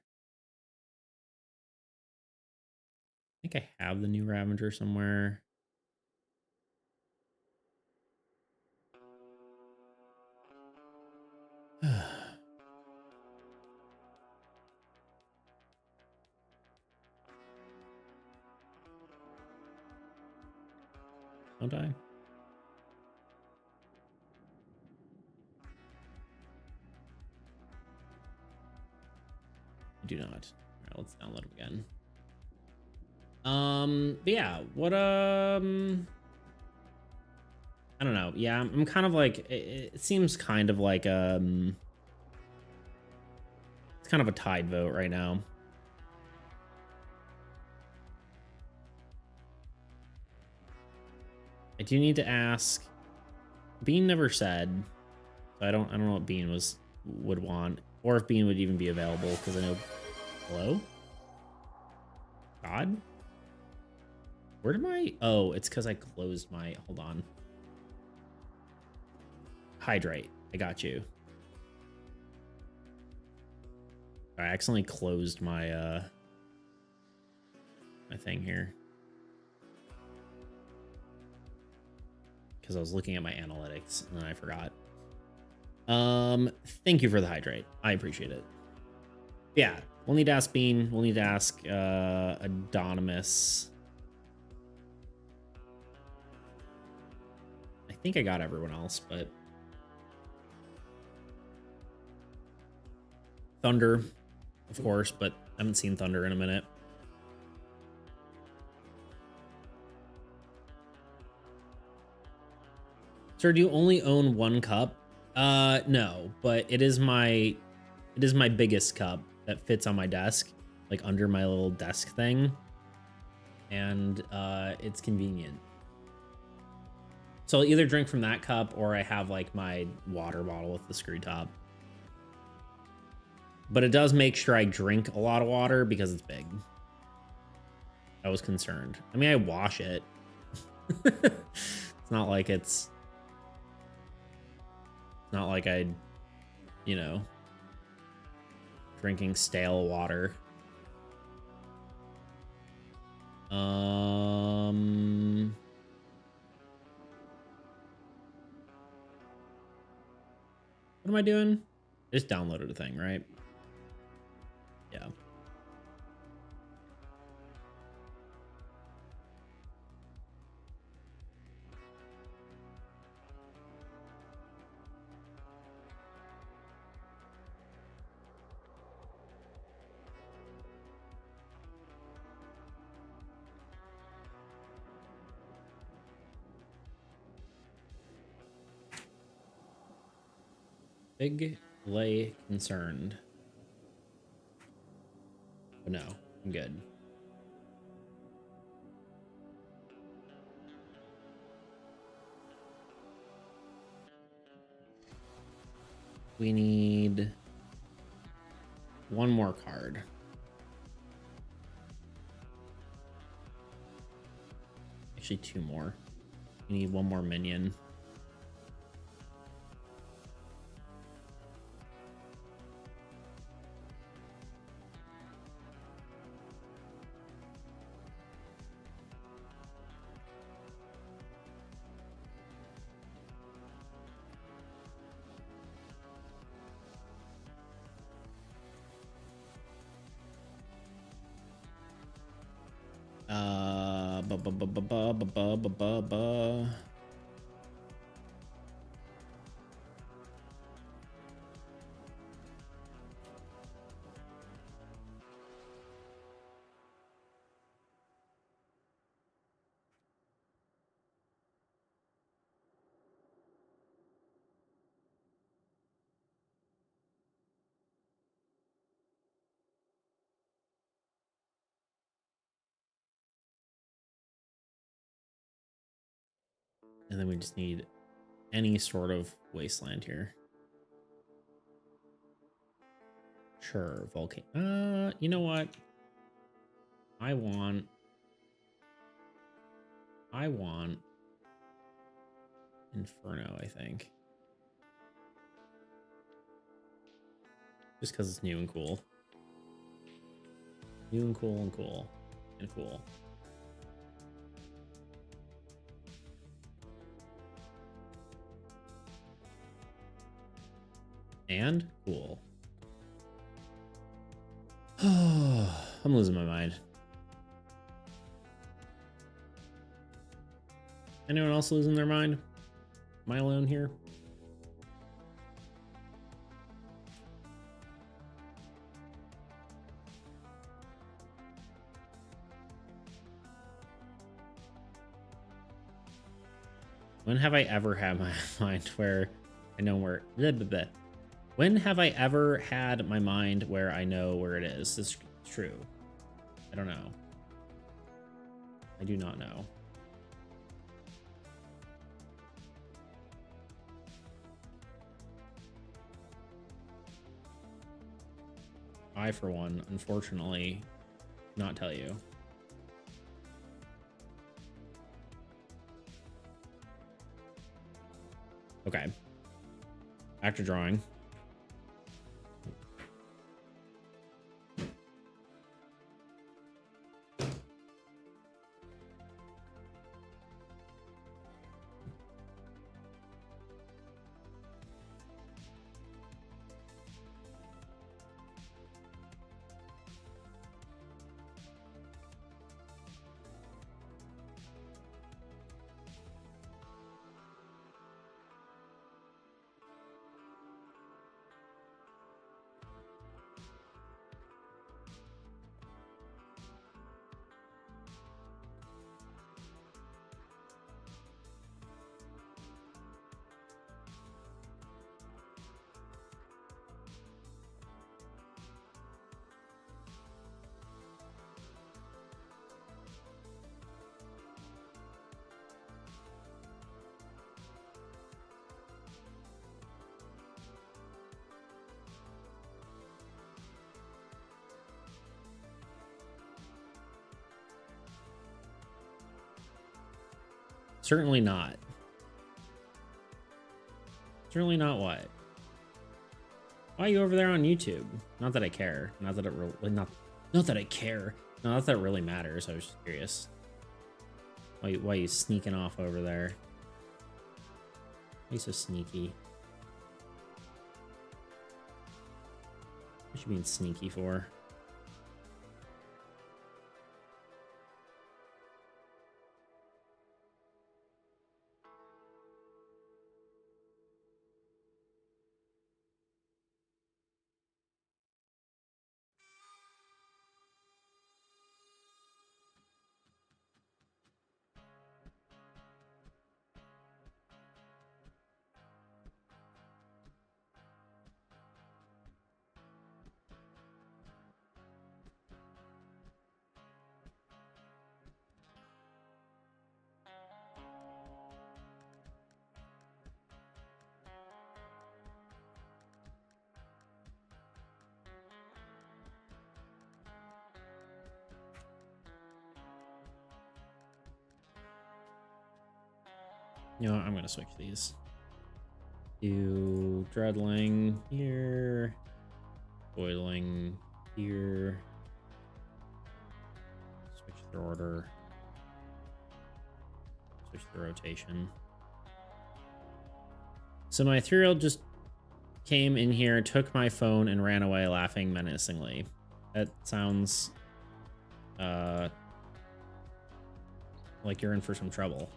I think I have the new Ravager somewhere. Don't I? I do not. All right, let's download them again. But yeah, what I don't know. Yeah, I'm kind of like it seems kind of like it's kind of a tied vote right now. I do need to ask. Bean never said, so I don't know what Bean would want, or if Bean would even be available, because I know. Hello? God? Where did my... Oh, it's because I closed my... Hold on. Hydrate. I got you. I accidentally closed my my thing here. Because I was looking at my analytics and then I forgot. Thank you for the hydrate. I appreciate it. Yeah, we'll need to ask Bean. We'll need to ask Adonimus. I think I got everyone else, but Thunder, of course, but I haven't seen Thunder in a minute. Sir, do you only own one cup? No, but it is my biggest cup that fits on my desk, like under my little desk thing. And it's convenient. So I'll either drink from that cup or I have like my water bottle with the screw top. But it does make sure I drink a lot of water because it's big. I was concerned. I mean, I wash it. It's not like it's not like I, you know, drinking stale water. What am I doing? Just downloaded a thing, right? Yeah. Big lay concerned. But no, I'm good. We need one more card. Actually, two more. We need one more minion. Ba ba ba ba ba ba ba ba ba. And then we just need any sort of wasteland here. Sure, volcano. You know what? I want I want Inferno, I think. Just because it's new and cool. New and cool and cool. And cool. And cool. I'm losing my mind. Anyone else losing their mind? Am I alone here? When have I ever had my mind where I know where... Blah, blah, blah. When have I ever had my mind where I know where it is? It's true. I don't know. I do not know. I, for one, unfortunately, not tell you. Okay. Back to drawing. Certainly not. Certainly not what? Why are you over there on YouTube? Not that I care. Not that it really... Not that I care. Not that it really matters. I was just curious. Why are you sneaking off over there? Why are you so sneaky? What you being sneaky for? You know what? I'm going to switch these. Do dreadling here. Boiling here. Switch the order. Switch the rotation. So my 3-year-old just came in here, took my phone, and ran away laughing menacingly. That sounds like you're in for some trouble.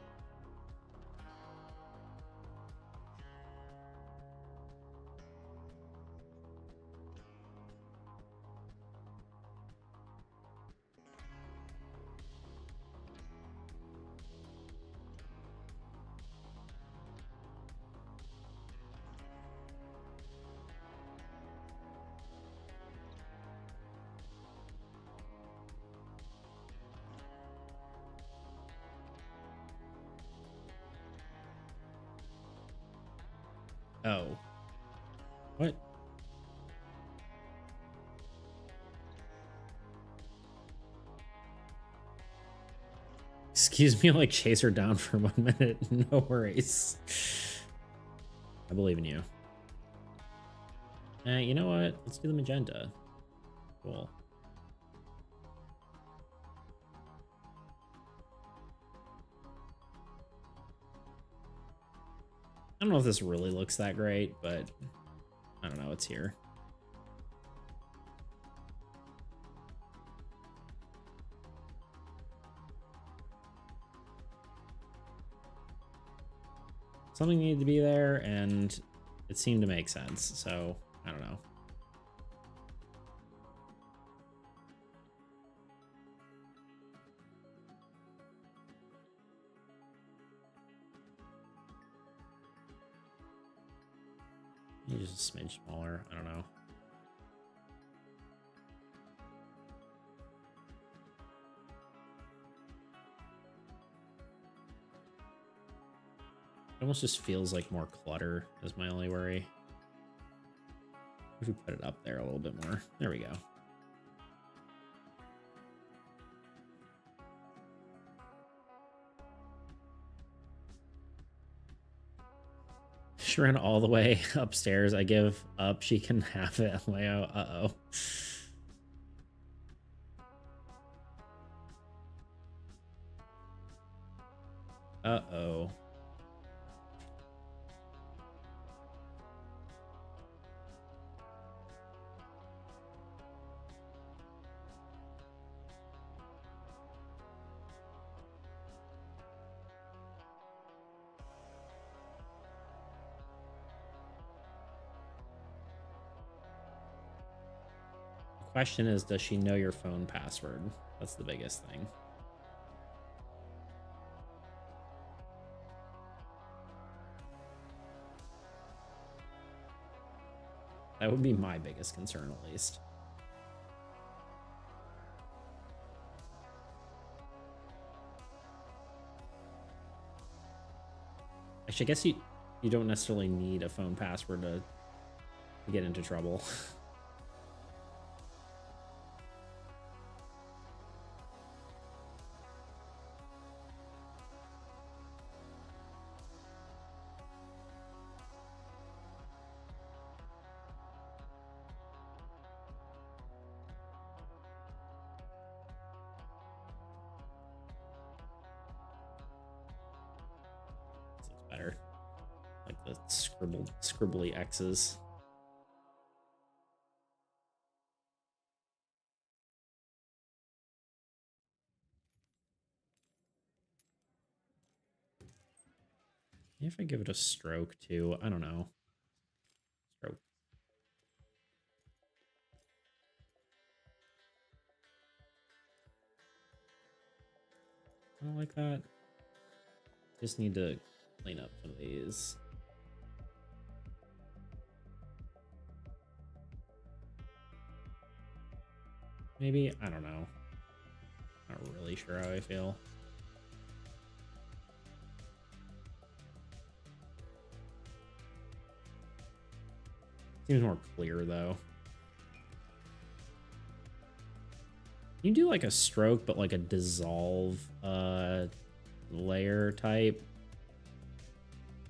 Oh. What? Excuse me, like chase her down for 1 minute. No worries. I believe in you. You know what? Let's do the magenta. Cool. I don't know if this really looks that great, but I don't know. It's here. Something needed to be there, and it seemed to make sense. So I don't know. Maybe just a smidge smaller. I don't know. It almost just feels like more clutter is my only worry. If we put it up there a little bit more. There we go. She ran all the way upstairs. I give up. She can have it. I'm like, oh, uh-oh. Uh-oh. Question is, does she know your phone password? That's the biggest thing. That would be my biggest concern, at least. Actually, I guess you don't necessarily need a phone password to get into trouble. Better, like the scribbly X's. If I give it a stroke too, I don't know. Stroke. I don't like that. Just need to clean up some of these. Maybe, I don't know. Not really sure how I feel. Seems more clear though. You do like a stroke, but like a dissolve layer type.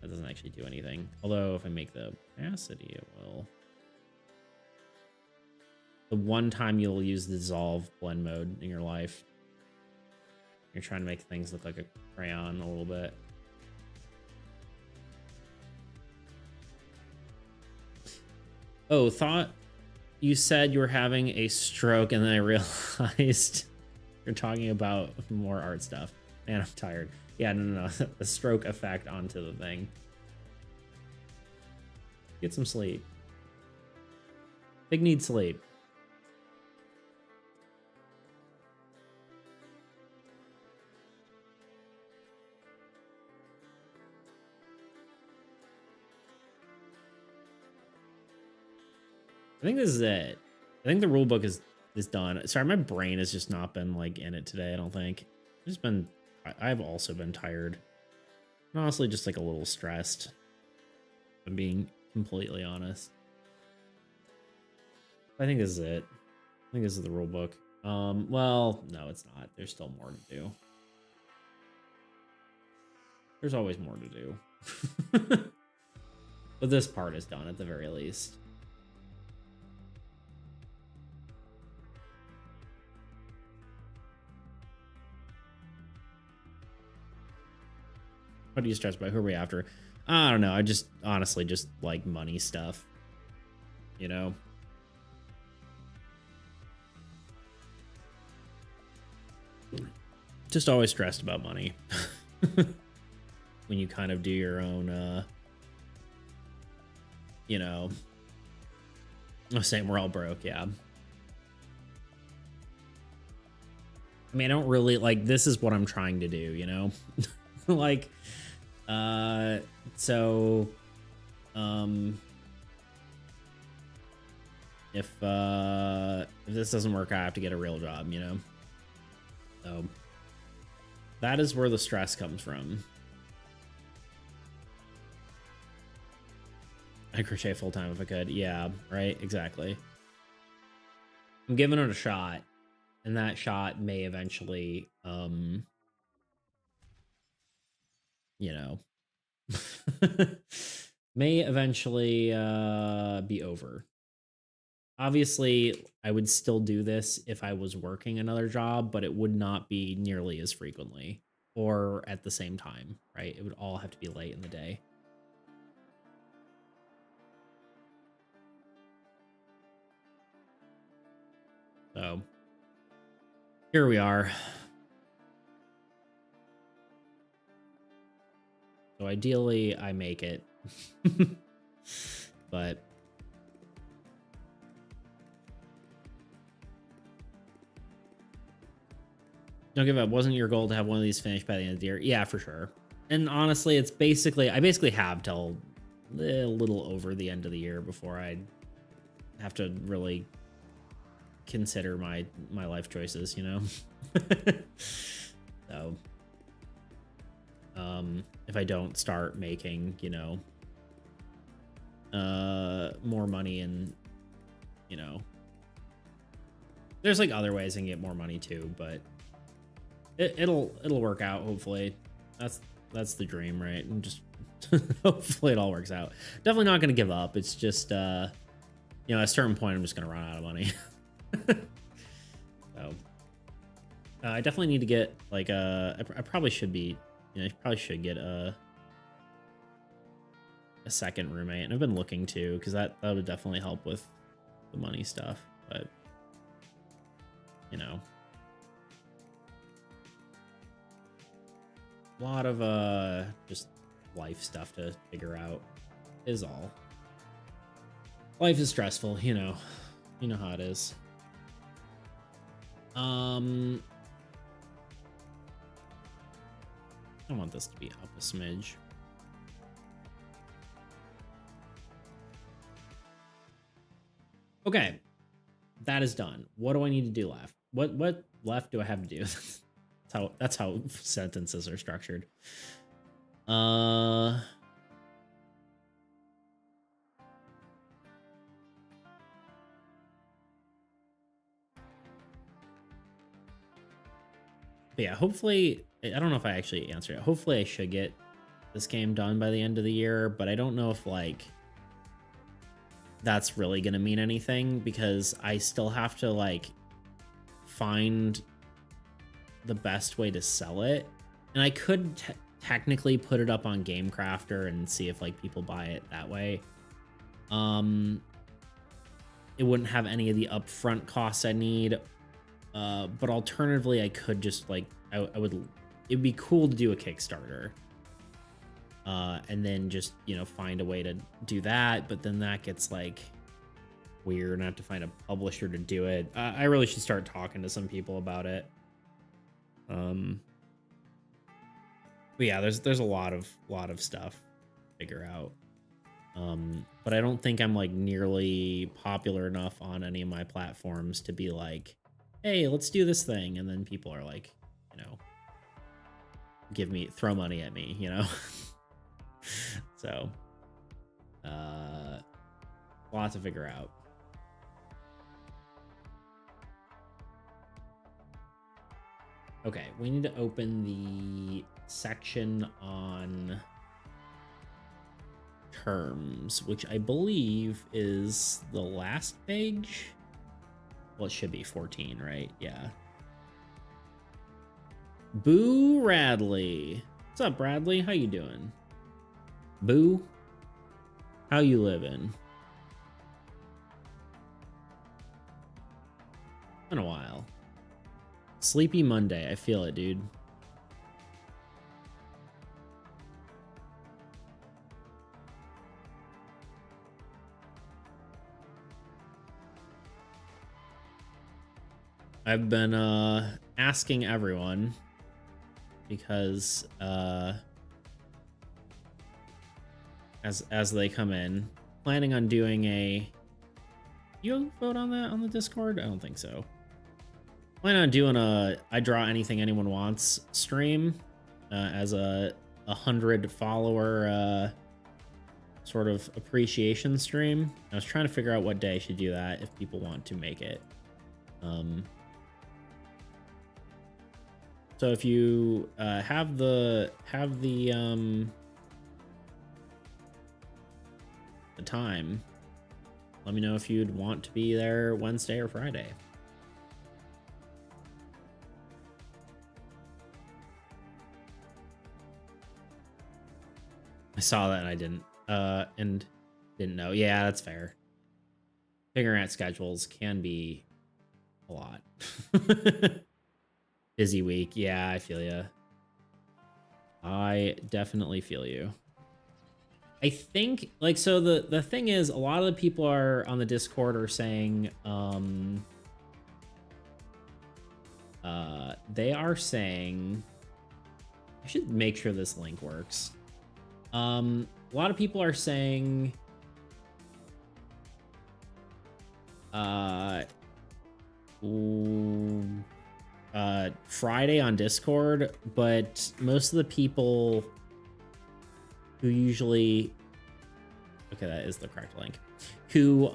That doesn't actually do anything. Although if I make the opacity, it will. The one time you'll use the dissolve blend mode in your life. You're trying to make things look like a crayon a little bit. Oh, thought you said you were having a stroke, and then I realized you're talking about more art stuff. Man, I'm tired. Yeah, no. The stroke effect onto the thing. Get some sleep. Big need sleep. I think this is it. I think the rule book is done. Sorry, my brain has just not been like in it today. I don't think. I've also been tired. And honestly, just like a little stressed. If I'm being completely honest. I think this is it. I think this is the rule book. Well, no, it's not. There's still more to do. There's always more to do. But this part is done at the very least. What do you stress about? Who are we after? I don't know. I just honestly just like money stuff. You know? Just always stressed about money. When you kind of do your own, you know, I'm saying we're all broke, yeah. I mean, I don't really, like, this is what I'm trying to do, you know? Like, so, if this doesn't work, I have to get a real job, you know? So, that is where the stress comes from. I'd crochet full time if I could. Yeah, right, exactly. I'm giving it a shot, and that shot may eventually, you know, may eventually be over. Obviously, I would still do this if I was working another job, but it would not be nearly as frequently or at the same time, right? It would all have to be late in the day. So here we are. So ideally, I make it, but don't give up. Wasn't your goal to have one of these finished by the end of the year? Yeah, for sure. And honestly, it's basically, I basically have till a little over the end of the year before I have to really consider my life choices, you know? So, if I don't start making, you know, more money and, you know, there's like other ways I can get more money too, but it'll work out. Hopefully that's the dream, right? And just hopefully it all works out. Definitely not going to give up. It's just, you know, at a certain point, I'm just going to run out of money. So I definitely need to get like I probably should be, you know, I probably should get a second roommate, and I've been looking to, because that would definitely help with the money stuff, but you know, a lot of just life stuff to figure out is all. Life is stressful, you know how it is. I want this to be up a smidge. Okay, that is done. What do I need to do left? What left do I have to do? that's how sentences are structured. But yeah, hopefully, I don't know if I actually answered it. Hopefully I should get this game done by the end of the year, but I don't know if like that's really gonna mean anything, because I still have to like find the best way to sell it. And I could technically put it up on Game Crafter and see if like people buy it that way. It wouldn't have any of the upfront costs I need. But alternatively, I could just like, it'd be cool to do a Kickstarter. And then just, you know, find a way to do that. But then that gets like weird, and I have to find a publisher to do it. I really should start talking to some people about it. But yeah, there's a lot of stuff to figure out. But I don't think I'm like nearly popular enough on any of my platforms to be like, hey, let's do this thing. And then people are like, you know, throw money at me, you know? So, lot to figure out. Okay, we need to open the section on terms, which I believe is the last page. Well, it should be 14, right? Yeah. Boo Radley. What's up, Bradley? How you doing? Boo? How you living? Been a while. Sleepy Monday. I feel it, dude. I've been asking everyone because as they come in, planning on doing a. You vote on that on the Discord? I don't think so. Plan on doing a I draw anything anyone wants stream as a 100 follower sort of appreciation stream. I was trying to figure out what day I should do that if people want to make it. So if you have the time, let me know if you'd want to be there Wednesday or Friday. I saw that and I didn't know. Yeah, that's fair. Figuring out schedules can be a lot. Busy week. Yeah, I feel you. I definitely feel you. I think, like, so the thing is, a lot of the people are on the Discord are saying, they are saying, I should make sure this link works. A lot of people are saying, Friday on Discord, but most of the people who usually, okay, that is the correct link, who,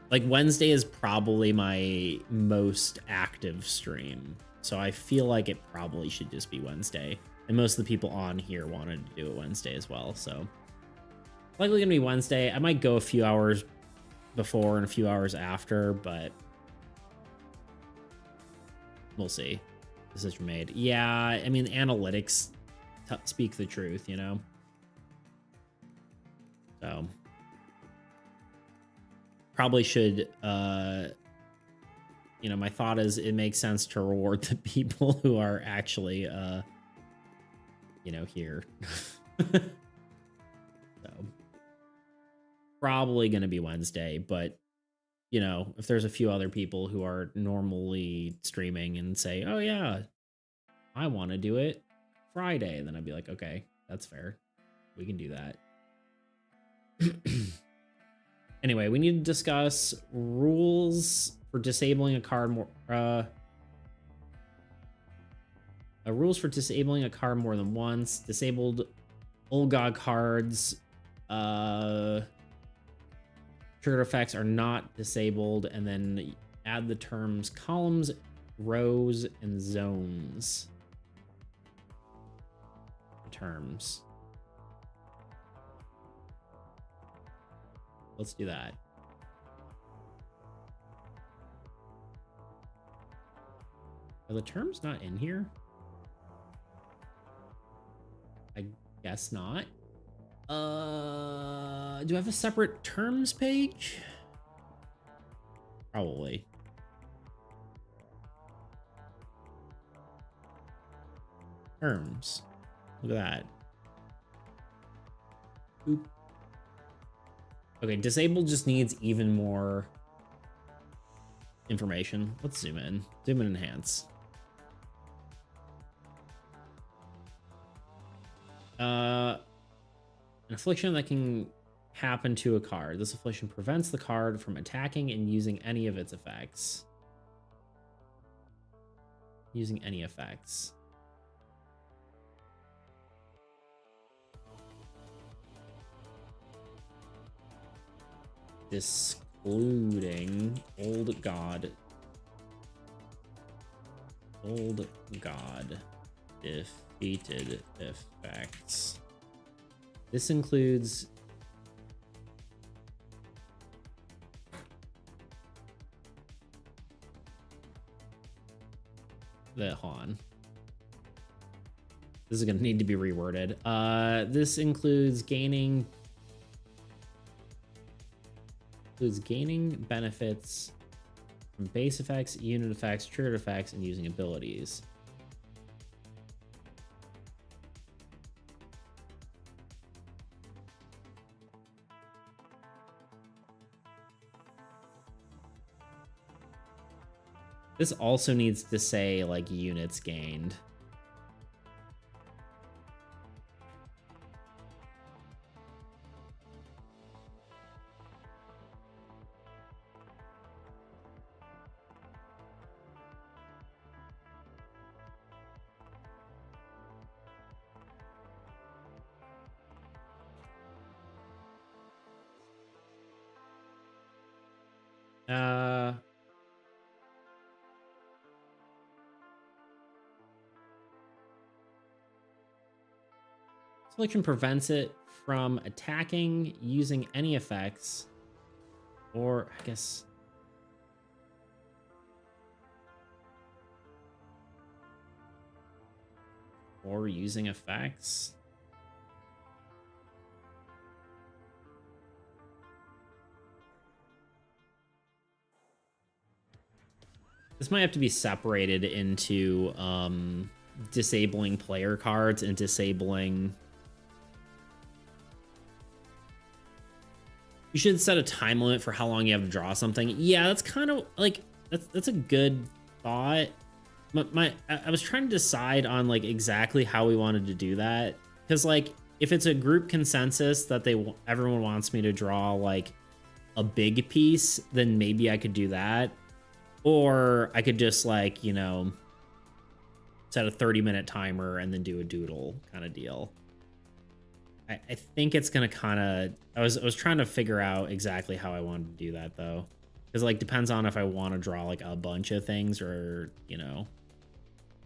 like Wednesday is probably my most active stream. So I feel like it probably should just be Wednesday. And most of the people on here wanted to do it Wednesday as well. So likely gonna be Wednesday. I might go a few hours before and a few hours after, but we'll see. Decision made. Yeah, I mean, analytics speak the truth, you know? So probably should, you know, my thought is it makes sense to reward the people who are actually, you know, here. So probably going to be Wednesday, but you know, if there's a few other people who are normally streaming and say, oh yeah, I want to do it Friday, then I'd be like, okay, that's fair. We can do that. Anyway, we need to discuss rules for disabling a card more, rules for disabling a card more than once, disabled Olga cards, trigger effects are not disabled, and then add the terms columns, rows, and zones. Terms. Let's do that. Are the terms not in here? I guess not. Do I have a separate terms page? Probably. Terms. Look at that. Oop. Okay, disabled just needs even more information. Let's zoom in. Zoom in and enhance. An affliction that can happen to a card. This affliction prevents the card from attacking and using any of its effects. Using any effects. Excluding Old God. Old God. Defeated effects. This includes hold on. This is gonna need to be reworded. This includes gaining benefits from base effects, unit effects, triggered effects, and using abilities. This also needs to say like units gained. Selection prevents it from attacking using any effects, or I guess or using effects. This might have to be separated into disabling player cards and disabling. You should set a time limit for how long you have to draw something. Yeah, that's kind of like that's a good thought. But I was trying to decide on like exactly how we wanted to do that, because like if it's a group consensus that everyone wants me to draw like a big piece, then maybe I could do that. Or I could just like, you know, set a 30-minute timer and then do a doodle kind of deal. I think it's gonna kind of. I was trying to figure out exactly how I wanted to do that though, because like depends on if I want to draw like a bunch of things or, you know,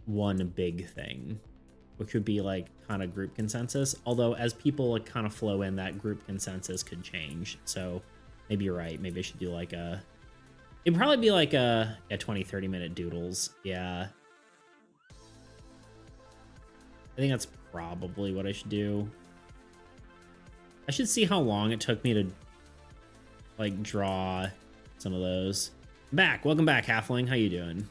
one big thing, which would be like kind of group consensus. Although as people like kind of flow in, that group consensus could change. So maybe you're right. Maybe I should do like a. It'd probably be like a 20-30 minute doodles. Yeah. I think that's probably what I should do. I should see how long it took me to like draw some of those. Back. Welcome back, Halfling. How you doing?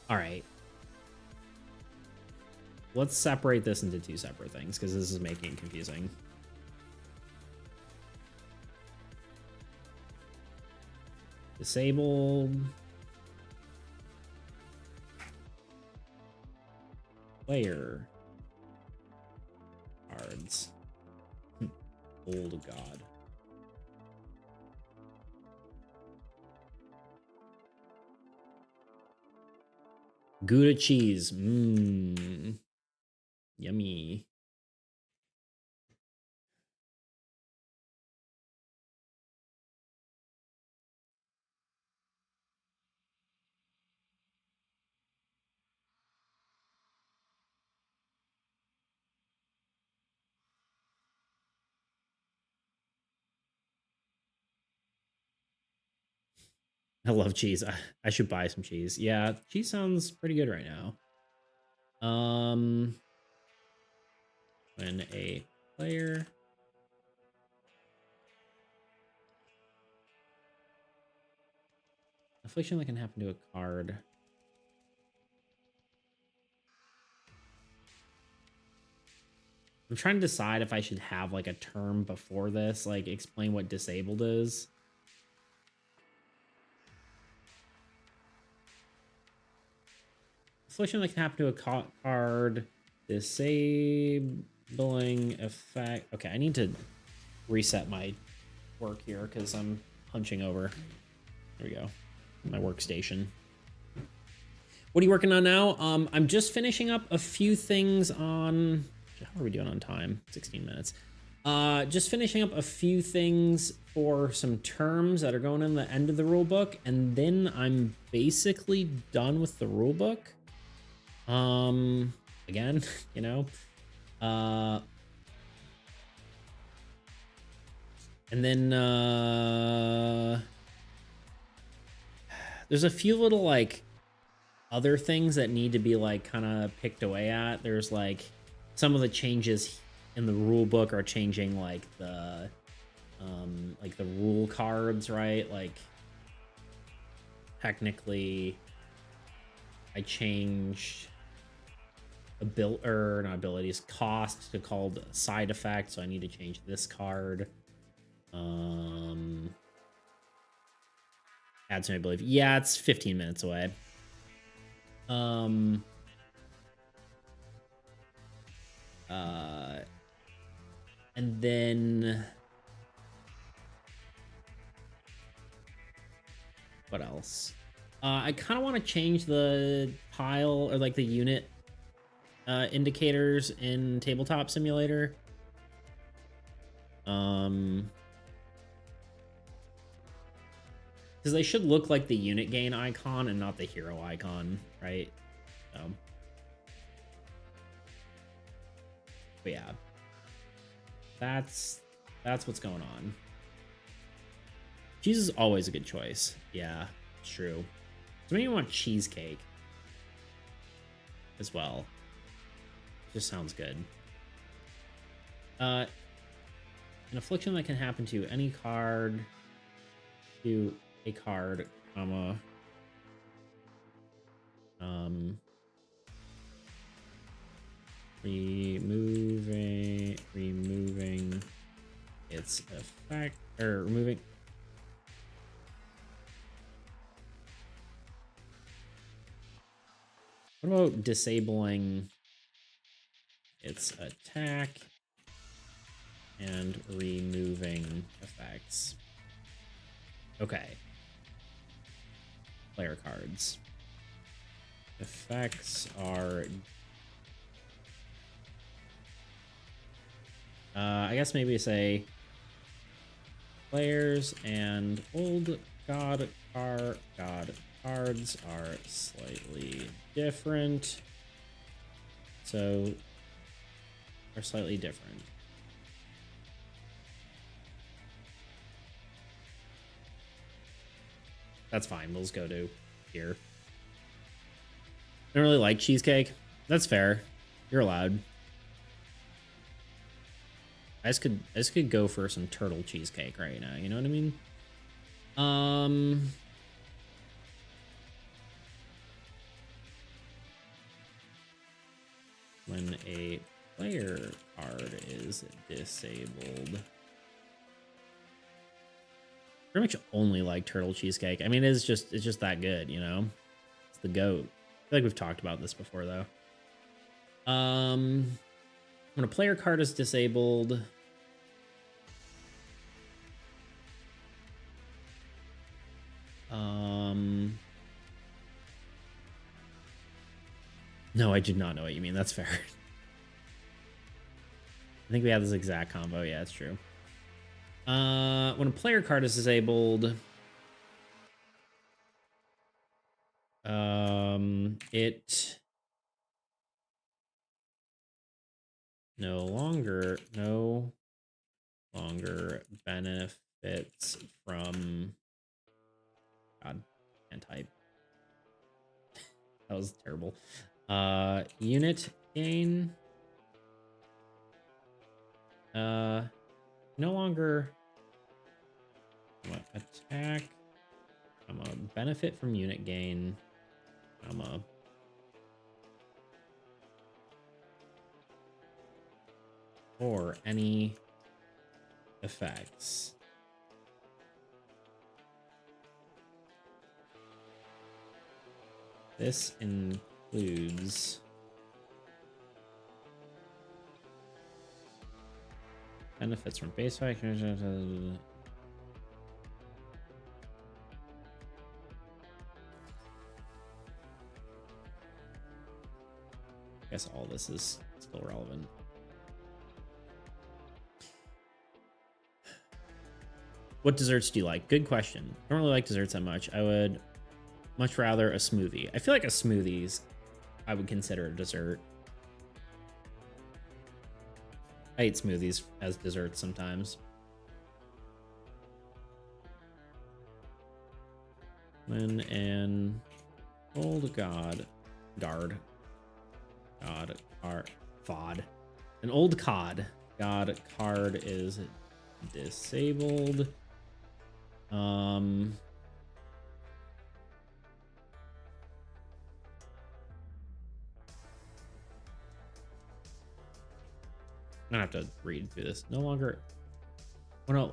All right. Let's separate this into two separate things because this is making it confusing. Disabled. Player cards. Old God. Gouda cheese. Mmm. Yummy. I love cheese. I should buy some cheese. Yeah, cheese sounds pretty good right now. When a player affliction that can happen to a card. I'm trying to decide if I should have like a term before this, like explain what disabled is. Affliction that can happen to a card. Disabling effect. Okay, I need to reset my work here because I'm punching over. There we go. My workstation. What are you working on now? I'm just finishing up a few things on. How are we doing on time? 16 minutes. Just finishing up a few things for some terms that are going in the end of the rule book, and then I'm basically done with the rule book. Again, you know, and then there's a few little like other things that need to be like kind of picked away at. There's like some of the changes in the rule book are changing like the rule cards, right? Like technically I changed not abilities, cost to called side effect, so I need to change this card. Add to my belief. Yeah, it's 15 minutes away. And then what else? I kind of want to change the tile or like the unit indicators in Tabletop Simulator. Because they should look like the unit gain icon and not the hero icon, right? So, but yeah, that's what's going on. Cheese is always a good choice. Yeah, it's true. So maybe you want cheesecake as well. Just sounds good. An affliction that can happen to any card, to a card, comma, removing its effect, or removing. What about disabling its attack and removing effects? Okay. Player cards. Effects are... I guess maybe say players and old god cards are slightly different. So are slightly different. That's fine. We'll just go to here. I don't really like cheesecake. That's fair. You're allowed. I just could go for some turtle cheesecake right now. You know what I mean? When a player card is disabled, pretty much only like turtle cheesecake. I mean, it's just that good, you know? It's the GOAT. I feel like we've talked about this before though. When a player card is disabled, no, I did not know what you mean. That's fair. I think we have this exact combo. Yeah, it's true. When a player card is disabled, it no longer benefits from... God, can't type. That was terrible. Unit gain. No longer attack. Benefit from unit gain. Or any effects. This includes benefits from base factors. I guess all this is still relevant. What desserts do you like? Good question. I don't really like desserts that much. I would much rather a smoothie. I feel like a smoothie's I would consider a dessert. I eat smoothies as desserts sometimes. When an old god, FOD. An old god card is disabled. I'm gonna have to read through this. No longer. Oh no.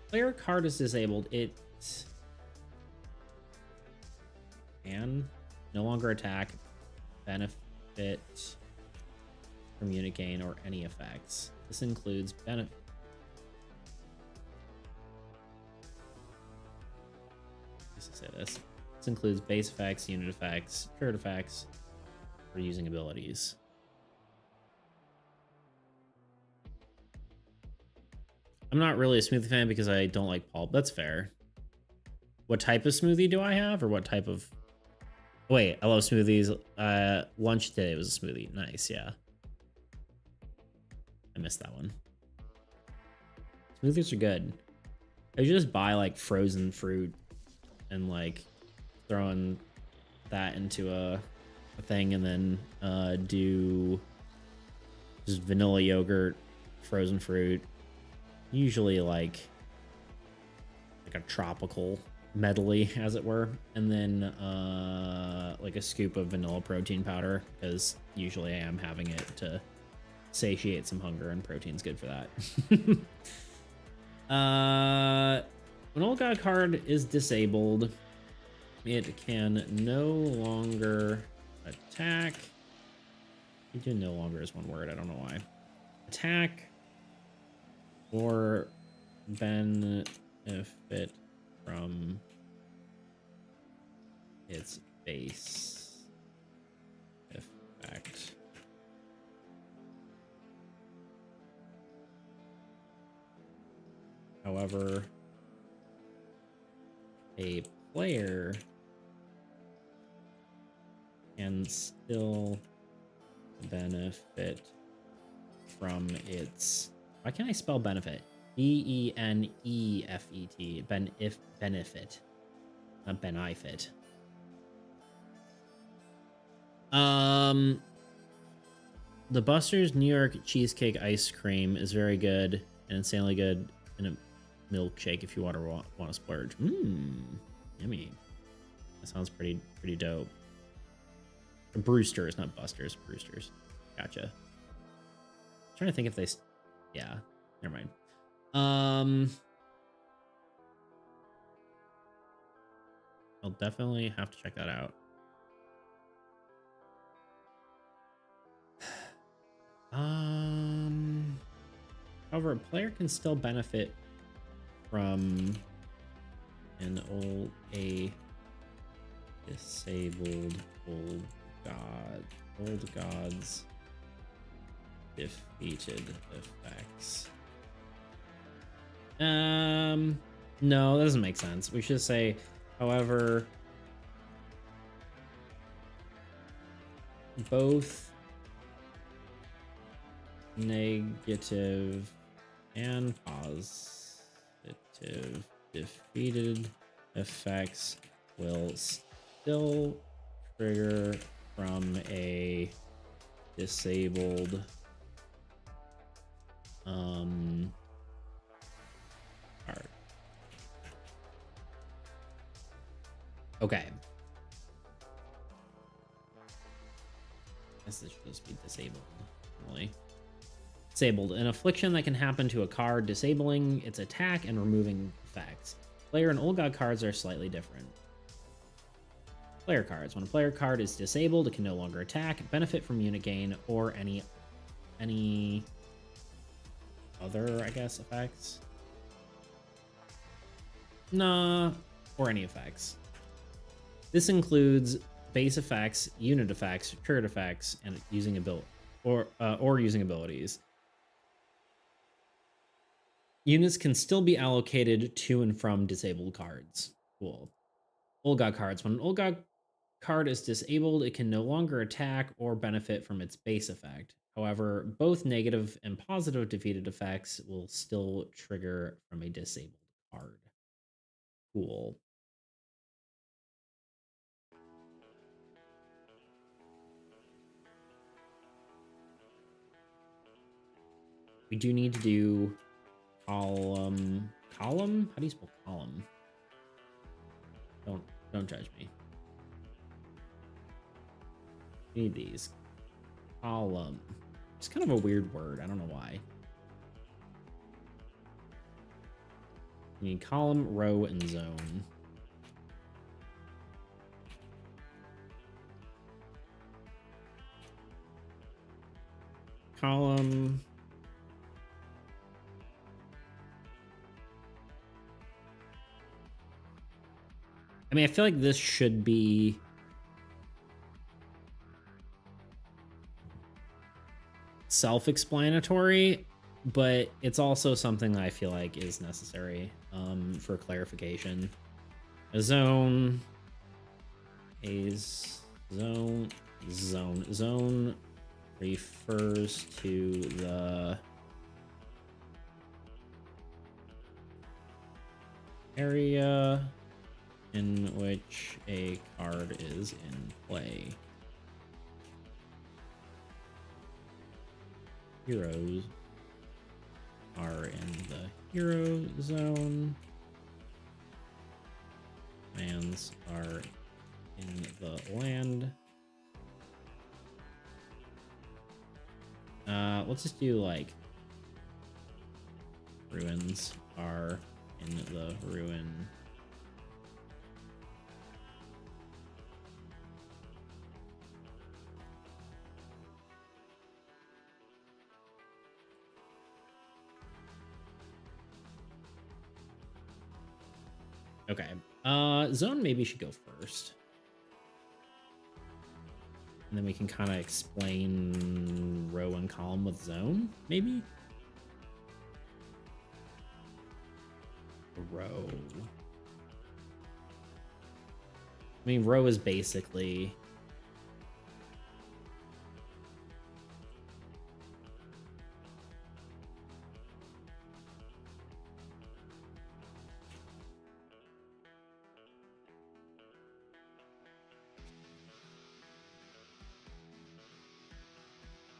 Player card is disabled. It can no longer attack, benefit from unit gain, or any effects. This includes benefit. Say this. This includes base effects, unit effects, triggered effects, or using abilities. I'm not really a smoothie fan because I don't like pulp. That's fair. What type of smoothie do I have, or what type of? Wait, I love smoothies. Lunch today was a smoothie. Nice, yeah. I missed that one. Smoothies are good. I should just buy like frozen fruit and like throwing that into a thing, and then do just vanilla yogurt, frozen fruit, usually like a tropical medley, as it were, and then like a scoop of vanilla protein powder, because usually I am having it to satiate some hunger, and protein's good for that. When old god card is disabled, it can no longer attack. You do no longer is one word. I don't know why. Attack or benefit from its base effect. However, a player can still benefit from its. Why can't I spell benefit? benefet. Benefit, not benefit. The Buster's New York cheesecake ice cream is very good and insanely good in a milkshake if you want to splurge. Yummy. That sounds pretty dope. Brewster's, not Buster's. Brewster's. Gotcha. I'm trying to think if they. Yeah, never mind. I'll definitely have to check that out. However, a player can still benefit from a disabled old god's defeated effects. No, that doesn't make sense. We should say, however, both negative and positive defeated effects will still trigger from a disabled card. Okay. I guess this should just be disabled. Really. Disabled. An affliction that can happen to a card, disabling its attack and removing effects. Player and old god cards are slightly different. Player cards. When a player card is disabled, it can no longer attack, benefit from unit gain, or any other, I guess, effects. Nah, or any effects. This includes base effects, unit effects, triggered effects, and using using abilities. Units can still be allocated to and from disabled cards. Cool. Old God cards. When an Old God card is disabled, it can no longer attack or benefit from its base effect. However, both negative and positive defeated effects will still trigger from a disabled card. Cool. We do need to do column. Column? How do you spell column? Don't judge me. We need these. Column. It's kind of a weird word. I don't know why. We need column, row, and zone. Column. I mean, I feel like this should be self-explanatory, but it's also something that I feel like is necessary for clarification. A zone, zone refers to the area in which a card is in play. Heroes are in the hero zone. Lands are in the land. Let's just do like ruins are in the ruin. Okay. Zone maybe should go first. And then we can kind of explain row and column with zone, maybe? Row. I mean, row is basically...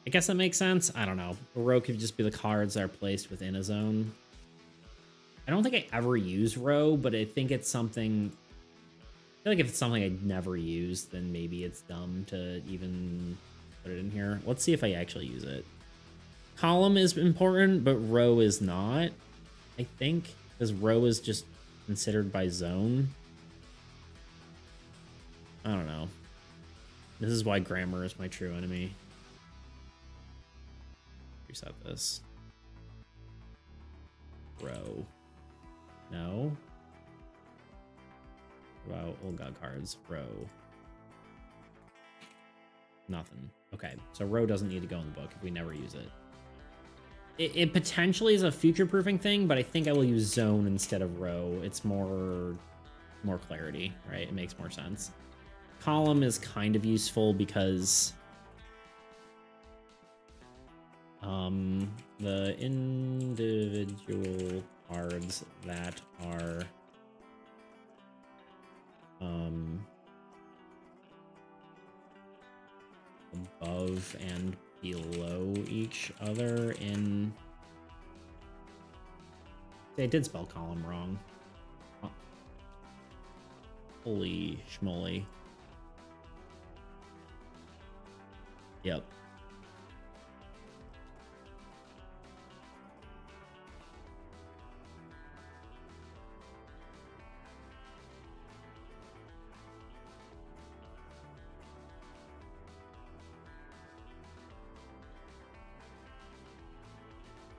I guess that makes sense. I don't know. A row could just be the cards that are placed within a zone. I don't think I ever use row, but I think it's something... I feel like if it's something I'd never use, then maybe it's dumb to even put it in here. Let's see if I actually use it. Column is important, but row is not, I think, because row is just considered by zone. I don't know. This is why grammar is my true enemy. Reset this. Row. No. Wow, old god cards. Row. Nothing. Okay, so row doesn't need to go in the book if we never use it. It potentially is a future-proofing thing, but I think I will use zone instead of row. It's more clarity, right? It makes more sense. Column is kind of useful because the individual cards that are above and below each other in... I did spell column wrong. Oh. Holy schmoly. Yep.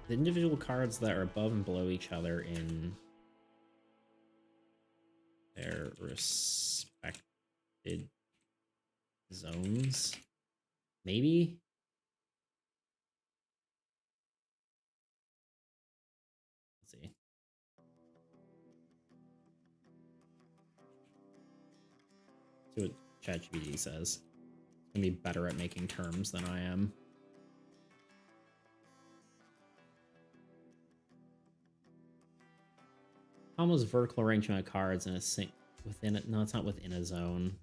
The individual cards that are above and below each other in their respected zones. Maybe? Let's see. ChatGPT says. It's gonna be better at making terms than I am. Almost vertical arrangement of cards in a sync within it. No, it's not within a zone.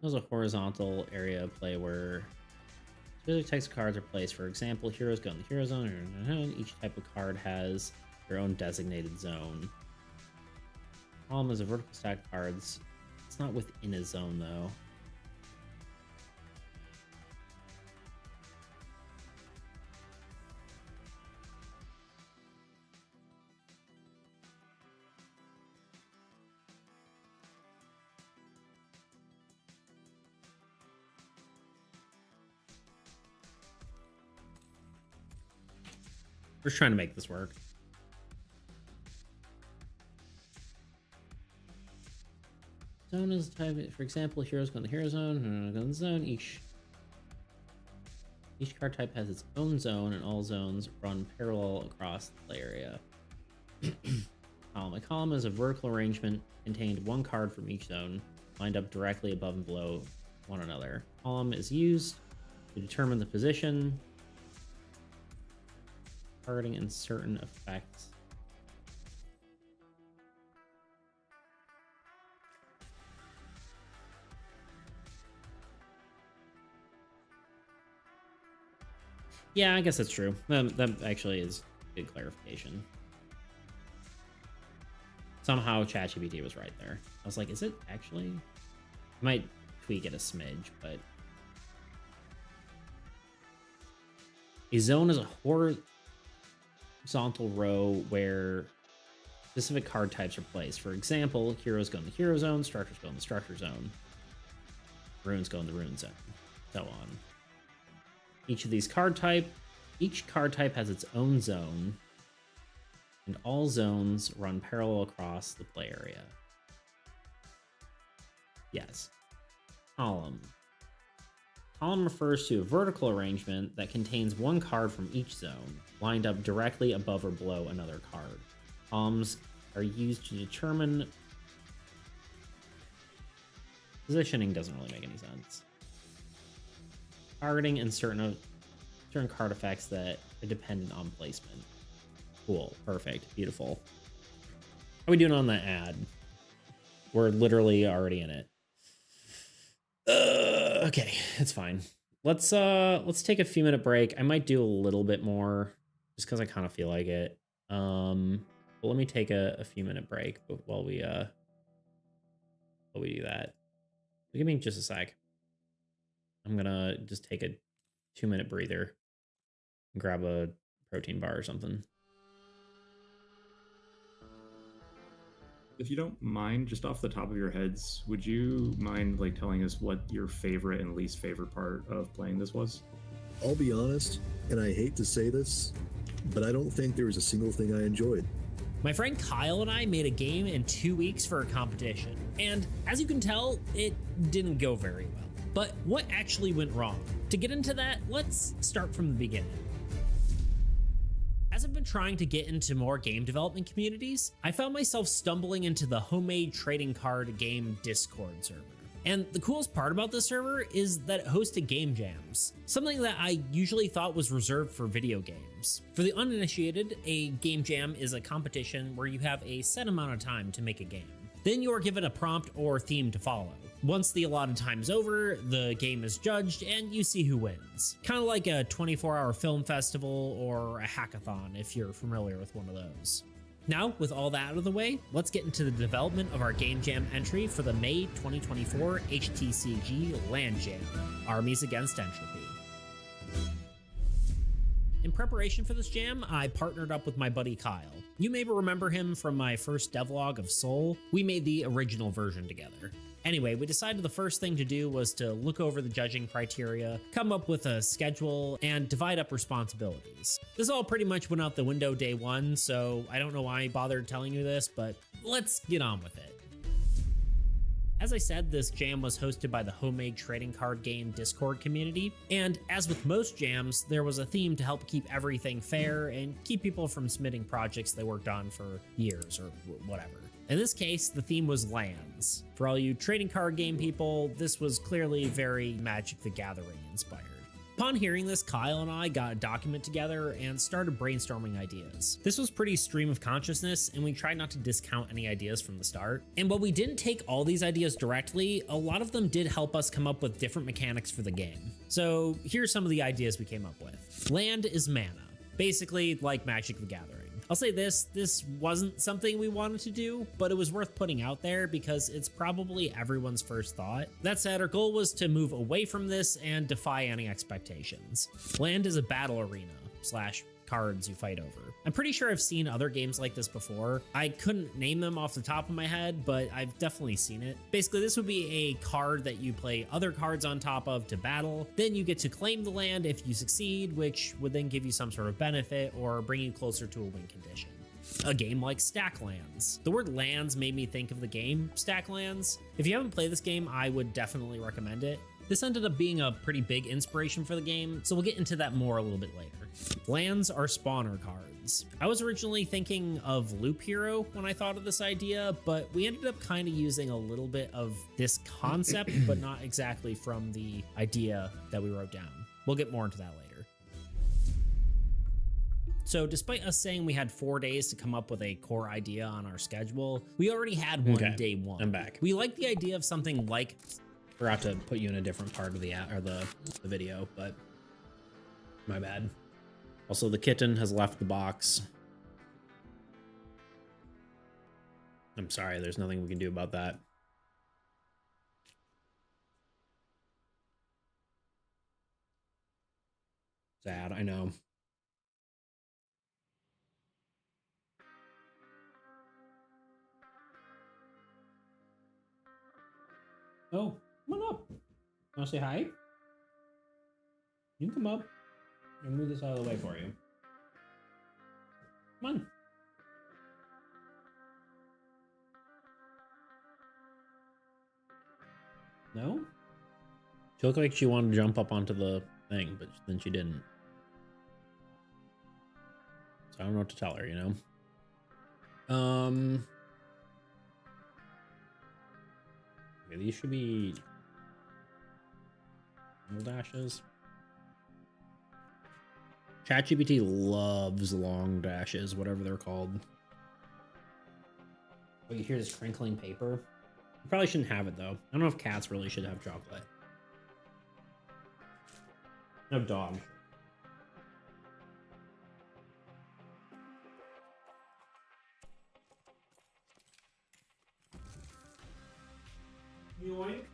There's a horizontal area of play where specific types of cards are placed. For example, heroes go in the hero zone. Each type of card has their own designated zone. Column is a vertical stack of cards. It's not within a zone though. We're just trying to make this work. Zone is type. For example, heroes go in the hero zone. Go in the zone. Each card type has its own zone, and all zones run parallel across the play area. Column. A column is a vertical arrangement contained one card from each zone, lined up directly above and below one another. Column is used to determine the position, targeting and certain effects. Yeah, I guess that's true. That actually is good clarification. Somehow ChatGPT was right there. I was like, is it actually? I might tweak it a smidge, but a zone is a horizontal row where specific card types are placed. For example, heroes go in the hero zone, structures go in the structure zone, runes go in the rune zone, so on. Each card type has its own zone, and all zones run parallel across the play area. Yes. Column. Column refers to a vertical arrangement that contains one card from each zone, lined up directly above or below another card. Columns are used to determine... Positioning doesn't really make any sense. Targeting and certain card effects that are dependent on placement. Cool. Perfect. Beautiful. How are we doing on that ad? We're literally already in it. Okay, it's fine. Let's take a few minute break. I might do a little bit more just because I kind of feel like it. But let me take a few minute break while we do that. Give me just a sec. I'm gonna just take a 2-minute breather and grab a protein bar or something. If you don't mind, just off the top of your heads, would you mind like telling us what your favorite and least favorite part of playing this was? I'll be honest, and I hate to say this, but I don't think there was a single thing I enjoyed. My friend Kyle and I made a game in 2 weeks for a competition, and as you can tell, it didn't go very well. But what actually went wrong? To get into that, let's start from the beginning. As I've been trying to get into more game development communities, I found myself stumbling into the homemade trading card game Discord server. And the coolest part about this server is that it hosted game jams, something that I usually thought was reserved for video games. For the uninitiated, a game jam is a competition where you have a set amount of time to make a game. Then you are given a prompt or theme to follow. Once the allotted time's over, the game is judged and you see who wins. Kind of like a 24-hour film festival or a hackathon if you're familiar with one of those. Now, with all that out of the way, let's get into the development of our Game Jam entry for the May 2024 HTCG Land Jam, Armies against Entropy. In preparation for this jam, I partnered up with my buddy Kyle. You may remember him from my first devlog of Soul. We made the original version together. Anyway, we decided the first thing to do was to look over the judging criteria, come up with a schedule, and divide up responsibilities. This all pretty much went out the window day one, so I don't know why I bothered telling you this, but let's get on with it. As I said, this jam was hosted by the Homemade Trading Card Game Discord community, and as with most jams, there was a theme to help keep everything fair and keep people from submitting projects they worked on for years or whatever. In this case, the theme was lands. For all you trading card game people, this was clearly very Magic the Gathering inspired. Upon hearing this, Kyle and I got a document together and started brainstorming ideas. This was pretty stream of consciousness, and we tried not to discount any ideas from the start. And while we didn't take all these ideas directly, a lot of them did help us come up with different mechanics for the game. So here's some of the ideas we came up with. Land is mana, basically like Magic the Gathering. I'll say this wasn't something we wanted to do, but it was worth putting out there because it's probably everyone's first thought. That said, our goal was to move away from this and defy any expectations. Land is a battle arena / cards you fight over. I'm pretty sure I've seen other games like this before. I couldn't name them off the top of my head, but I've definitely seen it. Basically, this would be a card that you play other cards on top of to battle. Then you get to claim the land if you succeed, which would then give you some sort of benefit or bring you closer to a win condition. A game like Stack Lands. The word lands made me think of the game Stack Lands. If you haven't played this game, I would definitely recommend it. This ended up being a pretty big inspiration for the game, so we'll get into that more a little bit later. Lands are spawner cards. I was originally thinking of Loop Hero when I thought of this idea, but we ended up kind of using a little bit of this concept, but not exactly from the idea that we wrote down. We'll get more into that later. So despite us saying we had 4 days to come up with a core idea on our schedule, we already had one day one. I'm back. We like the idea of something like... Forgot to put you in a different part of the video, but my bad. Also, the kitten has left the box. I'm sorry, there's nothing we can do about that. Sad, I know. Oh, come on up. Want to say hi? You can come up. I'll move this out of the way for you. Come on. No? She looked like she wanted to jump up onto the thing, but then she didn't. So I don't know what to tell her, you know? Okay, these should be double dashes. ChatGPT loves long dashes, whatever they're called. Oh, you hear this crinkling paper? You probably shouldn't have it though. I don't know if cats really should have chocolate. No dog. Yoink.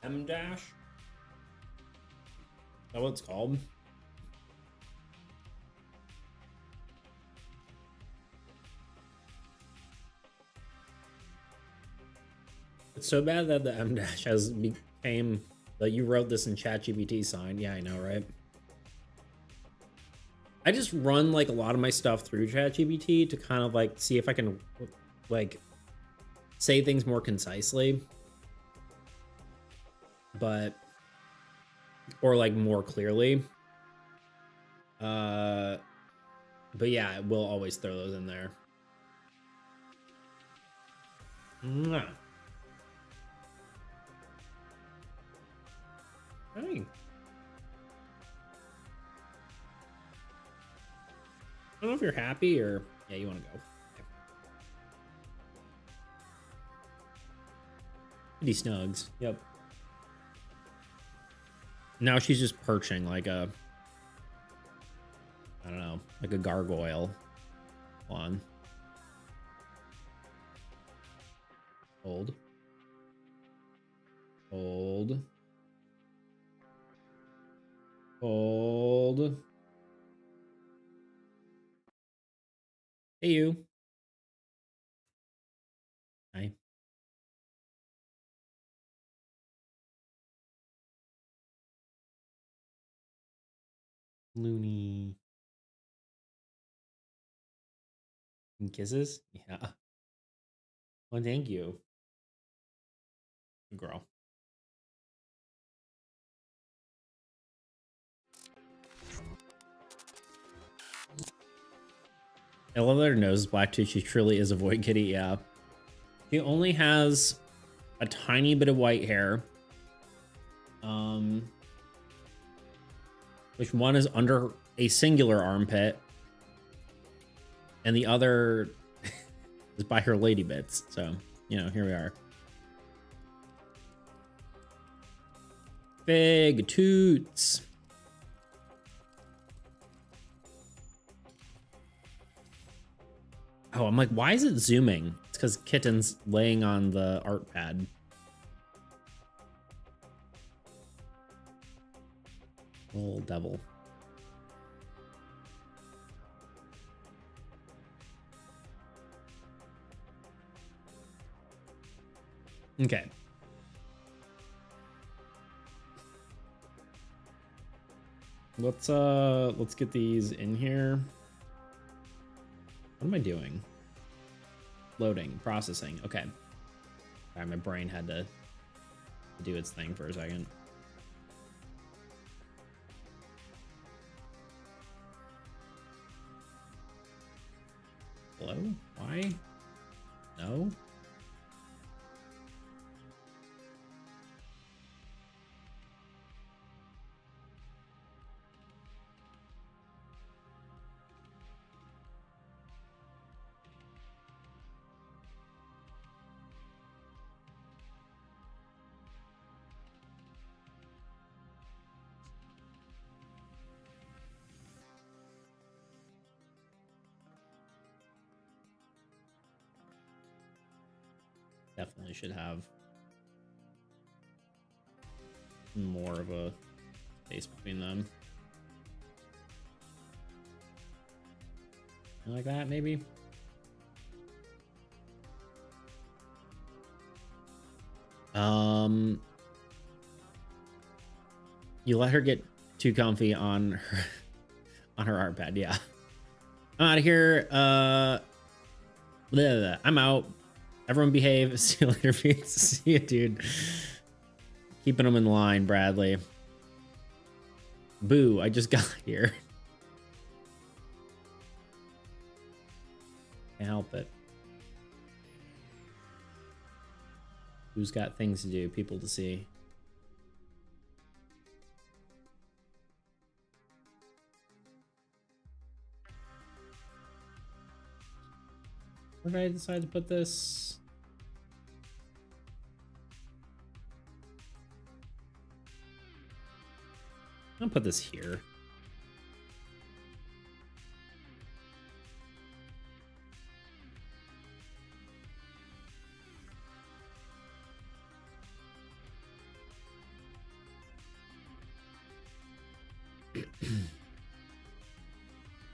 M-dash? Is that what it's called? It's so bad that the M-dash has became that you wrote this in ChatGPT sign. Yeah, I know, right? I just run like a lot of my stuff through ChatGPT to kind of like see if I can like say things more concisely, but or like more clearly. But yeah, we'll always throw those in there. Mwah. Hey. I don't know if you're happy or... Yeah, you want to go. Okay. Kitty Snugs. Yep. Now she's just perching like a... I don't know. Like a gargoyle. On. Hold. Hold. Hold. Hey, you. Hi. Loony. And kisses? Yeah. Well, thank you. Good girl. I love that her nose is black too. She truly is a void kitty. Yeah. She only has a tiny bit of white hair. Which one is under a singular armpit, and the other is by her lady bits. So, you know, here we are. Big toots. Oh, I'm like, why is it zooming? It's because Kitten's laying on the art pad. Little devil. Okay. Let's get these in here. What am I doing? Loading, processing. Okay. All right, my brain had to do its thing for a second. Hello? Why? No? Definitely should have more of a space between them. Like that, maybe? You let her get too comfy on her art pad, yeah. I'm out of here. Blah, blah, blah. I'm out. Everyone behave. See you later, Pete. See you, dude. Keeping them in line, Bradley. Boo, I just got here. Can't help it. Who's got things to do, people to see? Where did I decide to put this? I'll put this here.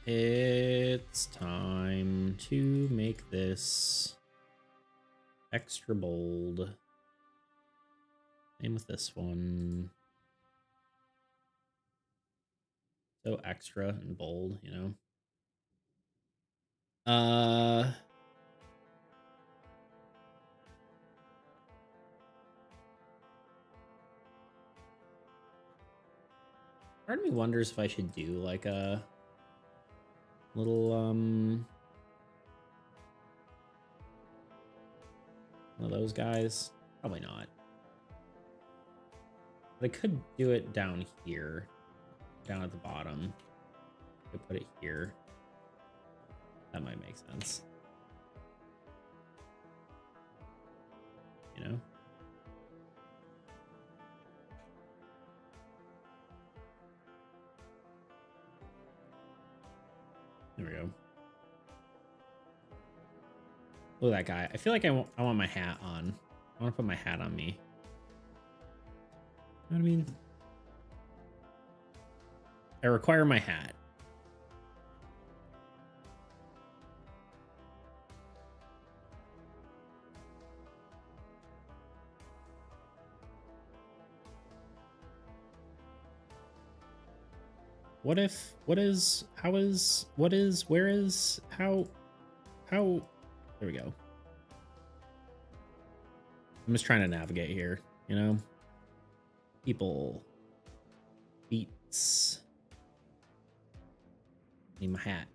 It's time to make this extra bold. Same with this one. So extra and bold, you know. Part of me wonders if I should do like a little one of those guys. Probably not. But I could do it down here, down at the bottom. I could put it here. That might make sense. You know? There we go. Look at that guy. I feel like I want my hat on. I want to put my hat on me. know what I mean? I require my hat. What if, what is, how is, what is, where is, how, there we go. I'm just trying to navigate here, you know? People, beats. Need my hat.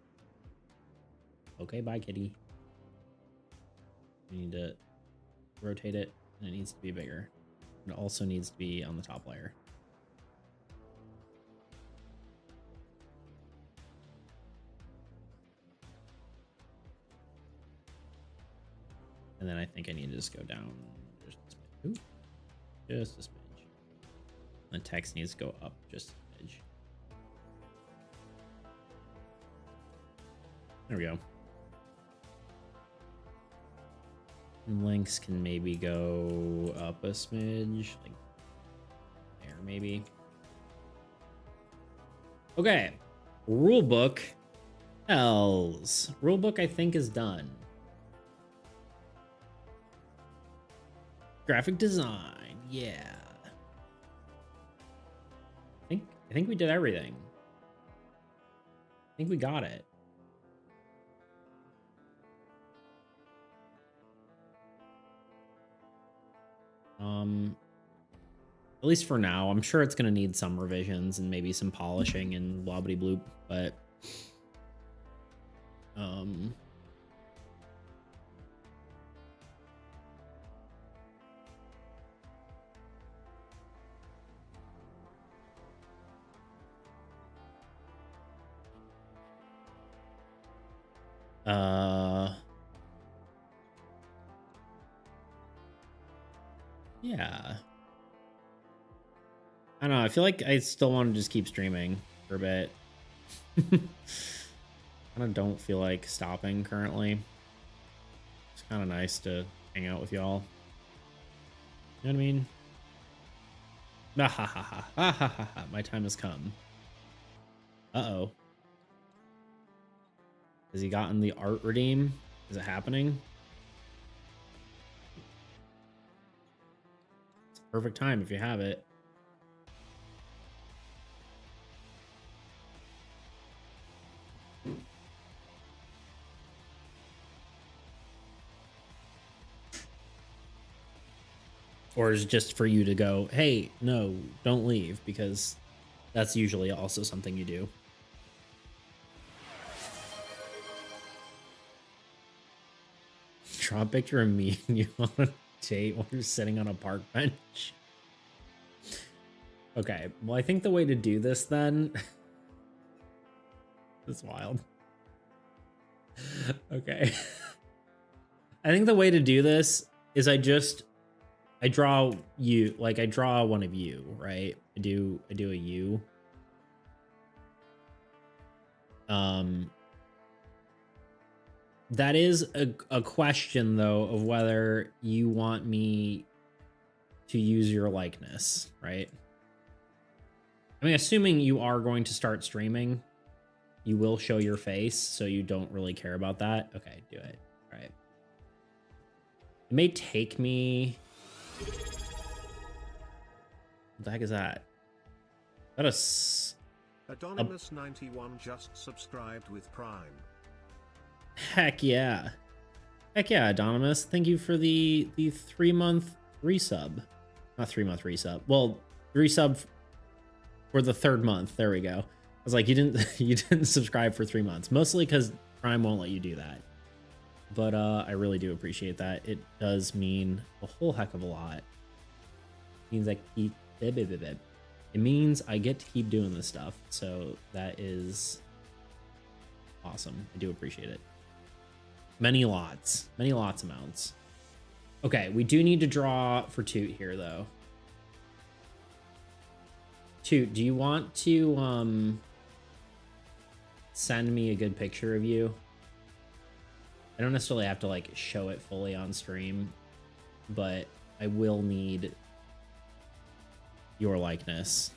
Okay, bye, kitty. We need to rotate it, and it needs to be bigger. It also needs to be on the top layer. And then I think I need to just go down just a smidge. Ooh, just a smidge. The text needs to go up just a smidge. There we go. And links can maybe go up a smidge, like there maybe. Okay, rulebook else. Rulebook I think is done. Graphic design, yeah. I think we did everything. I think we got it. At least for now. I'm sure it's gonna need some revisions and maybe some polishing and blobbity bloop, but yeah. I don't know. I feel like I still want to just keep streaming for a bit. I don't feel like stopping currently. It's kind of nice to hang out with y'all. You know what I mean? Ah, ha, ha, ha, ha, ha, ha, ha. My time has come. Uh-oh. Has he gotten the art redeem? Is it happening? It's a perfect time if you have it. Or is it just for you to go, hey, no, don't leave, because that's usually also something you do. Draw a picture of me and you on a date while you're sitting on a park bench. Okay, well, I think the way to do this then... That's wild. Okay. I think the way to do this is I draw you, like I draw one of you, right? I do a you. That is a question though of whether you want me to use your likeness, right? I mean, assuming you are going to start streaming, you will show your face, so you don't really care about that. Okay, do it. All right. It may take me... What the heck is that? Is that Adonymous91 just subscribed with Prime. Heck yeah. Heck yeah, Anonymous. Thank you for the 3-month resub. Not 3-month resub. Well, resub for the 3rd month. There we go. I was like, you didn't subscribe for 3 months. Mostly because Prime won't let you do that. But I really do appreciate that. It does mean a whole heck of a lot. It means it means I get to keep doing this stuff. So that is awesome. I do appreciate it. Many lots amounts. Okay, we do need to draw for Toot here though. Toot, do you want to send me a good picture of you? I don't necessarily have to like show it fully on stream, but I will need your likeness.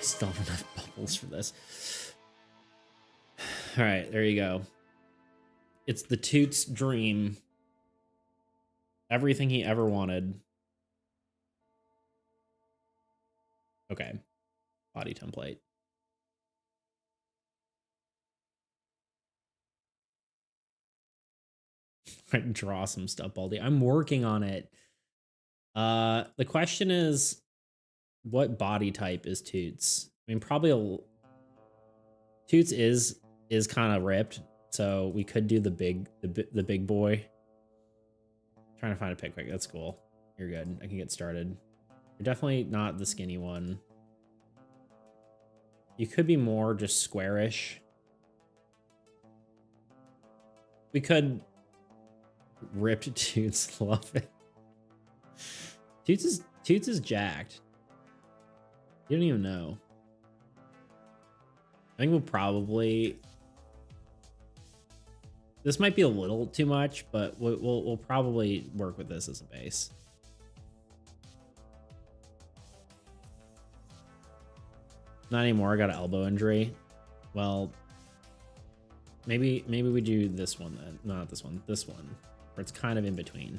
Still have enough bubbles for this. All right, there you go. It's the Toots' dream. Everything he ever wanted. Okay. Body template. I draw some stuff, Baldy. I'm working on it. The question is, what body type is Toots? I mean, probably Toots is kind of ripped, so we could do the big boy. Trying to find a pick quick. That's cool. You're good. I can get started. You're definitely not the skinny one. You could be more just squarish. We could ripped Toots. Love it. Toots is jacked. You don't even know. I think we'll probably. This might be a little too much, but we'll probably work with this as a base. Not anymore. I got an elbow injury. Well, maybe we do this one then. Not this one. This one, where it's kind of in between.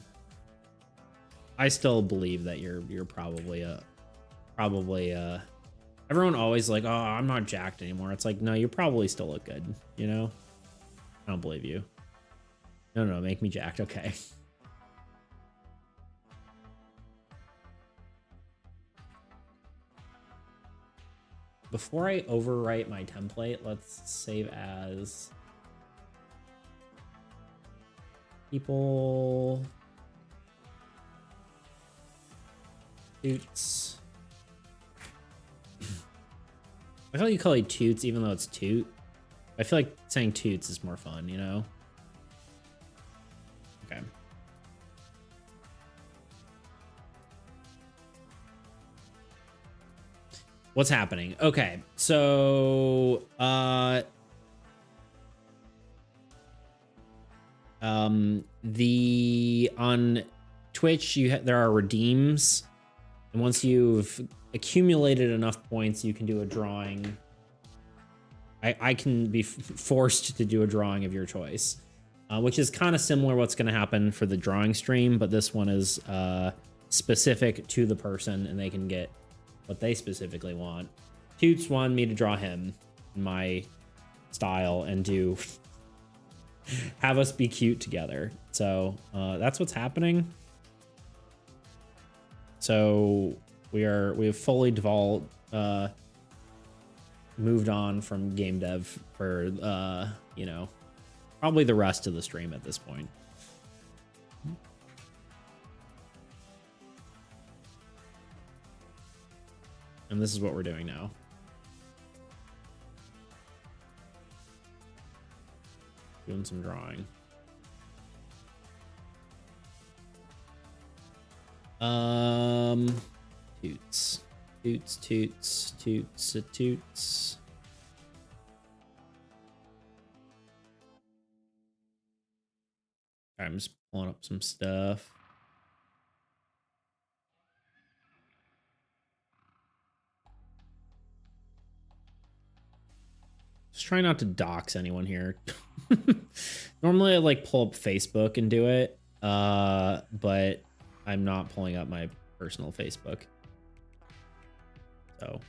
I still believe that you're probably everyone always like, oh, I'm not jacked anymore. It's like, no, you probably still look good, you know? I don't believe you. No, make me jacked. Okay. Before I overwrite my template, let's save as people Toots. I feel like you call it Toots even though it's Toot. I feel like saying Toots is more fun, you know? Okay. What's happening? Okay, so on Twitch there are redeems, and once you've accumulated enough points, you can do a drawing. I can be forced to do a drawing of your choice, which is kind of similar what's going to happen for the drawing stream, but this one is specific to the person, and they can get what they specifically want. Toots wanted me to draw him in my style and do have us be cute together. So that's what's happening. So we have fully moved on from game dev for you know, probably the rest of the stream at this point. And this is what we're doing now. Doing some drawing. Toots. Toots. I'm just pulling up some stuff. Just try not to dox anyone here. Normally I like pull up Facebook and do it, but I'm not pulling up my personal Facebook. So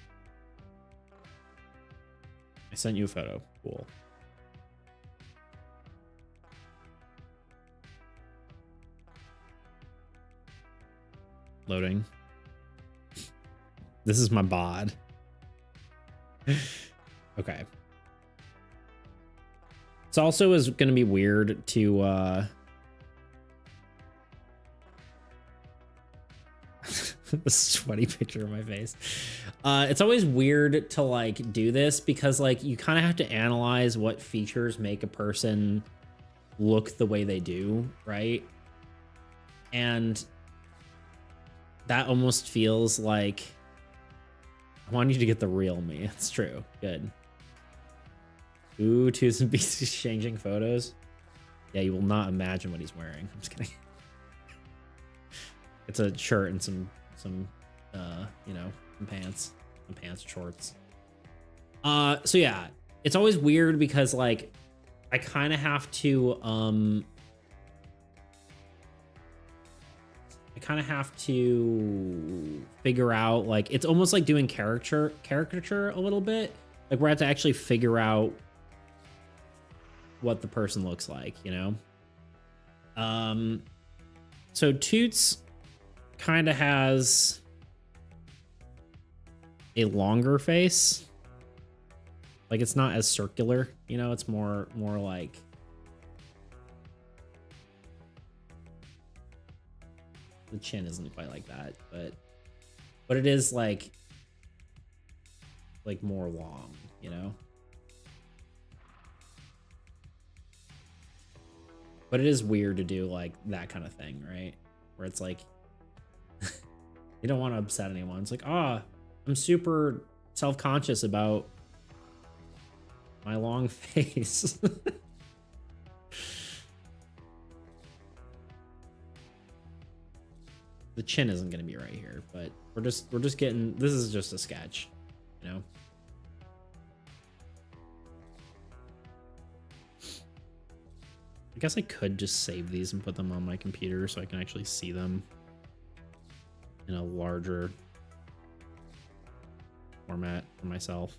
I sent you a photo. Cool. Loading. This is my bod. Okay. It's also is going to be weird to the sweaty picture of my face. It's always weird to like do this because like you kind of have to analyze what features make a person look the way they do, right? And that almost feels like I want you to get the real me. It's true. Good. Ooh, Twos and Beasts exchanging photos. Yeah, you will not imagine what he's wearing. I'm just kidding. It's a shirt and some you know, some pants, shorts. So yeah, it's always weird because like I kind of have to figure out, like, it's almost like doing caricature a little bit, like where I have to actually figure out what the person looks like, you know. So Toots kind of has a longer face. Like, it's not as circular, you know, it's more like the chin isn't quite like that, but it is like more long, you know. But it is weird to do like that kind of thing, right? Where it's like you don't want to upset anyone. It's like, I'm super self-conscious about my long face. The chin isn't going to be right here, but we're just getting, this is just a sketch, you know. I guess I could just save these and put them on my computer so I can actually see them in a larger format for myself.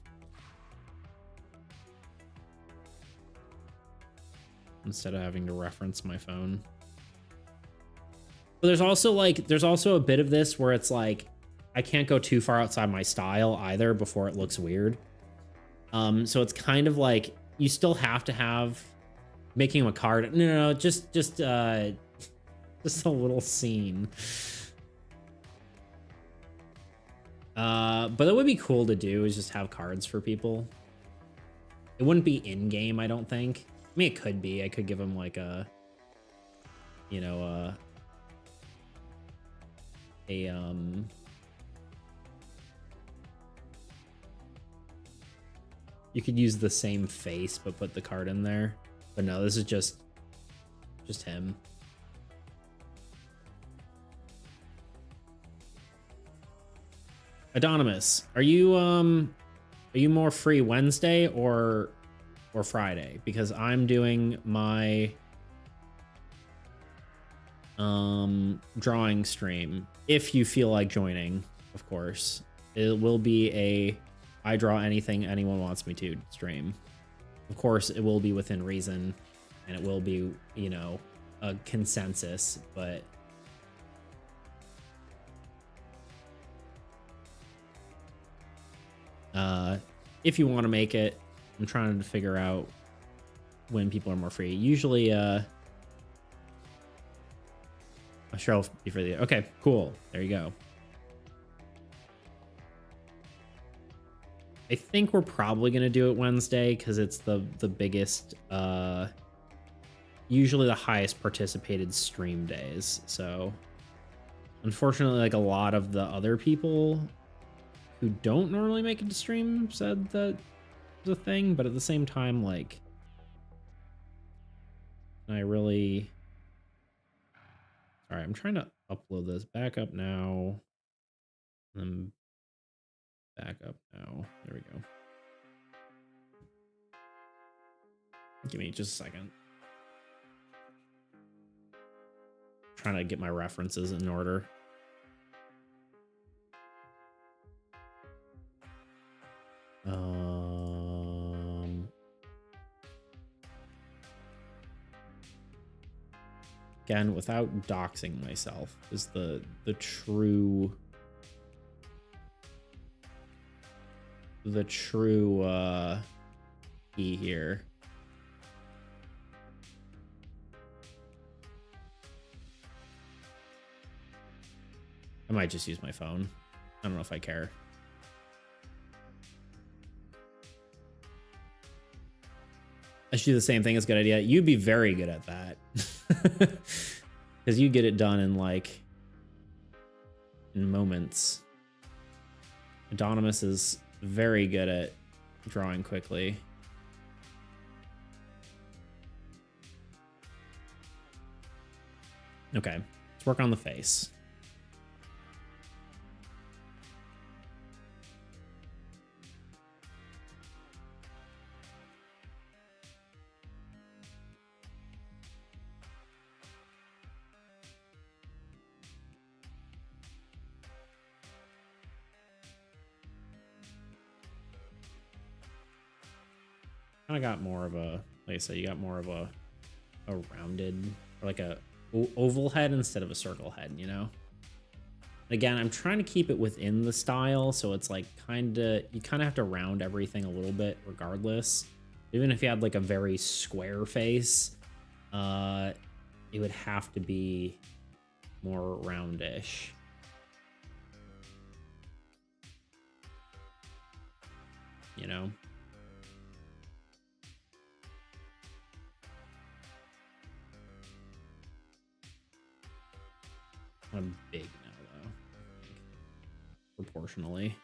Instead of having to reference my phone. But there's also a bit of this where it's like I can't go too far outside my style either before it looks weird. So it's kind of like you still have to have making him a card. No, just a little scene. But it would be cool to do is just have cards for people. It wouldn't be in game, I don't think. I mean, it could be. I could give him like a, you know, you could use the same face but put the card in there. But no, this is just him. Adonimus, are you more free Wednesday or Friday? Because I'm doing my drawing stream. If you feel like joining, of course. It will be a I draw anything anyone wants me to stream. Of course, it will be within reason, and it will be, you know, a consensus, but if you want to make it, I'm trying to figure out when people are more free. Usually, I'm sure I'll be free. Okay, cool. There you go. I think we're probably going to do it Wednesday because it's the biggest, usually the highest participated stream days. So unfortunately, like a lot of the other people who don't normally make it to stream said that was a thing, but at the same time, like, I really, sorry, I'm trying to upload this back up now. Back up now. There we go. Give me just a second. Trying to get my references in order. Again, without doxing myself, is the true key here. I might just use my phone. I don't know if I care. I should do the same thing. It's a good idea. You'd be very good at that. Because you get it done in like in moments. Adonimus is very good at drawing quickly. Okay, let's work on the face. kind of got more of a, like I said, you got more of a rounded, or like a oval head instead of a circle head, you know? Again, I'm trying to keep it within the style, so it's like you kind of have to round everything a little bit regardless. Even if you had like a very square face, it would have to be more roundish. You know? I'm big now, though. Proportionally.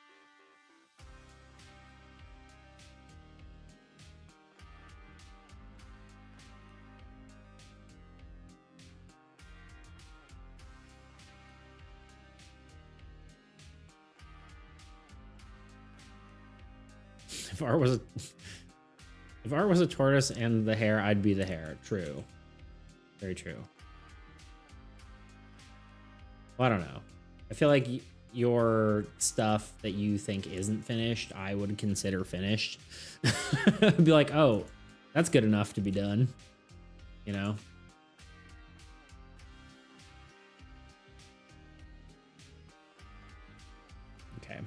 If art was a tortoise and the hare, I'd be the hare. True. Very true. Well, I don't know. I feel like your stuff that you think isn't finished, I would consider finished. Be like, oh, that's good enough to be done. You know? Okay.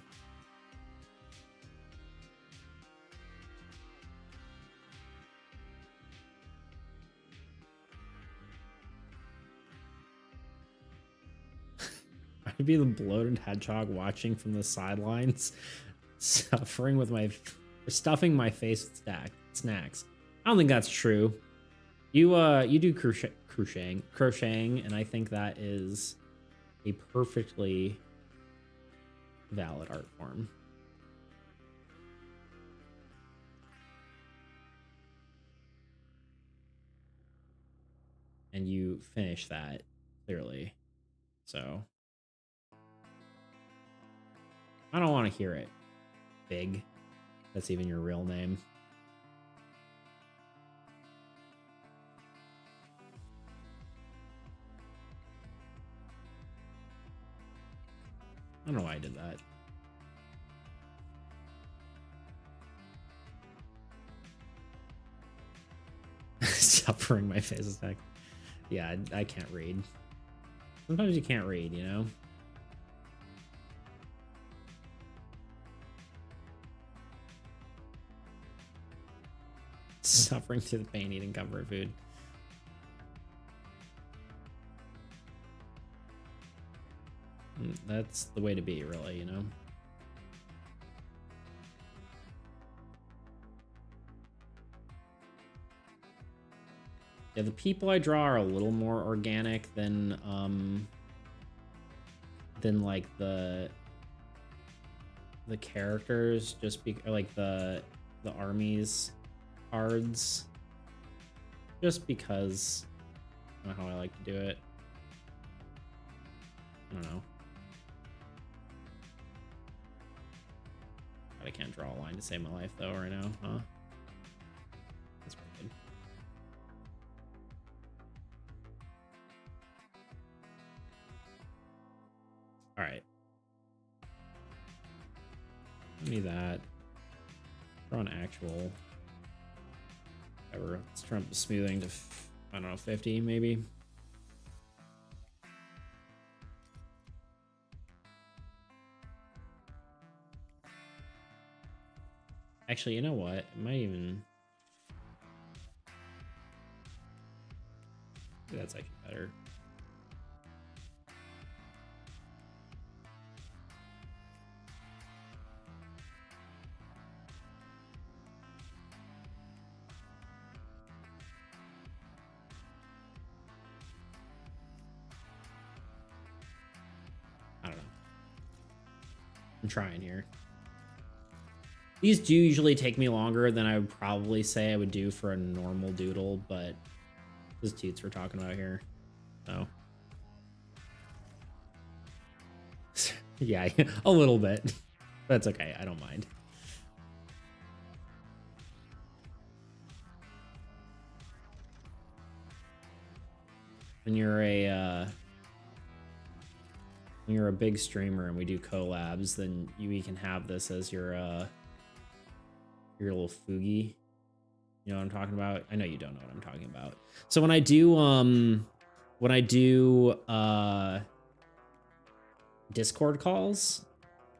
I'd be the bloated hedgehog watching from the sidelines, stuffing my face with snacks. I don't think that's true. You do crocheting, and I think that is a perfectly valid art form. And you finish that clearly, so. I don't want to hear it. Big. That's even your real name. I don't know why I did that. Suffering my face attack. Yeah, I can't read. Sometimes you can't read, you know? Suffering through the pain eating comfort food. That's the way to be, really, you know? Yeah, the people I draw are a little more organic than like the characters, or like the armies cards, just because I don't know how I like to do it. I don't know. God, I can't draw a line to save my life though right now, huh? That's pretty good. All right. Give me that. Draw an actual. Whatever. Let's try smoothing to, I don't know, 50 maybe. Actually, you know what? It might even. That's actually better. I don't know. I'm trying here. These do usually take me longer than I would probably say I would do for a normal doodle, but this toots we're talking about here. So yeah, a little bit. That's okay. I don't mind. When you're a big streamer and we do collabs, then we can have this as your little Fugi. You know what I'm talking about? I know you don't know what I'm talking about. So when I do Discord calls,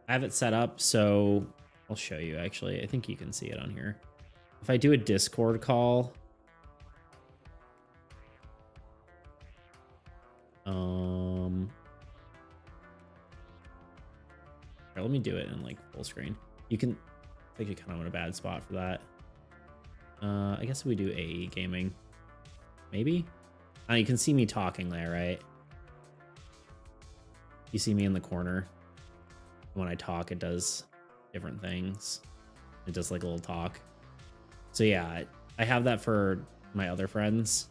I have it set up so I'll show you actually. I think you can see it on here. If I do a Discord call, here, let me do it in like full screen. You can, I think you're kind of in a bad spot for that. I guess we do AE gaming, maybe. You can see me talking there, right? You see me in the corner. When I talk, it does different things. It does like a little talk. So yeah, I have that for my other friends.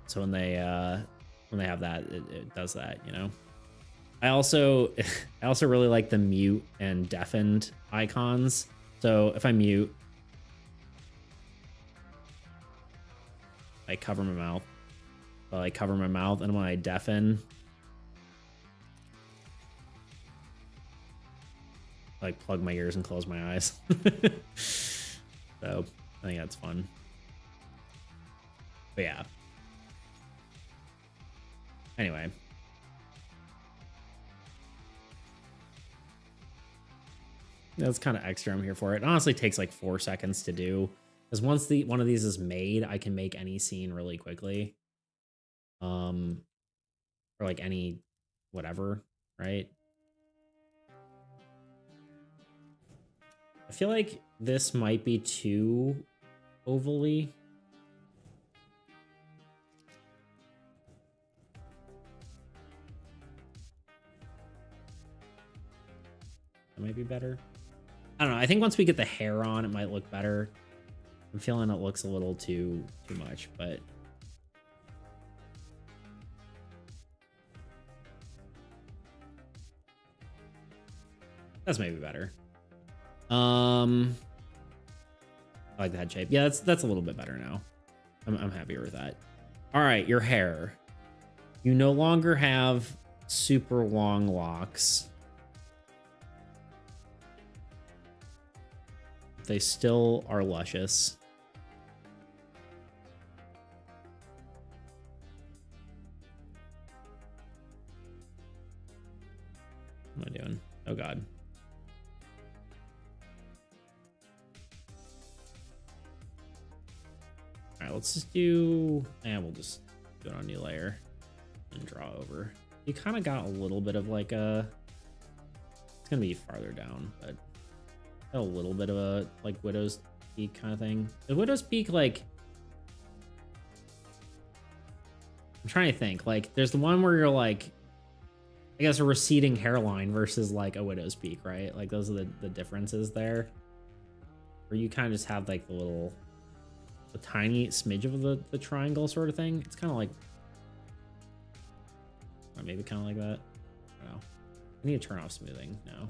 So when they have that, it does that, you know. I also really like the mute and deafened icons. So if I mute, I cover my mouth. Well, I cover my mouth, and when I deafen, I like plug my ears and close my eyes. So I think that's fun. But yeah. Anyway. That's kind of extra. I'm here for it. It honestly takes like 4 seconds to do. Because once one of these is made, I can make any scene really quickly. Or like any whatever, right? I feel like this might be too ovally. That might be better. I don't know. I think once we get the hair on, it might look better. I'm feeling it looks a little too much, but that's maybe better. I like the head shape. Yeah, that's a little bit better now. I'm happier with that. All right, your hair. You no longer have super long locks. They still are luscious. What am I doing? Oh God. All right, let's just do, we'll just do it on new layer and draw over. You kind of got a little bit of like a, it's gonna be farther down, but a little bit of a like Widow's Peak kind of thing. The Widow's Peak, like, I'm trying to think, like there's the one where you're like, I guess a receding hairline versus like a Widow's Peak, right? Like those are the differences there. Where you kind of just have like the tiny smidge of the triangle sort of thing. It's kind of like, or maybe kind of like that. I don't know. I need to turn off smoothing now.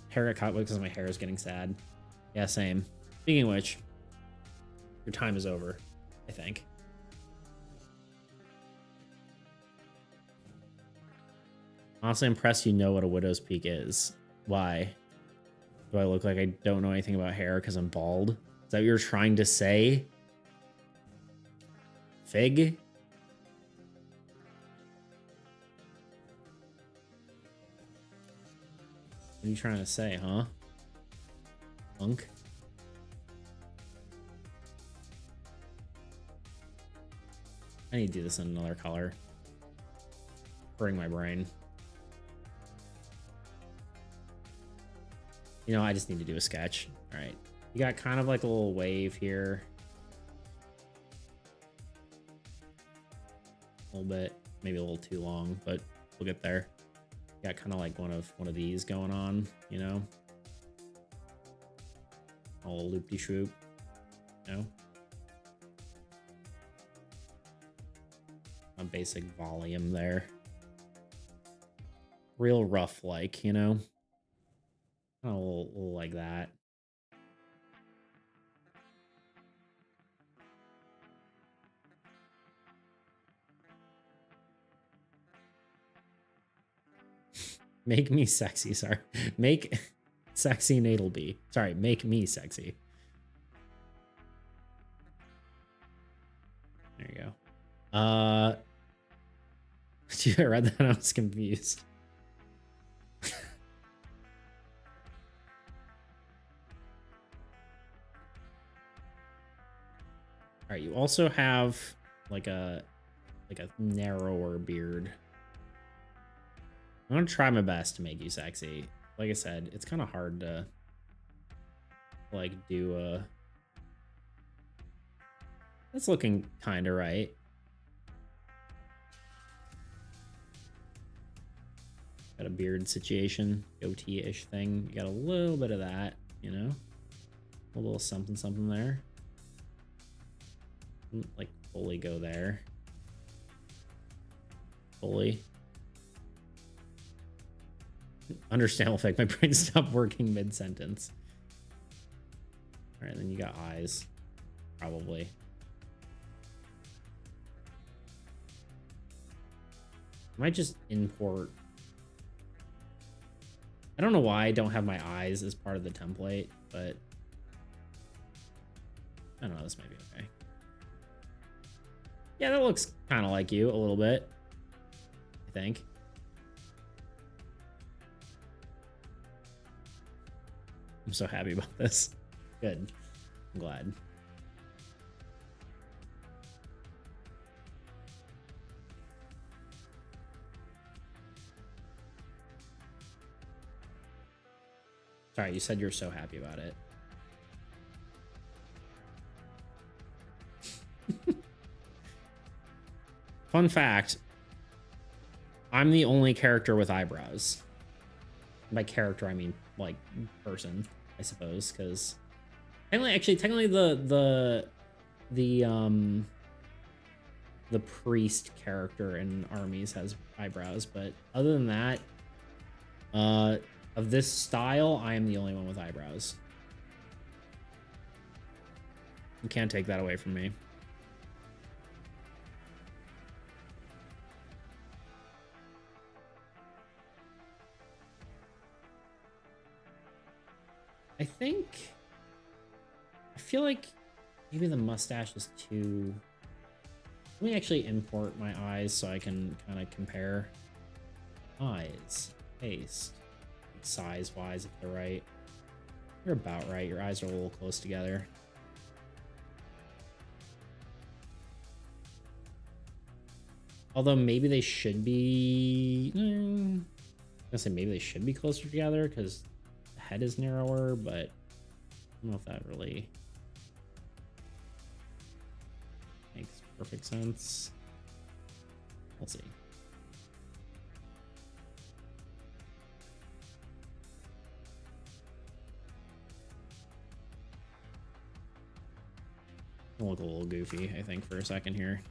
Hair got caught because my hair is getting sad. Yeah, same. Speaking of which, your time is over, I think. Honestly, impressed you know what a Widow's Peak is. Why? Do I look like I don't know anything about hair because I'm bald? Is that what you're trying to say? Fig? What are you trying to say, huh? Punk? I need to do this in another color. Hurting my brain. You know, I just need to do a sketch. All right. You got kind of like a little wave here. A little bit, maybe a little too long, but we'll get there. You got kind of like one of these going on, you know? A little loop-de-shoop, you know? A basic volume there. Real rough like, you know? A little like that. Make me sexy, sorry. Make Sexy Natalby. Sorry, make me sexy. There you go. I read that and I was confused. All right, you also have like a narrower beard. I'm gonna try my best to make you sexy. Like I said, it's kind of hard to like do a. That's looking kind of right. Got a beard situation, goatee-ish thing. You got a little bit of that, you know, a little something something there. Like fully go there. Fully. Understandable fact, my brain stopped working mid-sentence. All right, then you got eyes, probably. I might just import. I don't know why I don't have my eyes as part of the template, but I don't know, this might be okay. Yeah, that looks kind of like you a little bit, I think. I'm so happy about this. Good. I'm glad. Sorry, you said you're so happy about it. Fun fact, I'm the only character with eyebrows. By character, I mean like person, I suppose, because technically the priest character in Armies has eyebrows, but other than that, of this style, I am the only one with eyebrows. You can't take that away from me. I feel like maybe the mustache is too. Let me actually import my eyes so I can kind of compare. Eyes, paste, size wise, if they're right. You're about right. Your eyes are a little close together. Although maybe they should be. I'm gonna say maybe they should be closer together because the head is narrower, but I don't know if that really makes perfect sense. We'll see. It'll look a little goofy, I think, for a second here.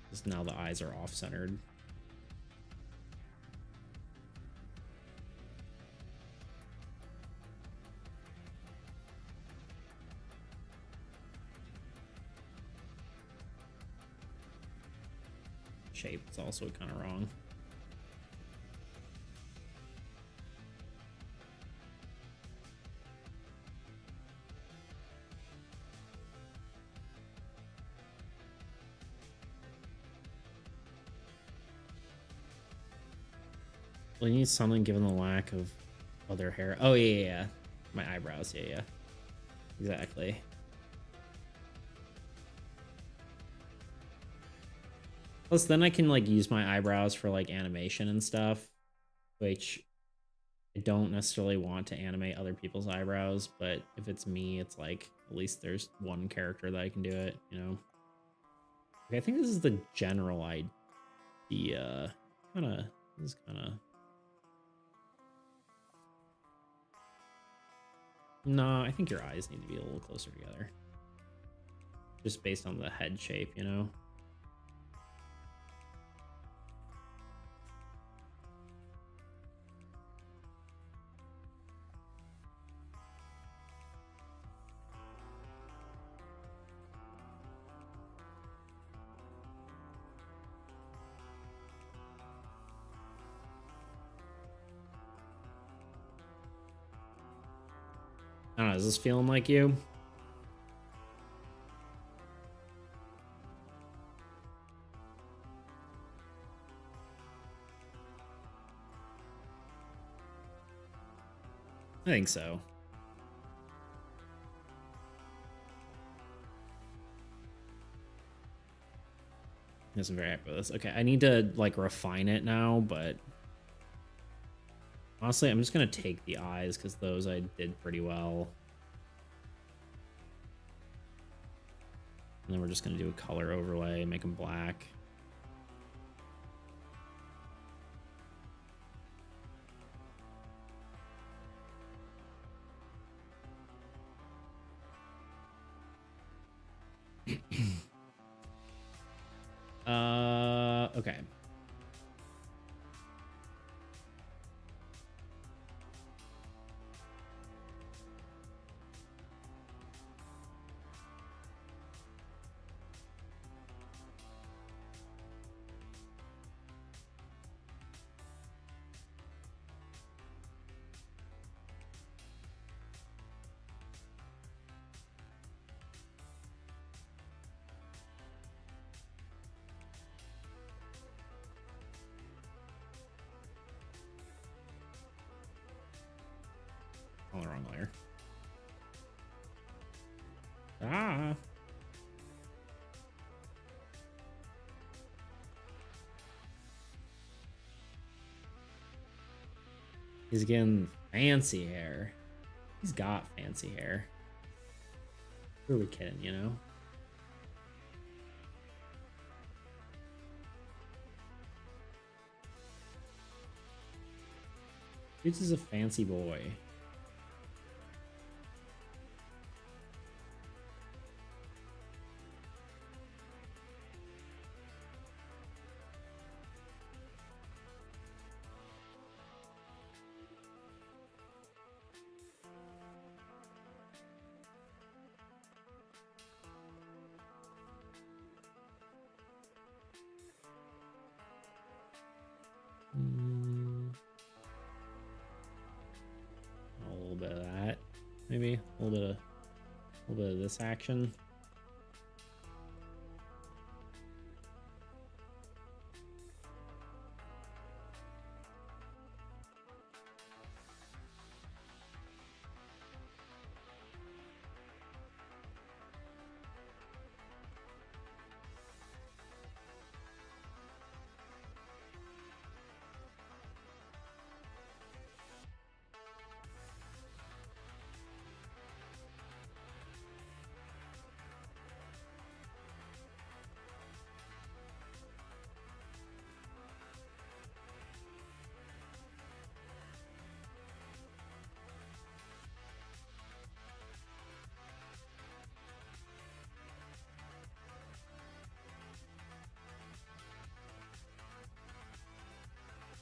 Because now the eyes are off-centered. Shape is also kind of wrong. Well, you need something given the lack of other hair. Oh, yeah. My eyebrows. Yeah. Exactly. Plus, then I can, like, use my eyebrows for, like, animation and stuff, which I don't necessarily want to animate other people's eyebrows, but if it's me, it's like, at least there's one character that I can do it, you know? Okay, I think this is the general idea. This is kind of... No, I think your eyes need to be a little closer together. Just based on the head shape, you know? I don't know, is this feeling like you? I think so. Yes, I'm very happy with this. Okay, I need to like refine it now, but honestly, I'm just gonna take the eyes because those I did pretty well. And then we're just gonna do a color overlay, make them black. Okay. On the wrong layer. Ah. He's getting fancy hair. He's got fancy hair. Who are we kidding, you know? This is a fancy boy. A little bit of that, maybe a little bit of this action.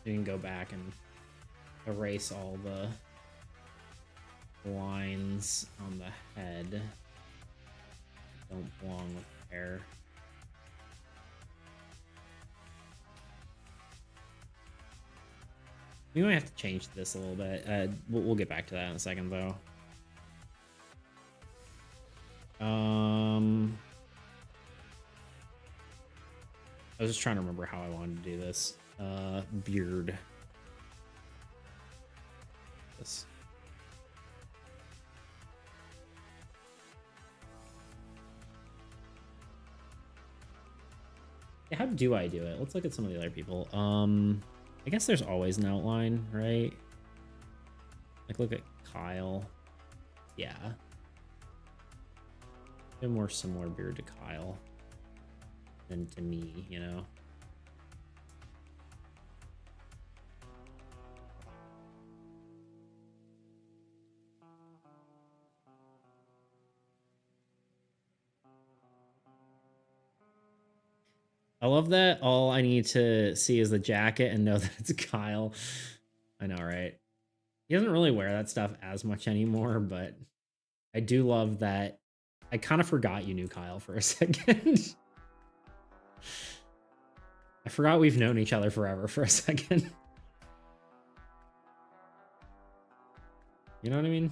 You can go back and erase all the lines on the head. Don't belong with hair. We might have to change this a little bit. We'll get back to that in a second, though. I was just trying to remember how I wanted to do this. Beard. This. Yeah, how do I do it? Let's look at some of the other people. I guess there's always an outline, right? Like, look at Kyle. Yeah. A more similar beard to Kyle than to me, you know? I love that all I need to see is the jacket and know that it's Kyle. I know, right? He doesn't really wear that stuff as much anymore, but I do love that. I kind of forgot you knew Kyle for a second. I forgot we've known each other forever for a second. You know what I mean?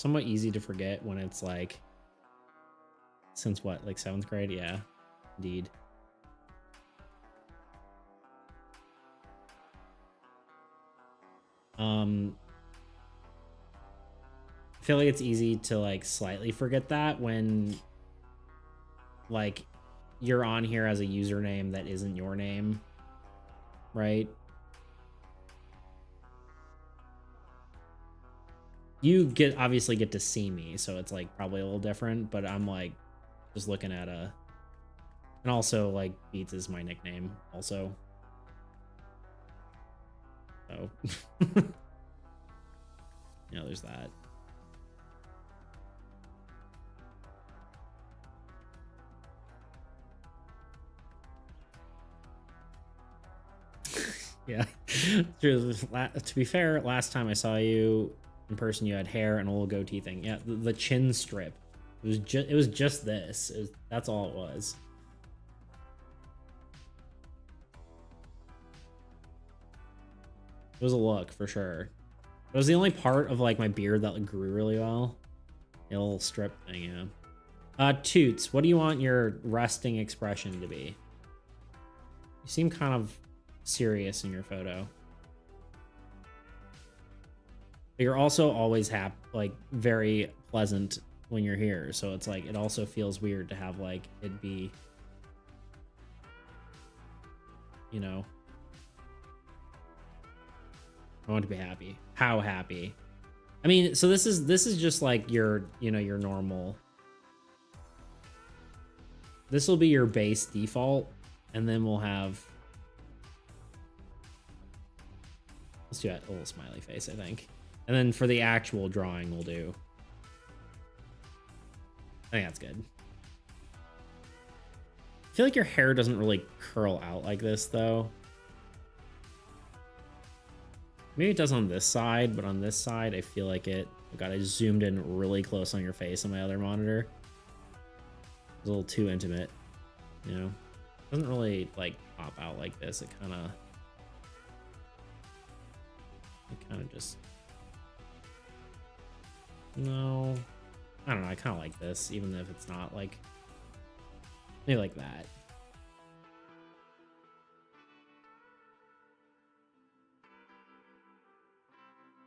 somewhat easy to forget when it's like, since what, like 7th grade? Yeah, indeed. I feel like it's easy to like slightly forget that when like you're on here as a username that isn't your name, right? You obviously get to see me, so it's like probably a little different, but I'm like just looking at and also like Beats is my nickname also. So yeah, there's that. Yeah. To be fair, last time I saw you in person, you had hair and a little goatee thing. Yeah, the chin strip. It was just this. That's all it was. It was a look for sure. It was the only part of like my beard that like, grew really well. A little strip thing, yeah. Toots, what do you want your resting expression to be? You seem kind of serious in your photo. But you're also always like very pleasant when you're here, so it's like it also feels weird to have like it be, you know, I want to be happy. How happy? I mean, so this is just like your, you know, your normal. This will be your base default, and then we'll have, let's do a little smiley face, I think. And then for the actual drawing, we'll do, I think that's good. I feel like your hair doesn't really curl out like this, though. Maybe it does on this side, but on this side, I feel like it. Oh God, I zoomed in really close on your face on my other monitor. It's a little too intimate, you know? It doesn't really, like, pop out like this. It kind of just... No. I don't know, I kind of like this, even if it's not, like... Maybe like that.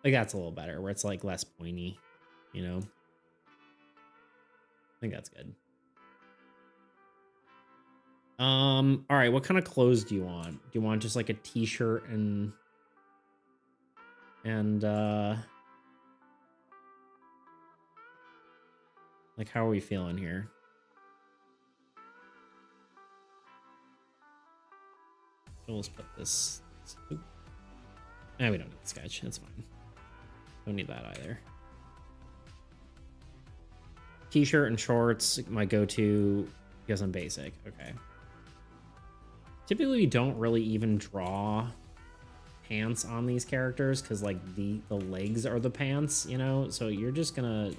Like, that's a little better, where it's, like, less pointy, you know? I think that's good. All right, what kind of clothes do you want? Do you want just, like, a t-shirt and like, how are we feeling here? So let's put this... we don't need the sketch, that's fine. Don't need that either. T-shirt and shorts, my go-to because I'm basic. Okay. Typically, we don't really even draw pants on these characters because like the legs are the pants, you know? So you're just gonna...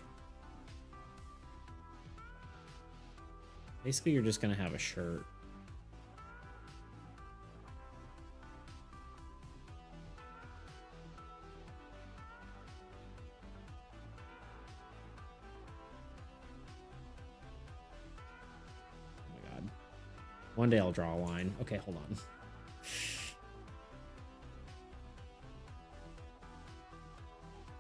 Basically, you're just gonna have a shirt. One day I'll draw a line. Okay, hold on.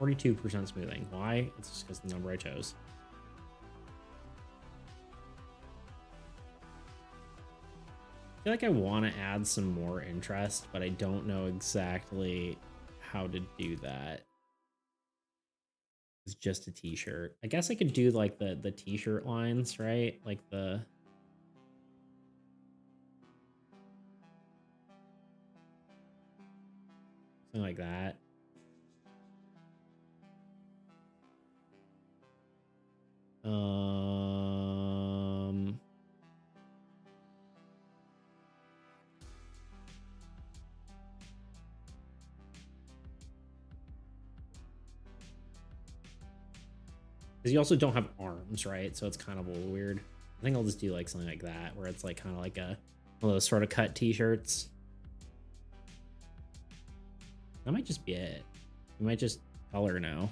%42% smoothing. Why? It's just because the number I chose. I feel like I want to add some more interest, but I don't know exactly how to do that. It's just a t-shirt. I guess I could do like the t-shirt lines, right? Like the... Something like that. Because you also don't have arms, right? So it's kind of a little weird. I think I'll just do like something like that, where it's like kind of like one of those sort of cut t-shirts. That might just be it. You might just color now.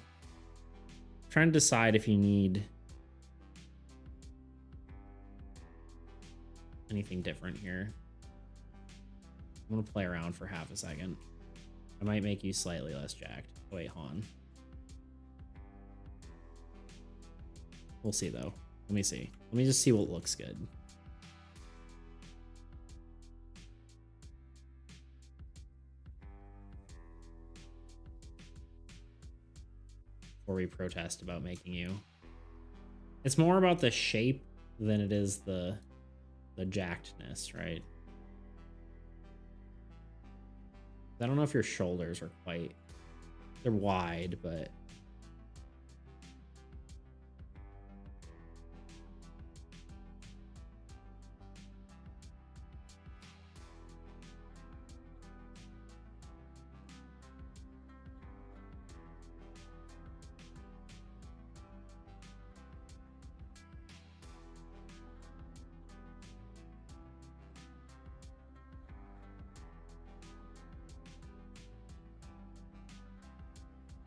trying to decide if you need anything different here. I'm gonna play around for half a second. I might make you slightly less jacked. Oh, wait, Han. We'll see though. Let me see. Let me just see what looks good. Before we protest about making you. It's more about the shape than it is the jackedness, right? I don't know if your shoulders are quite, they're wide, but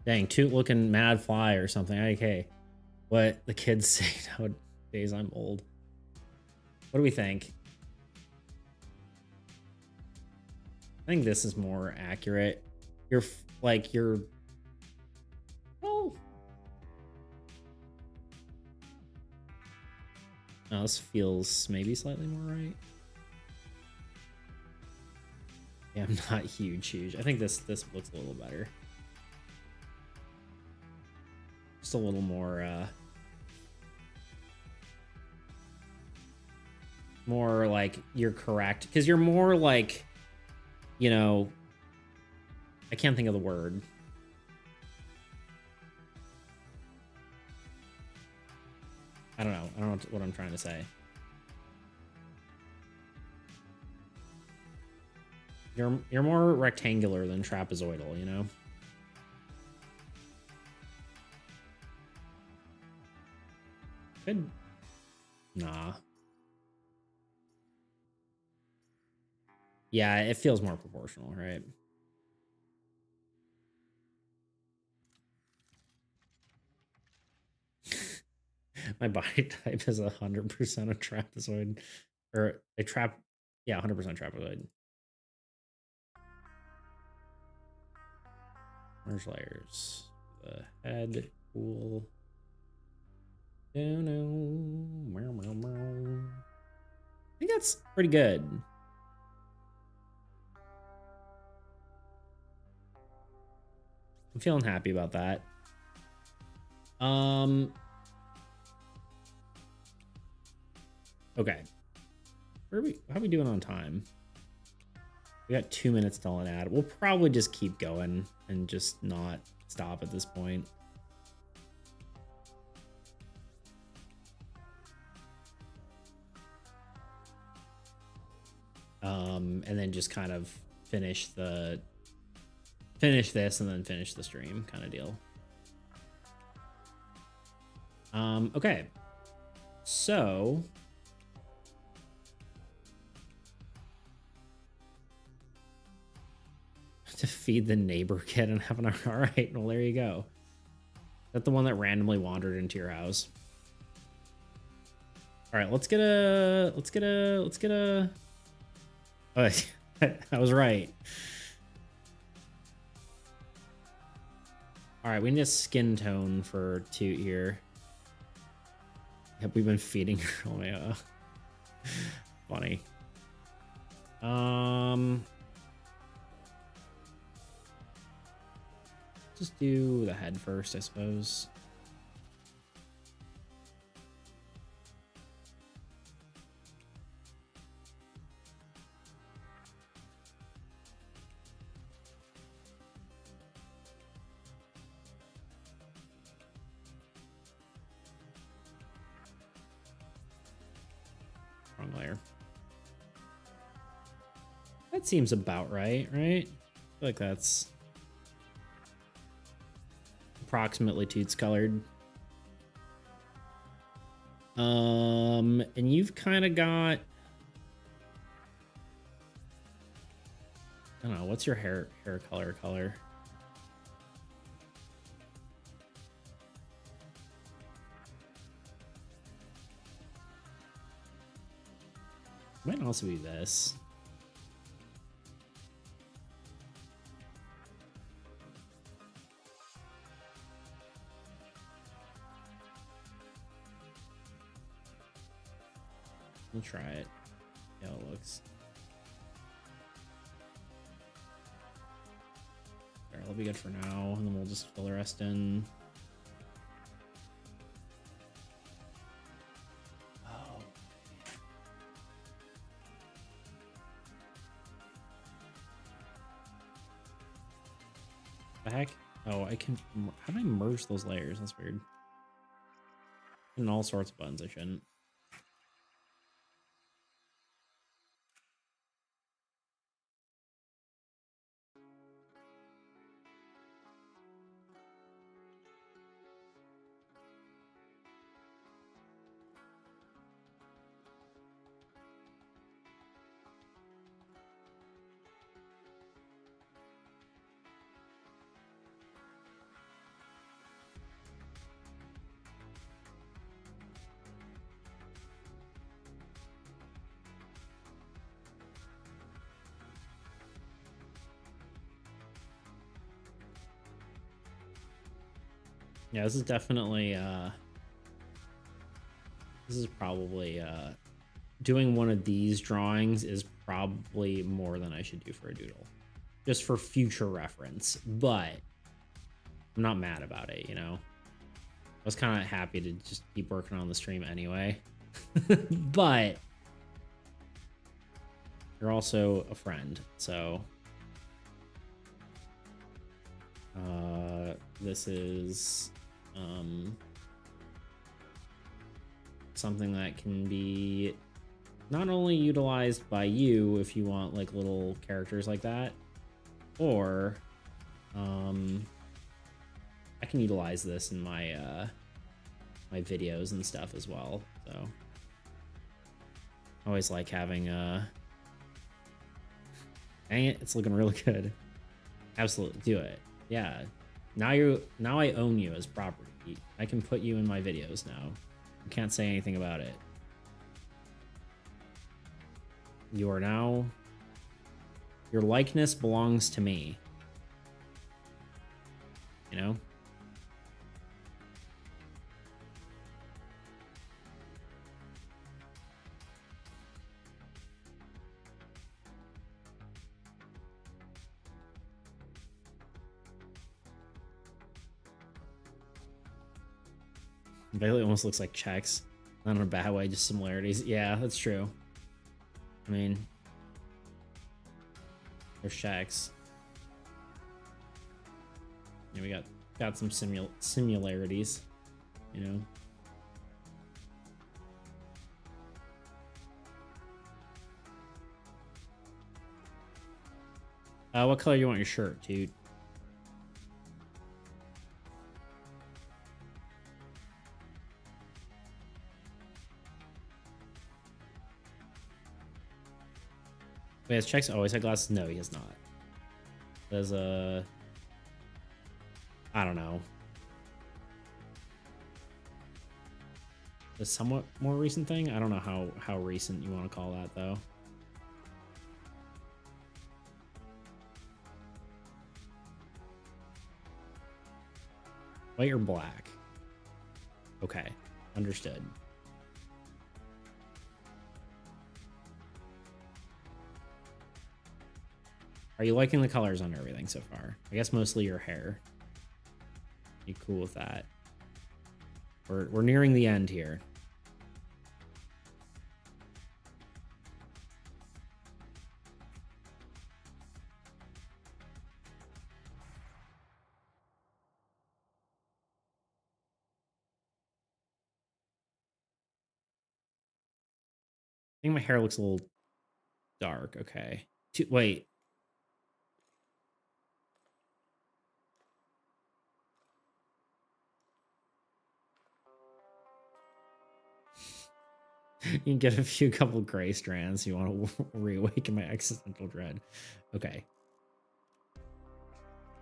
dang, Toot looking mad fly or something. Okay. What the kids say nowadays, I'm old. What do we think? I think this is more accurate. You're oh. No, this feels maybe slightly more right. Yeah, I'm not huge. I think this looks a little better. Just a little more more like you're correct, because you're more like, you know, I can't think of the word. I don't know what I'm trying to say. You're more rectangular than trapezoidal, you know? Could, nah. Yeah, it feels more proportional, right? My body type is 100% a trapezoid, or a trap. Yeah, 100% trapezoid. Merge layers. The head, cool. I think that's pretty good. I'm feeling happy about that. Okay. How are we doing on time? We got 2 minutes till an ad. We'll probably just keep going and just not stop at this point. And then just kind of finish this and then finish the stream kind of deal. Okay. So to feed the neighbor kid and have an all right, well, there you go. Is that the one that randomly wandered into your house? All right, let's get a oh, I was right. All right, we need a skin tone for Toot here. Yep, we've been feeding her. Oh yeah. Funny. Just do the head first, I suppose. Wrong layer. That seems about right? I feel like that's approximately Toot's colored. And you've kind of got, I don't know, what's your hair color? Might also be this. We'll try it. See how it looks. There, that'll be good for now, and then we'll just fill the rest in. Oh. The heck? Oh, I can. How do I merge those layers? That's weird. And all sorts of buttons I shouldn't. Yeah, this is definitely this is probably doing one of these drawings is probably more than I should do for a doodle, just for future reference, but I'm not mad about it, you know. I was kind of happy to just keep working on the stream anyway. But you're also a friend, so this is something that can be not only utilized by you if you want like little characters like that, or I can utilize this in my my videos and stuff as well. So I always like having dang it, it's looking really good. Absolutely, do it. Yeah. Now I own you as property. I can put you in my videos now. You can't say anything about it. You are now, your likeness belongs to me. You know? Bailey almost looks like checks. Not in a bad way, just similarities. Yeah, that's true. I mean, there's checks. Yeah, we got some similarities, you know. What color you want your shirt, dude? Wait, has Checks always had glasses? No, he has not. There's a... I don't know. A somewhat more recent thing? I don't know how recent you want to call that, though. White or black? Okay, understood. Are you liking the colors on everything so far? I guess mostly your hair. You cool with that? We're nearing the end here. I think my hair looks a little dark. Okay. Wait. You can get a couple gray strands. You want to reawaken my existential dread. Okay.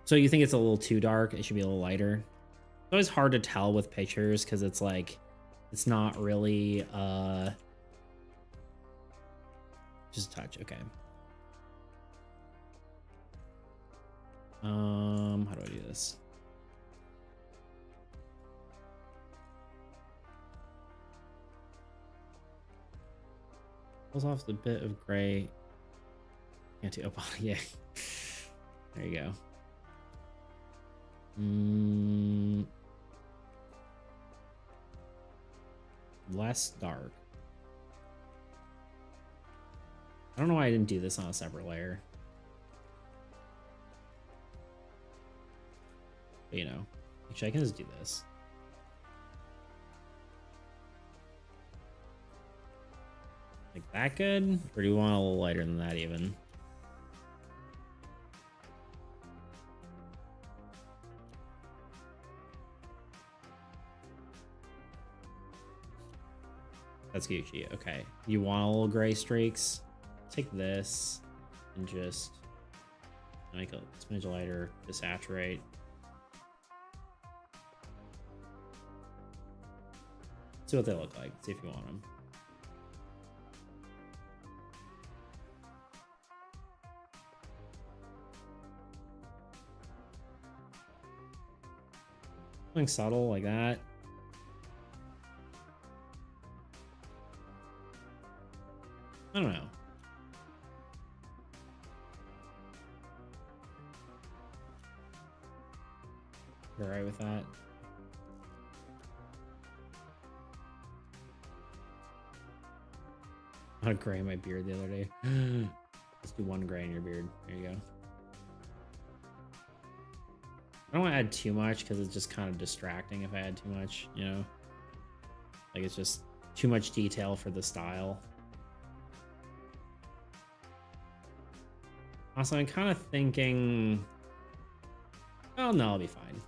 So you think it's a little too dark? It should be a little lighter. It's always hard to tell with pictures because it's like, it's not really, Just a touch, okay. How do I do this? Pulls off the bit of gray. Anti opal, yeah. There you go. Less dark. I don't know why I didn't do this on a separate layer. But, you know, actually I can just do this. Like that good? Or do you want a little lighter than that even? That's Gucci. Okay. You want a little gray streaks? Take this and just make a smidge lighter, desaturate. See what they look like. See if you want them. Something subtle like that. I don't know. You all right with that? I had gray in my beard the other day. Let's do one gray in your beard. There you go. I don't want to add too much because it's just kind of distracting if I add too much, you know? Like it's just too much detail for the style. Also, I'm kind of thinking... Oh, no, I'll be fine.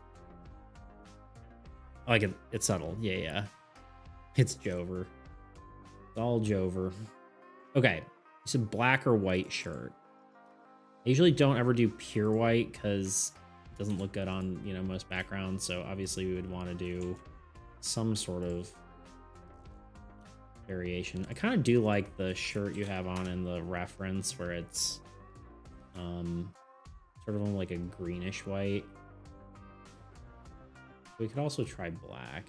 I like it. It's subtle. Yeah, yeah. It's Jover. It's all Jover. Okay. It's a black or white shirt. I usually don't ever do pure white because it doesn't look good on, you know, most backgrounds. So obviously we would want to do some sort of variation. I kind of do like the shirt you have on in the reference where it's sort of like a greenish white. We could also try black.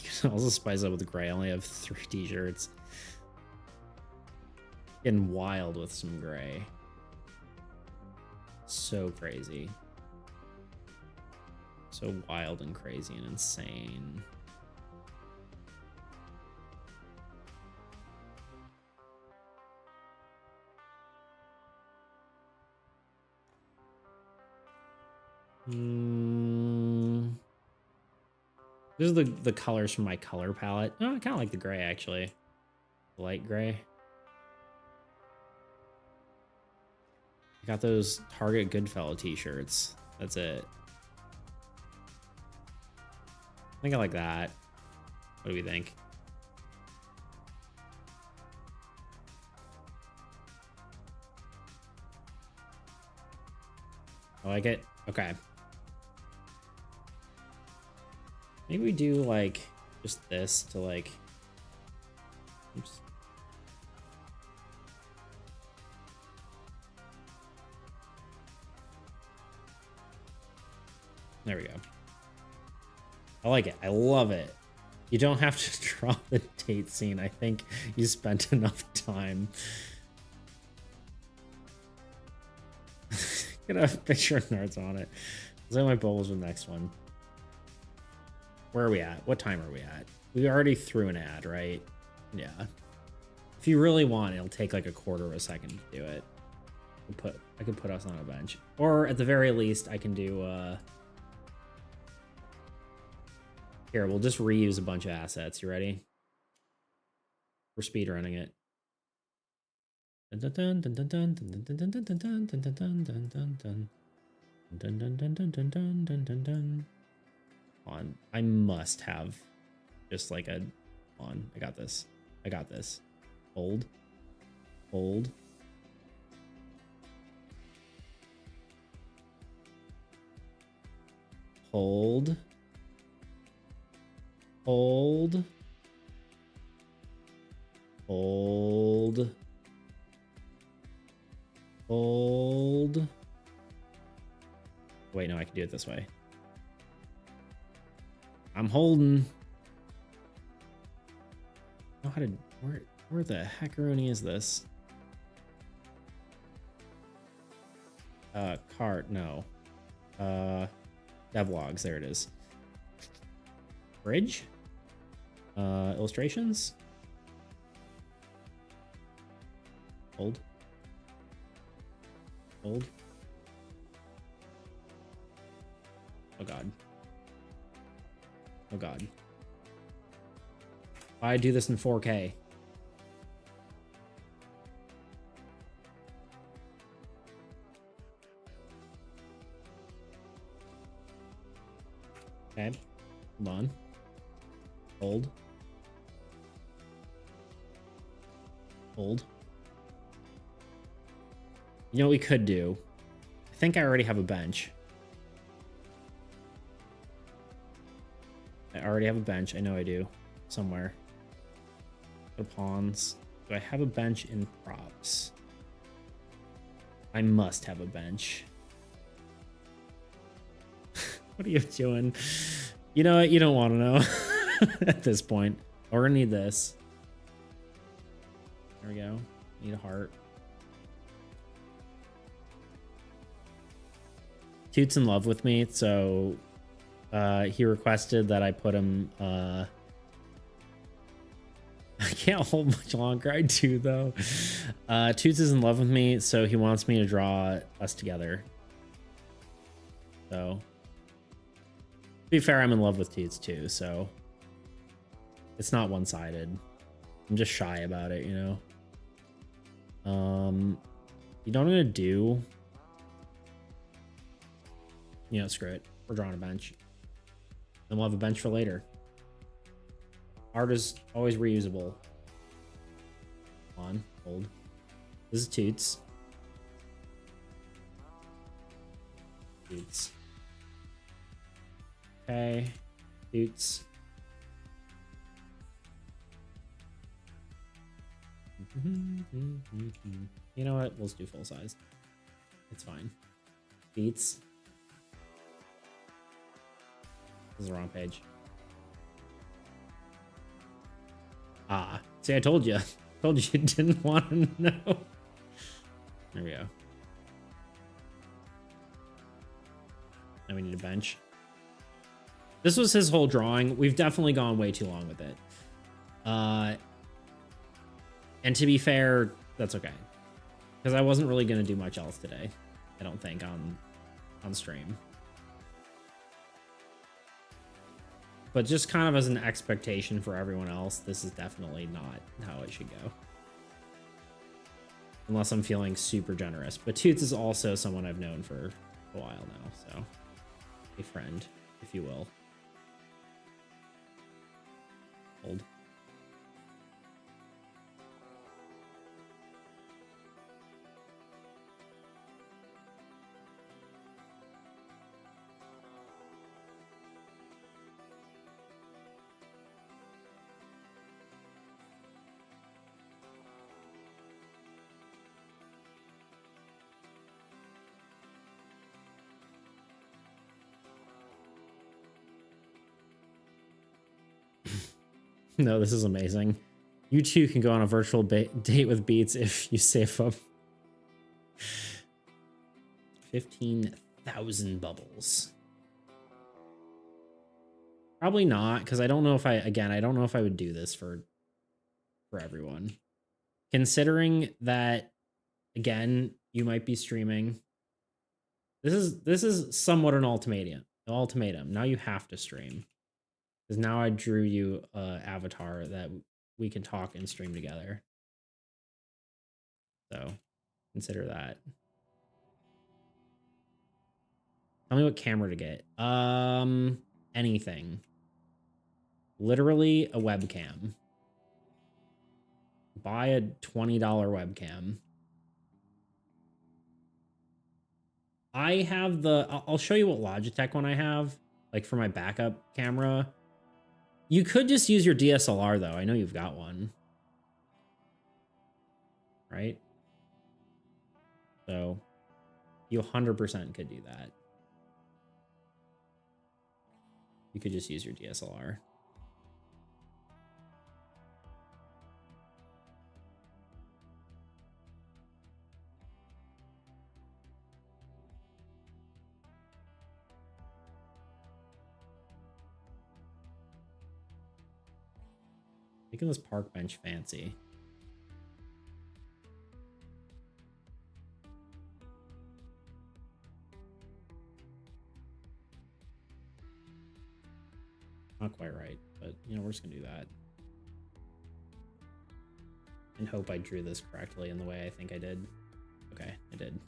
You can also spice up with gray. I only have 3 t-shirts. Getting wild with some gray. So crazy. So wild and crazy and insane. These are the colors from my color palette. Oh, I kind of like the gray actually. Light gray. I got those Target Goodfellow t-shirts. That's it. I think I like that. What do we think? I like it. Okay. Maybe we do like just this to like, oops. There we go. I like it. I love it. You don't have to draw the date scene. I think you spent enough time. Gonna have a picture of Nards on it. So my bubbles with the next one. Where are we at? What time are we at? We already threw an ad, right? Yeah. If you really want, it'll take like a quarter of a second to do it. I could put us on a bench. Or at the very least, I can do here, we'll just reuse a bunch of assets. You ready? We're speedrunning it. On. I must have just like a on. I got this. I got this. Hold. Hold. Hold. Hold. Hold. Hold. Wait, no, I can do it this way. I'm holding. Oh, how did where the heckaroni is this? Cart, no. Devlogs, there it is. Bridge? Illustrations? Hold. Hold. Oh god. Oh god. Why do this in 4K? Okay. Hold on. Hold. Hold. You know what we could do? I think I already have a bench. I already have a bench. I know I do. Somewhere. The pawns. Do I have a bench in props? I must have a bench. What are you doing? You know what? You don't want to know at this point. We're gonna need this. There we go. Need a heart. Toot's in love with me, so he requested that I put him. I can't hold much longer. I do though. Toots is in love with me, so he wants me to draw us together. So. To be fair, I'm in love with Toots too, so it's not one-sided. I'm just shy about it, you know. You know what I'm gonna do? You know, screw it. We're drawing a bench. Then we'll have a bench for later. Art is always reusable. On, hold. This is Toots. Toots. Okay, Toots. You know what? We'll just do full size. It's fine. Beats. This is the wrong page. Ah, see, I told you. Told you didn't want to know. There we go. Now we need a bench. This was his whole drawing. We've definitely gone way too long with it. And to be fair, that's okay. Because I wasn't really going to do much else today. I don't think on stream. But just kind of as an expectation for everyone else, this is definitely not how it should go. Unless I'm feeling super generous. But Toots is also someone I've known for a while now. So a friend, if you will. Hold. No, this is amazing. You too can go on a virtual date with Beats if you save up 15,000 bubbles. Probably not, because I don't know if I don't know if I would do this for everyone. Considering that, again, you might be streaming. This is somewhat an ultimatum. Now you have to stream. Because now I drew you an avatar that we can talk and stream together. So consider that. Tell me what camera to get. Anything. Literally a webcam. Buy a $20 webcam. I have I'll show you what Logitech one I have. like for my backup camera. You could just use your DSLR though. I know you've got one. Right? So you 100% could do that. You could just use your DSLR. Making this park bench fancy. Not quite right, but you know, we're just gonna do that. And hope I drew this correctly in the way I think I did. Okay, I did.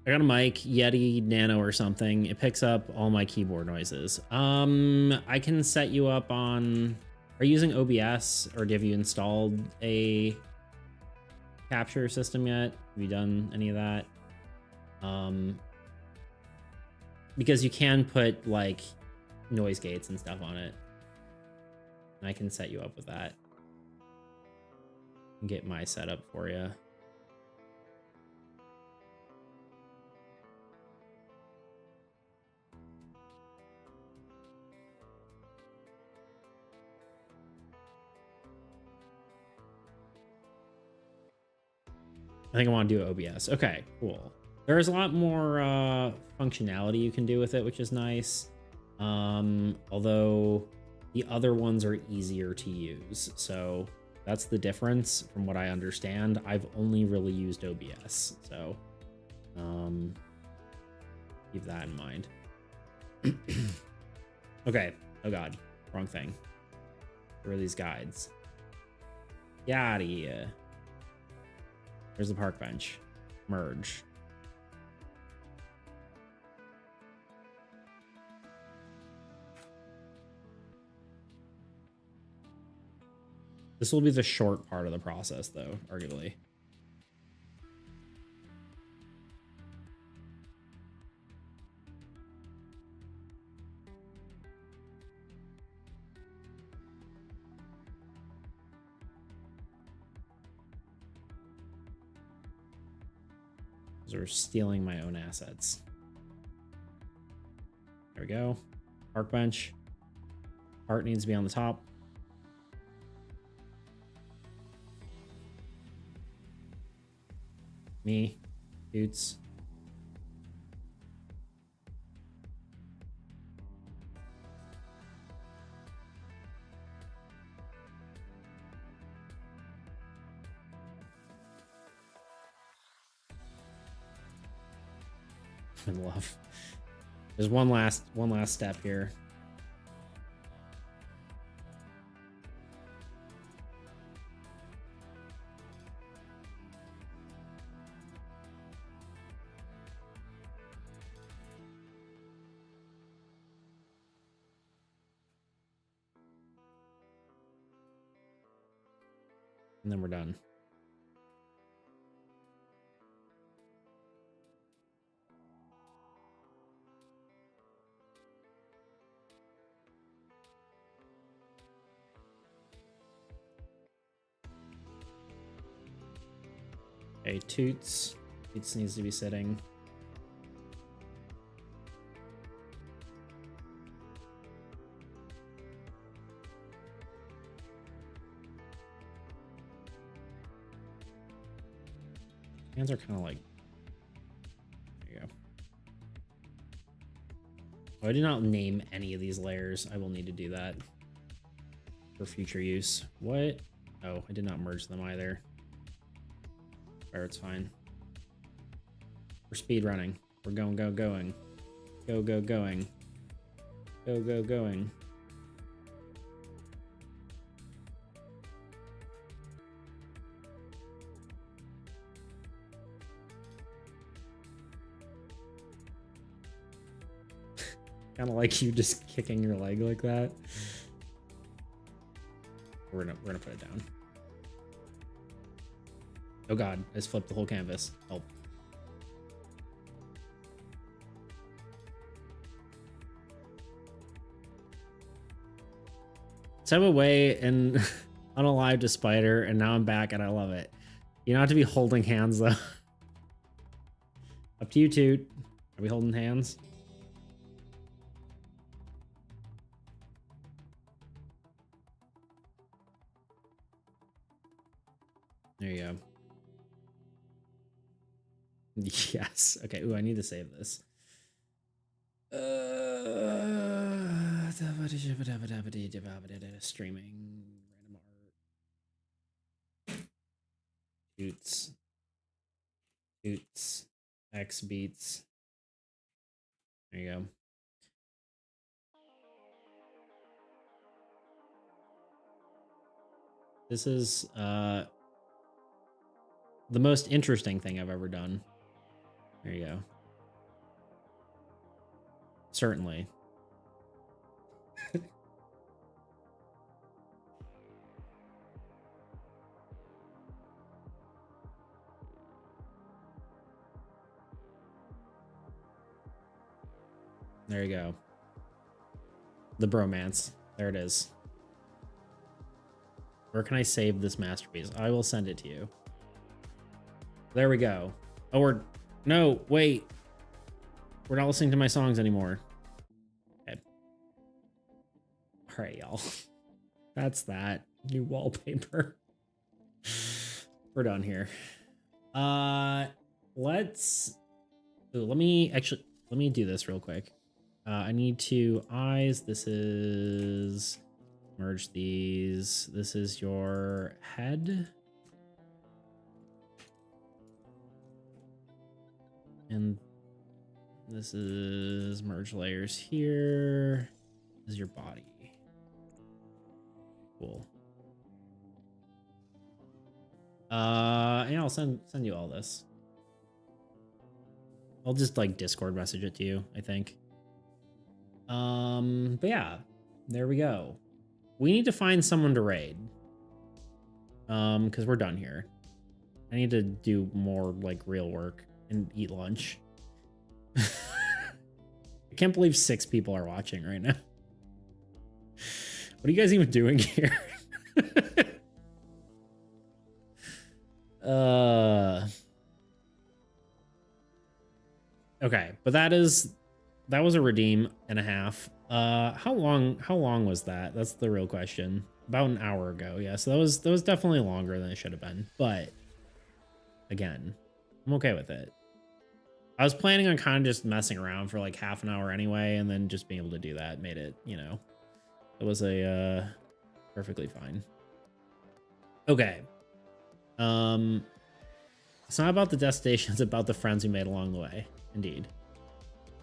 I got a mic, Yeti Nano or something. It picks up all my keyboard noises. I can set you up on... Are you using OBS or have you installed a capture system yet? Have you done any of that? Because you can put like noise gates and stuff on it. And I can set you up with that. And get my setup for you. I think I want to do OBS. Okay, cool. There's a lot more functionality you can do with it, which is nice. Although the other ones are easier to use. So that's the difference from what I understand. I've only really used OBS. So keep that in mind. Okay. Oh God, wrong thing. Where are these guides? Get out of here. There's the park bench. Merge. This will be the short part of the process, though, arguably. Or stealing my own assets. There we go. Park bench. Art needs to be on the top. Me. Boots. In love. There's one last step here. And then we're done. Okay, Toots. Toots needs to be sitting. Hands are kind of like... There you go. Oh, I did not name any of these layers. I will need to do that for future use. What? Oh, I did not merge them either. It's fine. We're speed running. We're going. Go, going. Going. Go, going. Kind of like you just kicking your leg like that. We're gonna put it down. Oh god, I just flipped the whole canvas. Help. So I'm away and unalived a spider, and now I'm back and I love it. You don't have to be holding hands though. Up to you, Toot. Are we holding hands? There you go. Yes. Okay. Ooh, I need to save this. Streaming random art. Toots. X beats. There you go. This is the most interesting thing I've ever done. There you go. Certainly. There you go. The bromance. There it is. Where can I save this masterpiece? I will send it to you. There we go. Oh, no, wait. We're not listening to my songs anymore. Okay. All right, y'all. That's that. New wallpaper. We're done here. Let me do this real quick. I need to eyes. This is merge these. This is your head. And this is merge layers here. This is your body. Cool. And I'll send you all this. I'll just like Discord message it to you, I think. But yeah, there we go. We need to find someone to raid. Because we're done here. I need to do more like real work and eat lunch. I can't believe 6 people are watching right now. What are you guys even doing here? Okay, but that was a redeem and a half. How long was that? That's the real question. About an hour ago. Yeah, so that was definitely longer than it should have been. But again, I'm okay with it. I was planning on kind of just messing around for like half an hour anyway, and then just being able to do that made it, you know, it was a perfectly fine. Okay. It's not about the destination, it's about the friends we made along the way. Indeed.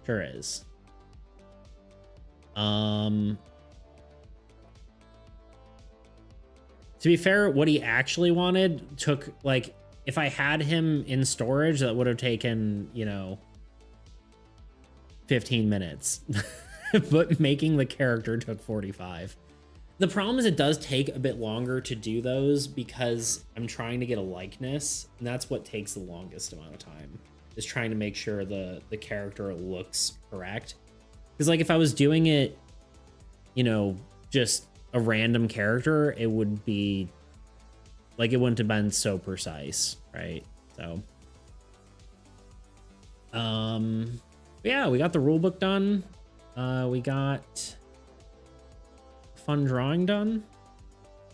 Sure is. To be fair, what he actually wanted took, like, if I had him in storage, that would have taken, you know, 15 minutes. But making the character took 45. The problem is it does take a bit longer to do those because I'm trying to get a likeness, and that's what takes the longest amount of time, is trying to make sure the character looks correct. Because, like, if I was doing it, you know, just a random character, it would be, like, it wouldn't have been so precise, right? So, yeah, we got the rulebook done. We got fun drawing done,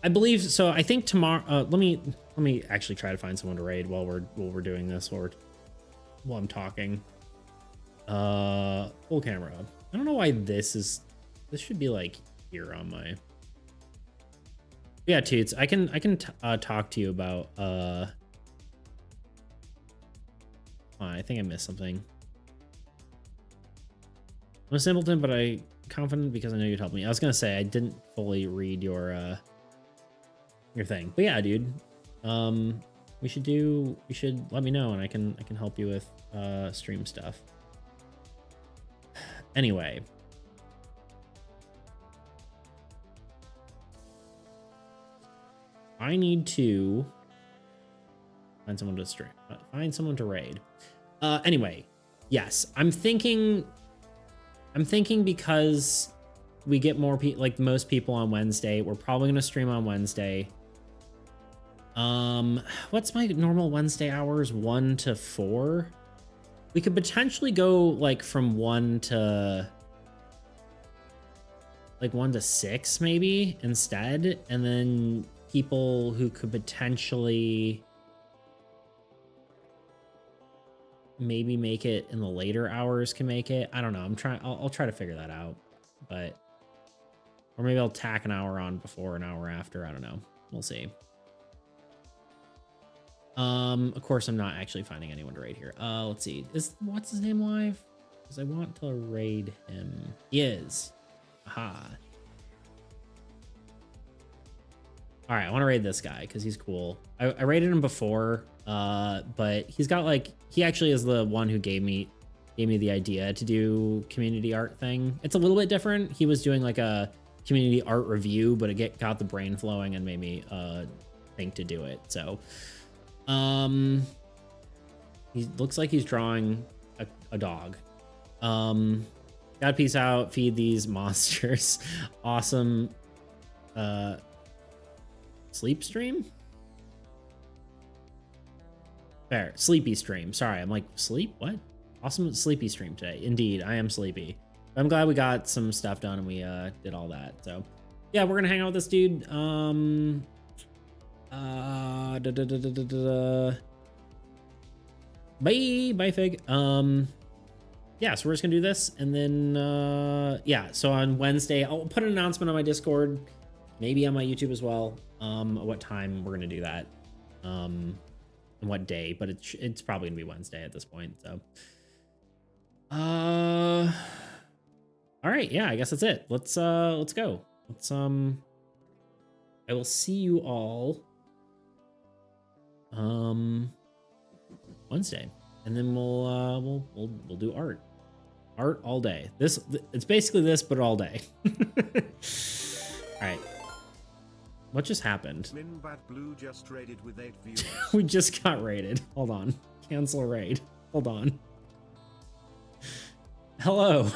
I believe. So I think tomorrow, let me actually try to find someone to raid while we're doing this, while I'm talking. Full camera. I don't know why this should be like here on my. Yeah, Toots, I can talk to you about I think I missed something. I'm a simpleton, but I'm confident because I know you'd help me. I was gonna say I didn't fully read your thing, but yeah, dude. We should let me know and I can help you with stream stuff. Anyway, I need to find someone to stream, find someone to raid. Anyway, yes, I'm thinking because we get more people, like most people on Wednesday, we're probably gonna stream on Wednesday. What's my normal Wednesday hours? 1 to 4. We could potentially go like from 1 to 6 maybe instead, and then people who could potentially maybe make it in the later hours can make it. I don't know. I'll try to figure that out, but or maybe I'll tack an hour on before, an hour after. I don't know. We'll see. Of course, I'm not actually finding anyone to raid here. Let's see. What's his name live? Because I want to raid him. He is. Aha. All right, I want to raid this guy because he's cool. I raided him before, but he's got like, he actually is the one who gave me the idea to do community art thing. It's a little bit different. He was doing like a community art review, but it got the brain flowing and made me think to do it. So he looks like he's drawing a dog. Gotta peace out, feed these monsters. Awesome. Sleep stream? Fair. Sleepy stream. Sorry, I'm like, sleep? What? Awesome sleepy stream today. Indeed, I am sleepy. I'm glad we got some stuff done and we did all that. So yeah, we're gonna hang out with this dude. Bye Fig. Yeah, so we're just gonna do this, and then yeah, so on Wednesday I'll put an announcement on my Discord, maybe on my YouTube as well, what time we're gonna do that, and what day, but it's probably gonna be Wednesday at this point. So all right, yeah, I guess that's it. Let's go. I will see you all Wednesday, and then we'll do art all day. It's basically this, but all day. All right, what just happened? Minbat Blue just raided with 8 viewers. We just got raided. Hold on, cancel raid. Hold on. Hello.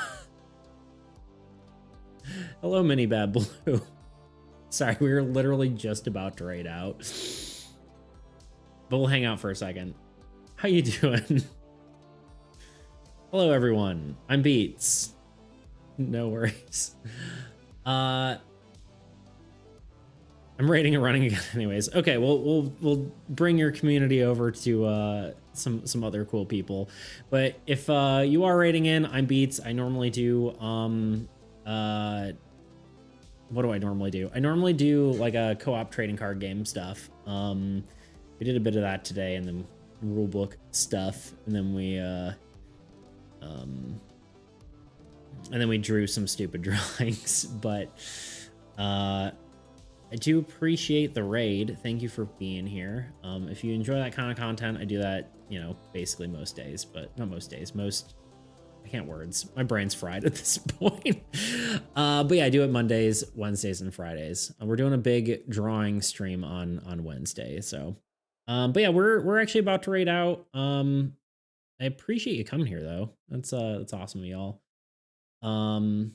Hello, Mini Bad Blue. Sorry, we were literally just about to raid out, but we'll hang out for a second. How you doing? Hello, everyone. I'm Beats. No worries. I'm raiding and running again, anyways. Okay, we'll bring your community over to some other cool people. But if you are raiding in, I'm Beats. I normally do what do I normally do? I normally do like a co-op trading card game stuff. We did a bit of that today, and then rulebook stuff, and then we drew some stupid drawings. But I do appreciate the raid. Thank you for being here. If you enjoy that kind of content, I do that, you know, basically most days, but not most days. I can't words. My brain's fried at this point. But yeah, I do it Mondays, Wednesdays, and Fridays. We're doing a big drawing stream on Wednesday. So, but yeah, we're actually about to raid out. I appreciate you coming here though. That's awesome of y'all. I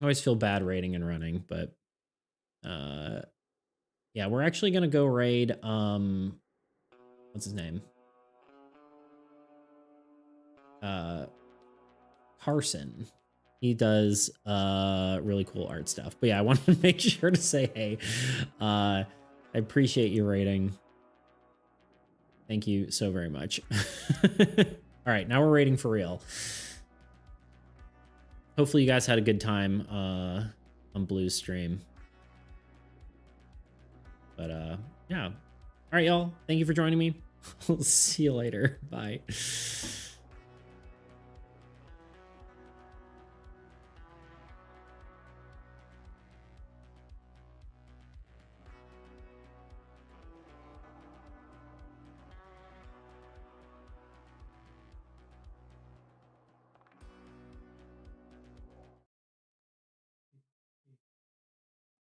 always feel bad raiding and running, but yeah, we're actually gonna go raid what's his name? Carson. He does really cool art stuff. But yeah, I wanted to make sure to say hey. I appreciate you rating. Thank you so very much. All right, now we're rating for real. Hopefully you guys had a good time on Blue's stream. But yeah. All right, y'all. Thank you for joining me. We'll see you later. Bye.